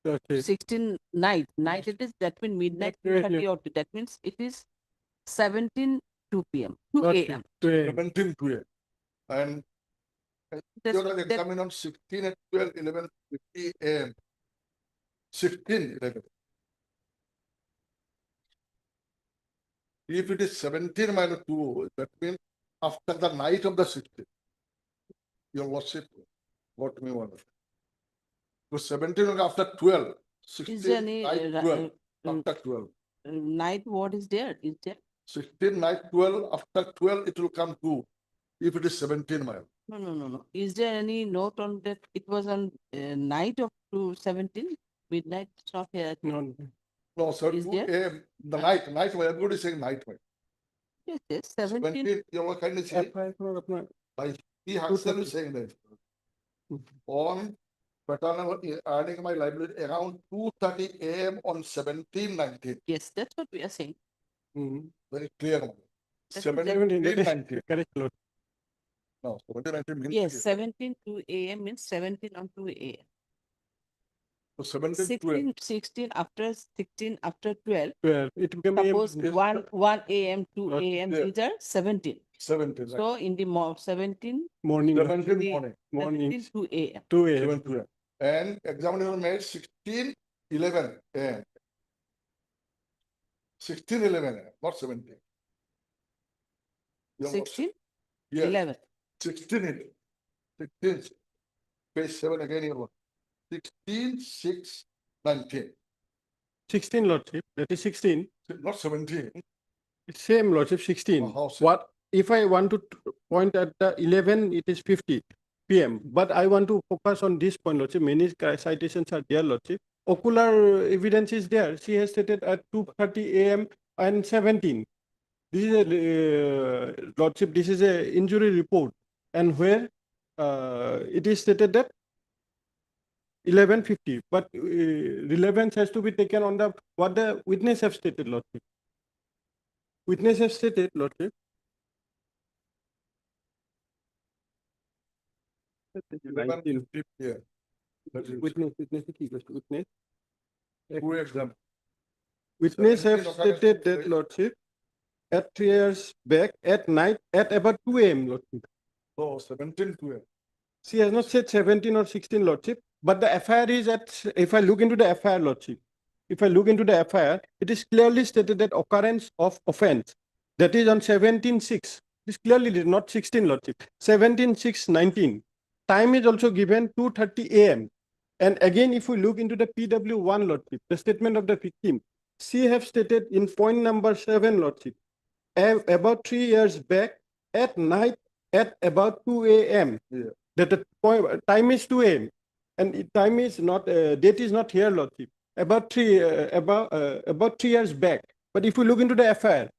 [SPEAKER 14] Okay.
[SPEAKER 2] 16 night it is, that means midnight
[SPEAKER 14] Yes,
[SPEAKER 2] 2:30
[SPEAKER 14] yes.
[SPEAKER 2] or that means it is 17 2 p.m. 2
[SPEAKER 14] Okay.
[SPEAKER 2] a.m.
[SPEAKER 9] 17 to AM. And
[SPEAKER 2] That's-
[SPEAKER 9] you are
[SPEAKER 2] that-
[SPEAKER 9] examined on 16 at 12, 11:50 AM. 16, 11. If it is 17 minus 2, that means after the night of the 16. Your lordship, what me wonder. So 17 only after 12.
[SPEAKER 2] Is there
[SPEAKER 9] 16
[SPEAKER 2] any
[SPEAKER 9] night 12, after 12.
[SPEAKER 2] night ward is there? Is there?
[SPEAKER 9] 16 night 12, after 12 it will come 2. If it is 17 mile.
[SPEAKER 2] No. Is there any note on that? It was on night of 2/17 midnight. It's not here.
[SPEAKER 14] No,
[SPEAKER 9] No, sir,
[SPEAKER 2] Is
[SPEAKER 9] 2
[SPEAKER 2] there?
[SPEAKER 9] a.m. The night, everybody is saying night.
[SPEAKER 2] Yes, 17.
[SPEAKER 9] 17, you kindly say,
[SPEAKER 14] FI for আপনার
[SPEAKER 9] he himself is saying that. On Paternal earning my library around 2:30 a.m. on 17/19.
[SPEAKER 2] Yes, that's what we are saying.
[SPEAKER 9] Very clear.
[SPEAKER 2] That's
[SPEAKER 9] 17/19.
[SPEAKER 14] correct, Lord.
[SPEAKER 9] No, 17/19 means.
[SPEAKER 2] Yes, 17 2 a.m. means 17 on 2 a.m.
[SPEAKER 9] So 17 12.
[SPEAKER 2] 16 after 16 after 12.
[SPEAKER 14] 12. It became
[SPEAKER 2] Suppose 1 a.m. 2 a.m.
[SPEAKER 9] Yeah.
[SPEAKER 2] These are 17.
[SPEAKER 9] 17.
[SPEAKER 2] So in the 17
[SPEAKER 14] morning.
[SPEAKER 9] 17
[SPEAKER 2] the
[SPEAKER 9] morning.
[SPEAKER 14] Morning.
[SPEAKER 2] 17 2 a.m.
[SPEAKER 14] 2 a.m.
[SPEAKER 9] 7 12. And examination made 16:11 a.m. 16:11 a.m. Not 17. You know,
[SPEAKER 2] 16
[SPEAKER 9] Yes.
[SPEAKER 2] 11.
[SPEAKER 9] 16. 16. Page 7 again. You know. 16 6 19.
[SPEAKER 14] 16 Lordship, that is 16.
[SPEAKER 9] Not 17.
[SPEAKER 14] It's same Lordship, 16.
[SPEAKER 9] How so?
[SPEAKER 14] What if I want to point at the 11, it is 50 p.m. But I want to focus on this point, Lordship. Many citations are there, Lordship. Ocular evidence is there. She has stated at 2:30 a.m. and 17. This is a Lordship. This is a injury report, and where it is stated that 11:50. But relevance has to be taken on the what the witness have stated, Lordship. Witness have stated, Lordship.
[SPEAKER 9] Yeah. That is-
[SPEAKER 14] Witness, witness.
[SPEAKER 9] Who exam?
[SPEAKER 14] Witness have
[SPEAKER 9] 17 occurrence
[SPEAKER 14] stated
[SPEAKER 9] took
[SPEAKER 14] that,
[SPEAKER 9] place.
[SPEAKER 14] Lordship, at 3 years back at night at about 2 a.m. Lordship.
[SPEAKER 9] Oh, 17 12.
[SPEAKER 14] She has not said 17 or 16, Lordship, but the FIR is at, if I look into the FIR, Lordship, if I look into the FIR, it is clearly stated that occurrence of offense, that is on 17/6. This clearly did not 16, Lordship. 17/6/19. Time is also given 2:30 a.m. And again, if we look into the PW1, Lordship, the statement of the victim, she have stated in point number 7, Lordship, about 3 years back at night at about 2 a.m.
[SPEAKER 9] Yeah.
[SPEAKER 14] That the point, time is 2 a.m. and time is not, date is not here, Lordship. About 3 years back. But if we look into the FIR,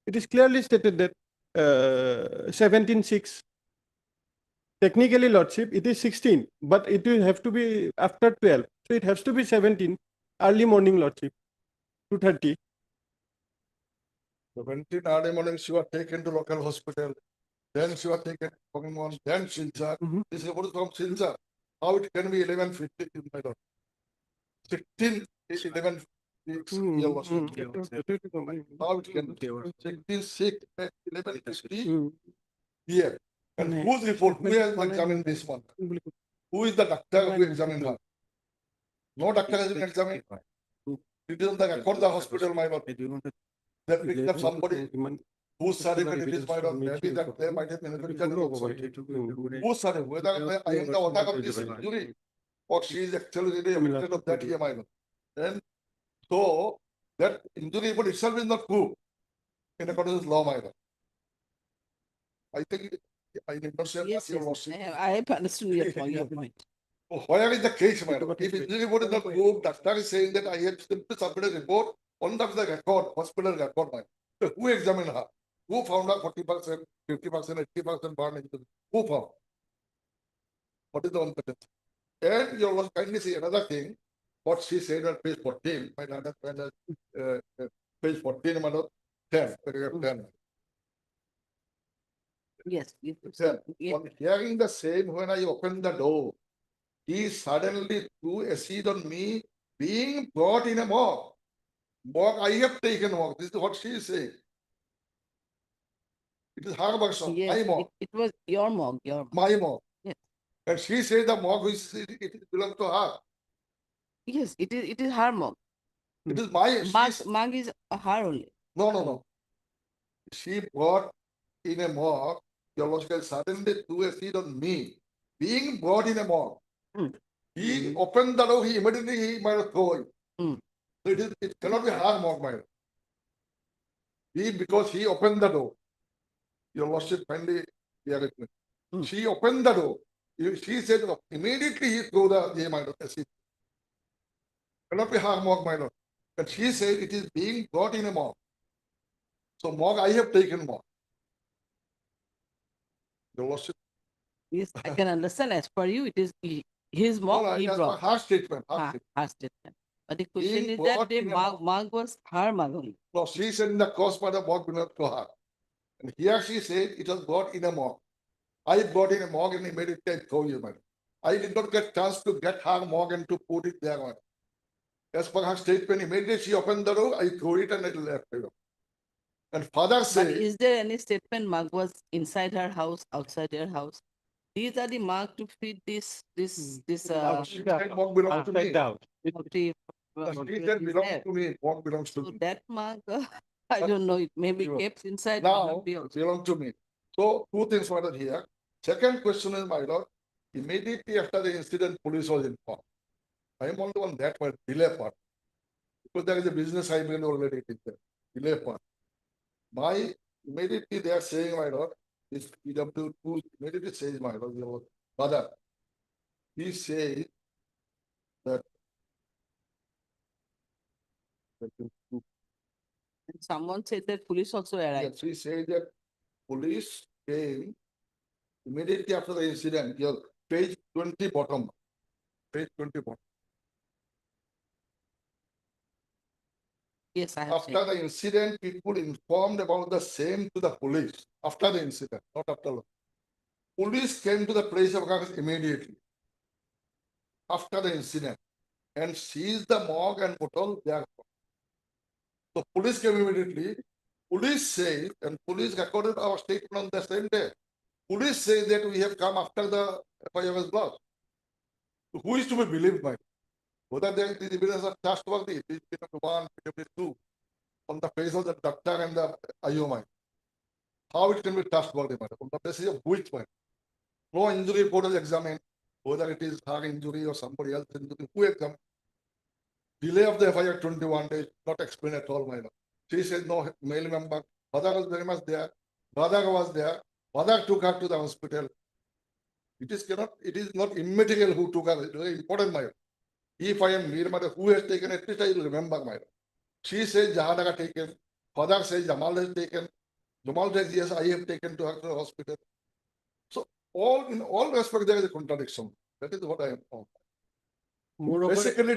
[SPEAKER 14] it is clearly stated that 17/6. Technically, Lordship, it is 16, but it will have to be after 12. So it has to be 17, early morning, Lordship, 2:30.
[SPEAKER 9] 17 early morning, she was taken to local hospital. Then she was taken to Pokemon, then Silchar. This is what is from Silchar. How it can be 11:50, my lord? 16 is 11. Year was How it can be 16 6 11:50 here. And whose report? Who has examined this one? Who is the doctor who examined her? No doctor has been examined. It is on the record of the hospital, my lord. They picked up somebody whose certificate it is, my lord. Maybe that they might have been whose certificate, whether I am the author of this injury or she is actually the affected of that here, my lord. And so that injury report itself is not proved in accordance with law, my lord. I think I did not say
[SPEAKER 2] Yes,
[SPEAKER 9] your
[SPEAKER 2] yes.
[SPEAKER 9] lordship.
[SPEAKER 2] I have understood your point.
[SPEAKER 9] Where is the case, madam? If injury report is not proved, doctor is saying that I have simply submitted a report on the record, hospital record, madam. So who examined her? Who found her 40%, 50%, 80% burn injury? Who found? What is the competence? And you will kindly see another thing, what she said on page 14, my understand page 14, madam, 10, paragraph 10.
[SPEAKER 2] Yes. Yes.
[SPEAKER 9] Sir,
[SPEAKER 2] Yes.
[SPEAKER 9] on hearing the same, when I opened the door, he suddenly threw acid on me, being brought in a morgue. Morgue, I have taken morgue. This is what she is saying. It is her version,
[SPEAKER 2] Yes,
[SPEAKER 9] my morgue,
[SPEAKER 2] it was your mog, your mog.
[SPEAKER 9] my morgue.
[SPEAKER 2] Yes.
[SPEAKER 9] And she says the morgue it belongs to her.
[SPEAKER 2] Yes, it is her mog.
[SPEAKER 9] It is my,
[SPEAKER 2] Mug is her only.
[SPEAKER 9] no. She brought in a morgue, theological suddenly threw acid on me, being brought in a morgue. He opened the door, he immediately might have thrown.
[SPEAKER 2] Mm.
[SPEAKER 9] So it cannot be hard mark, my lord. Because he opened the door. Your lordship kindly bear with me.
[SPEAKER 2] Mm.
[SPEAKER 9] She opened the door. She said immediately he threw the my lord. As if cannot be hard mark, my lord. But she said it is being brought in a mark. So mark I have taken mark. Your lordship.
[SPEAKER 2] Yes, I can understand. As per you, it is his
[SPEAKER 9] No,
[SPEAKER 2] mom, he
[SPEAKER 9] as per
[SPEAKER 2] brought.
[SPEAKER 9] her statement.
[SPEAKER 2] Her statement. But the question
[SPEAKER 9] Being
[SPEAKER 2] is that
[SPEAKER 9] brought
[SPEAKER 2] the
[SPEAKER 9] in a
[SPEAKER 2] mark was her mug only.
[SPEAKER 9] No, she said in the cross by the mark belonged to her. And here she said it was brought in a mark. I brought in a mark and immediately I throw you, madam. I did not get chance to get her mark and to put it there, madam. As per her statement, immediately she opened the door, I threw it and it left. And father
[SPEAKER 2] But
[SPEAKER 9] said,
[SPEAKER 2] is there any statement mark was inside her house, outside her house? These are the mark to feed this
[SPEAKER 9] outside mark belongs to me.
[SPEAKER 14] Outside the house.
[SPEAKER 2] property.
[SPEAKER 9] The
[SPEAKER 2] property
[SPEAKER 9] street that
[SPEAKER 2] is
[SPEAKER 9] belongs
[SPEAKER 2] there.
[SPEAKER 9] to me, mark belongs to
[SPEAKER 2] So
[SPEAKER 9] me.
[SPEAKER 2] that mark, I don't know, it may be
[SPEAKER 9] Sure.
[SPEAKER 2] kept inside.
[SPEAKER 9] Now,
[SPEAKER 2] not be also.
[SPEAKER 9] belong to me. So two things were here. Second question is, my lord, immediately after the incident, police was informed. I am only on that part, delay part. Because there is a business I will already it is there. Delay part. My immediately they are saying, my lord, this PW2 immediately says, my lord, your father. He says that
[SPEAKER 2] And someone said that police also arrived.
[SPEAKER 9] yes, he says that police came immediately after the incident. Your page 20 bottom. Page 20 bottom.
[SPEAKER 2] Yes, I have seen.
[SPEAKER 9] After the incident, people informed about the same to the police. After the incident, not after. Police came to the place of occurrence immediately. After the incident and seized the morgue and bottle there. So police came immediately. Police say, and police recorded our statement on the same day. Police say that we have come after the FIR was blocked. So who is to be believed by? Whether there is evidence of trustworthy, PW1, PW2, on the face of the doctor and the IOMI. How it can be trustworthy, madam? On the basis of which, madam? No injury report is examined, whether it is her injury or somebody else's injury, who examined? Delay of the FIR 21 days, not explained at all, madam. She said no male member, father was very much there, brother was there, father took her to the hospital. It is not immaterial who took her, it is very important, madam. If I am near mother, who has taken, at least I will remember, madam. She says Jahanaga taken, father says Jamal has taken, Jamal says yes, I have taken to her to the hospital. So in all respects, there is a contradiction. That is what I am on.
[SPEAKER 14] Moreover,
[SPEAKER 9] Basically,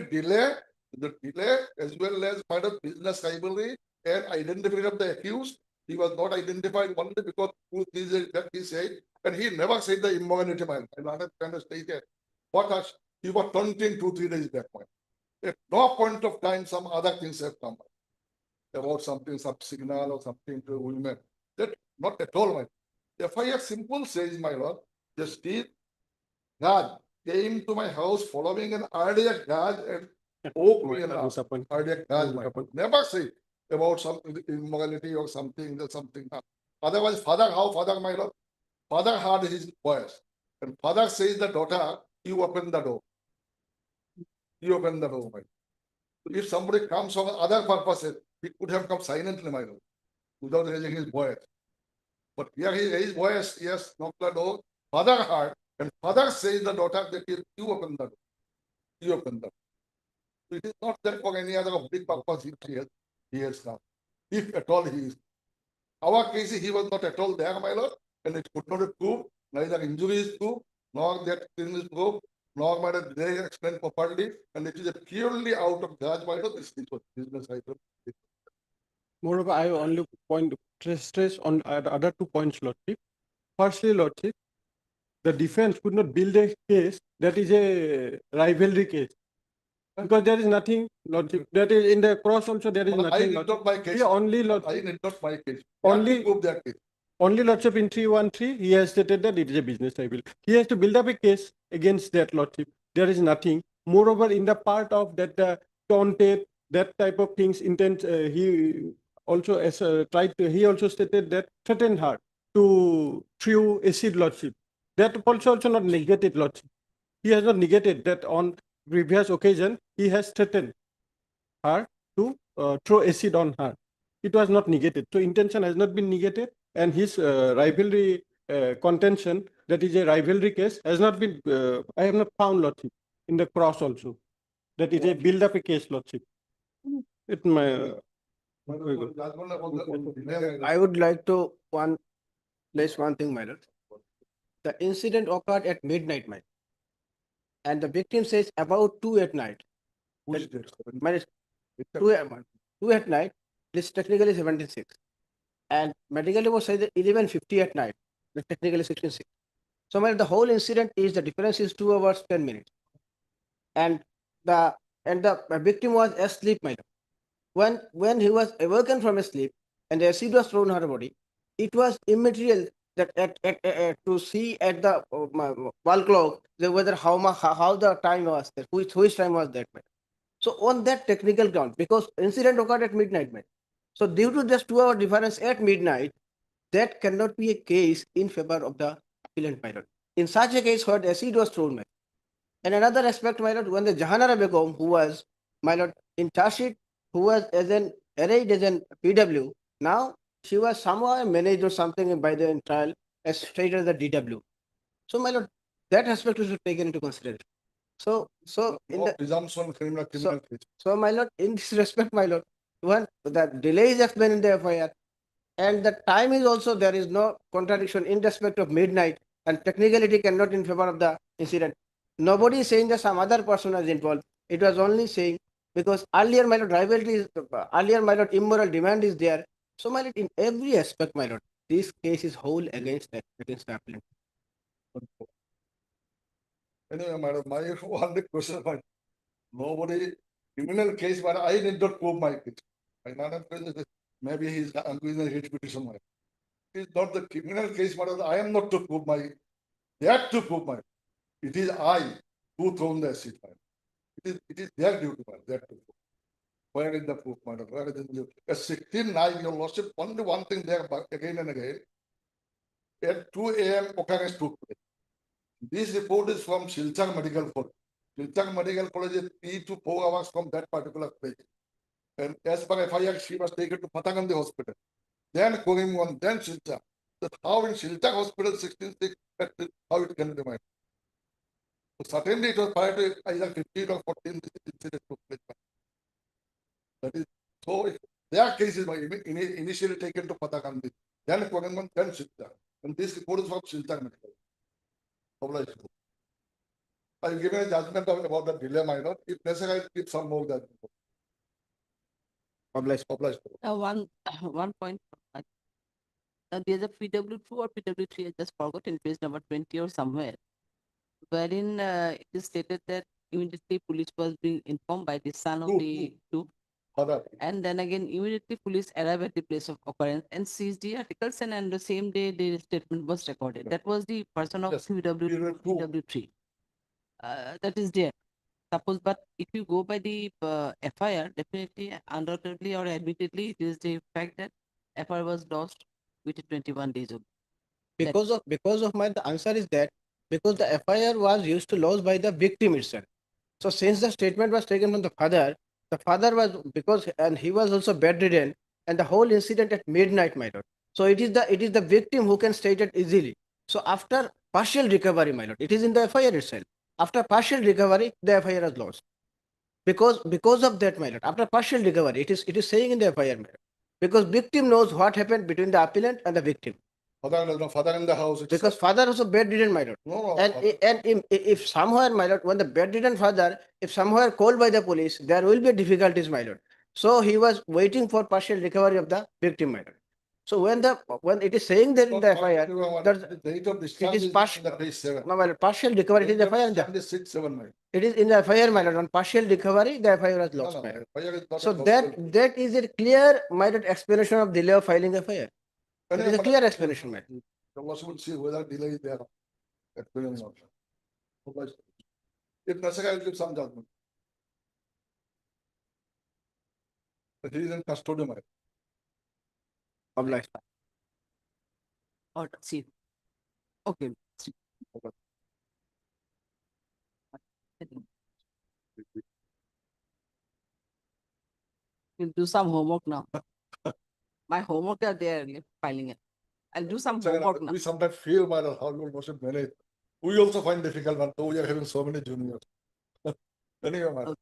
[SPEAKER 9] the delay as well as madam business rivalry and identification of the accused. He was not identified only because that he said, and he never said the immorality, man. I understand stay there. But he was turned in 2-3 days back, man. At no point of time, some other things have come about something, some signal or something to women. That not at all, man. FIR simple says, my lord, Justice God came to my house following an earlier God and woke me and asked, earlier God, my lord. Never say about some immorality or something. Otherwise, father, how father, my lord? Father heard his voice. And father says the daughter, you open the door. You open the door, my lord. So if somebody comes for other purposes, he could have come silently, my lord, without raising his voice. But here he raised voice, yes, knocked the door. Father heard, and father says the daughter that you open the door. You open the door. So it is not there for any other big purpose he has now. If at all he is. Our case, he was not at all there, my lord, and it could not be proved, neither injury is proved, nor that thing is proved, nor matter they explained properly, and it is a purely out of judge, my lord, this was business item.
[SPEAKER 14] moreover, I only stress on other 2 points, Lordship. Firstly, Lordship, the defense could not build a case that is a rivalry case. Because there is nothing, Lordship. That is in the cross also there is
[SPEAKER 9] But I
[SPEAKER 14] nothing.
[SPEAKER 9] did not my case.
[SPEAKER 14] Yeah, only
[SPEAKER 9] I
[SPEAKER 14] Lordship.
[SPEAKER 9] did not my case.
[SPEAKER 14] Only-
[SPEAKER 9] Prove their case.
[SPEAKER 14] Only Lordship in 313, he has stated that it is a business rivalry. He has to build up a case against that, Lordship. There is nothing. Moreover, in the part of that taunted, that type of things, intent, he also he also stated that threatened her to throw acid, Lordship. That also not negated, Lordship. He has not negated that on previous occasion, he has threatened. her to throw acid on her. It was not negated. So intention has not been negated, and his rivalry contention, that is a rivalry case, has not been, I have not found, Lordship, in the cross also. That is a build up a case, Lordship. It my.
[SPEAKER 13] I would like to place one thing, my lord. The incident occurred at midnight, my lord. And the victim says about 2 at night. My lord, 2 at night, this technically 76. And medically was said 11:50 at night, the technically 16:06. So my lord, the whole incident is, the difference is 2 hours, 10 minutes. And the victim was asleep, my lord. When he was awakened from his sleep and the acid was thrown on her body, it was immaterial that to see at the wall clock whether how the time was there, which time was that. So on that technical ground, because incident occurred at midnight, so due to just 2 hour difference at midnight, that cannot be a case in favor of the appellant, my lord. In such a case where the acid was thrown, my lord. And another aspect, my lord, when the Jahanara Begum, who was, my lord, in Tashit, who was arrayed as an PW, now she was somehow managed or something by the trial as straight as the DW. So, my lord, that aspect is taken into consideration. So in the
[SPEAKER 9] presumption criminal case.
[SPEAKER 13] so, my lord, in this respect, my lord, one, the delay is explained in the FIR, and the time is also, there is no contradiction in respect of midnight, and technicality cannot in favor of the incident. Nobody is saying that some other person was involved. It was only saying because earlier, my lord, rivalry is, earlier, my lord, immoral demand is there. So, my lord, in every aspect, my lord, this case is whole against the appellant.
[SPEAKER 9] Anyway, madam, my only question, my nobody criminal case, but I did not prove my case. Maybe he's doing a hate petition. It is not the criminal case, but I am not to prove my. They have to prove my. It is I who thrown the acid. It is their duty, man. They have to prove. Where is the proof, madam? Where is the a 16-9, your lordship, only one thing there again and again. At 2 a.m. occurrence took place. This report is from Silchar Medical College. Silchar Medical College is 3 to 4 hours from that particular place. And as per FIR, she was taken to Patangandi Hospital. Then Korimwan, then Silchar. That how in Silchar Hospital 16-6, how it can be made. So certainly it was prior to either 15 or 14 this incident took place. That is, so if their case is initially taken to Patangandi, then Korimwan, then Silchar. And this report is from Silchar Medical. I've given a judgment about the delay, my lord. If necessary, I'll give some more that. Publish.
[SPEAKER 2] One point. There's a PW2 or PW3, I just forgot, in page number 20 or somewhere, wherein it is stated that immediately police was being informed by the son of the two. And then again, immediately police arrived at the place of occurrence and seized the articles, and on the same day, the statement was recorded. That was the person of PW2, PW3. That is there. Suppose, but if you go by the FIR, definitely, undoubtedly or admittedly, it is the fact that FIR was lost within 21 days of.
[SPEAKER 13] Because of my, the answer is that because the FIR was used to lodge by the victim itself. So since the statement was taken from the father was, because, and he was also bedridden, and the whole incident at midnight, my lord. So it is the victim who can state it easily. So after partial recovery, my lord, it is in the FIR itself. After partial recovery, the FIR is lost. Because of that, my lord, after partial recovery, it is saying in the FIR, my lord. Because victim knows what happened between the appellant and the victim.
[SPEAKER 9] Father in the house.
[SPEAKER 13] Because father also bedridden, my lord.
[SPEAKER 9] No,
[SPEAKER 13] And if somewhere, my lord, when the bedridden father, if somewhere called by the police, there will be difficulties, my lord. So he was waiting for partial recovery of the victim, my lord. So when it is saying that in the FIR, it is partial. No, my lord, partial recovery, it is the FIR. It is in the FIR, my lord. On partial recovery, the FIR was lost, my lord. So that is a clear, my lord, explanation of delay of filing FIR. It is a clear explanation, my lord.
[SPEAKER 9] The lawsuit will see whether delay is there. If necessary, I'll give some judgment. But he is in custody, my lord.
[SPEAKER 13] Obliged.
[SPEAKER 2] Or see. Okay. We'll do some homework now. My homework are there, filing it. I'll do some homework now.
[SPEAKER 9] We sometimes feel, my lord, how you worship manage. We also find difficult, but though we are having so many juniors. Anyway, my lord.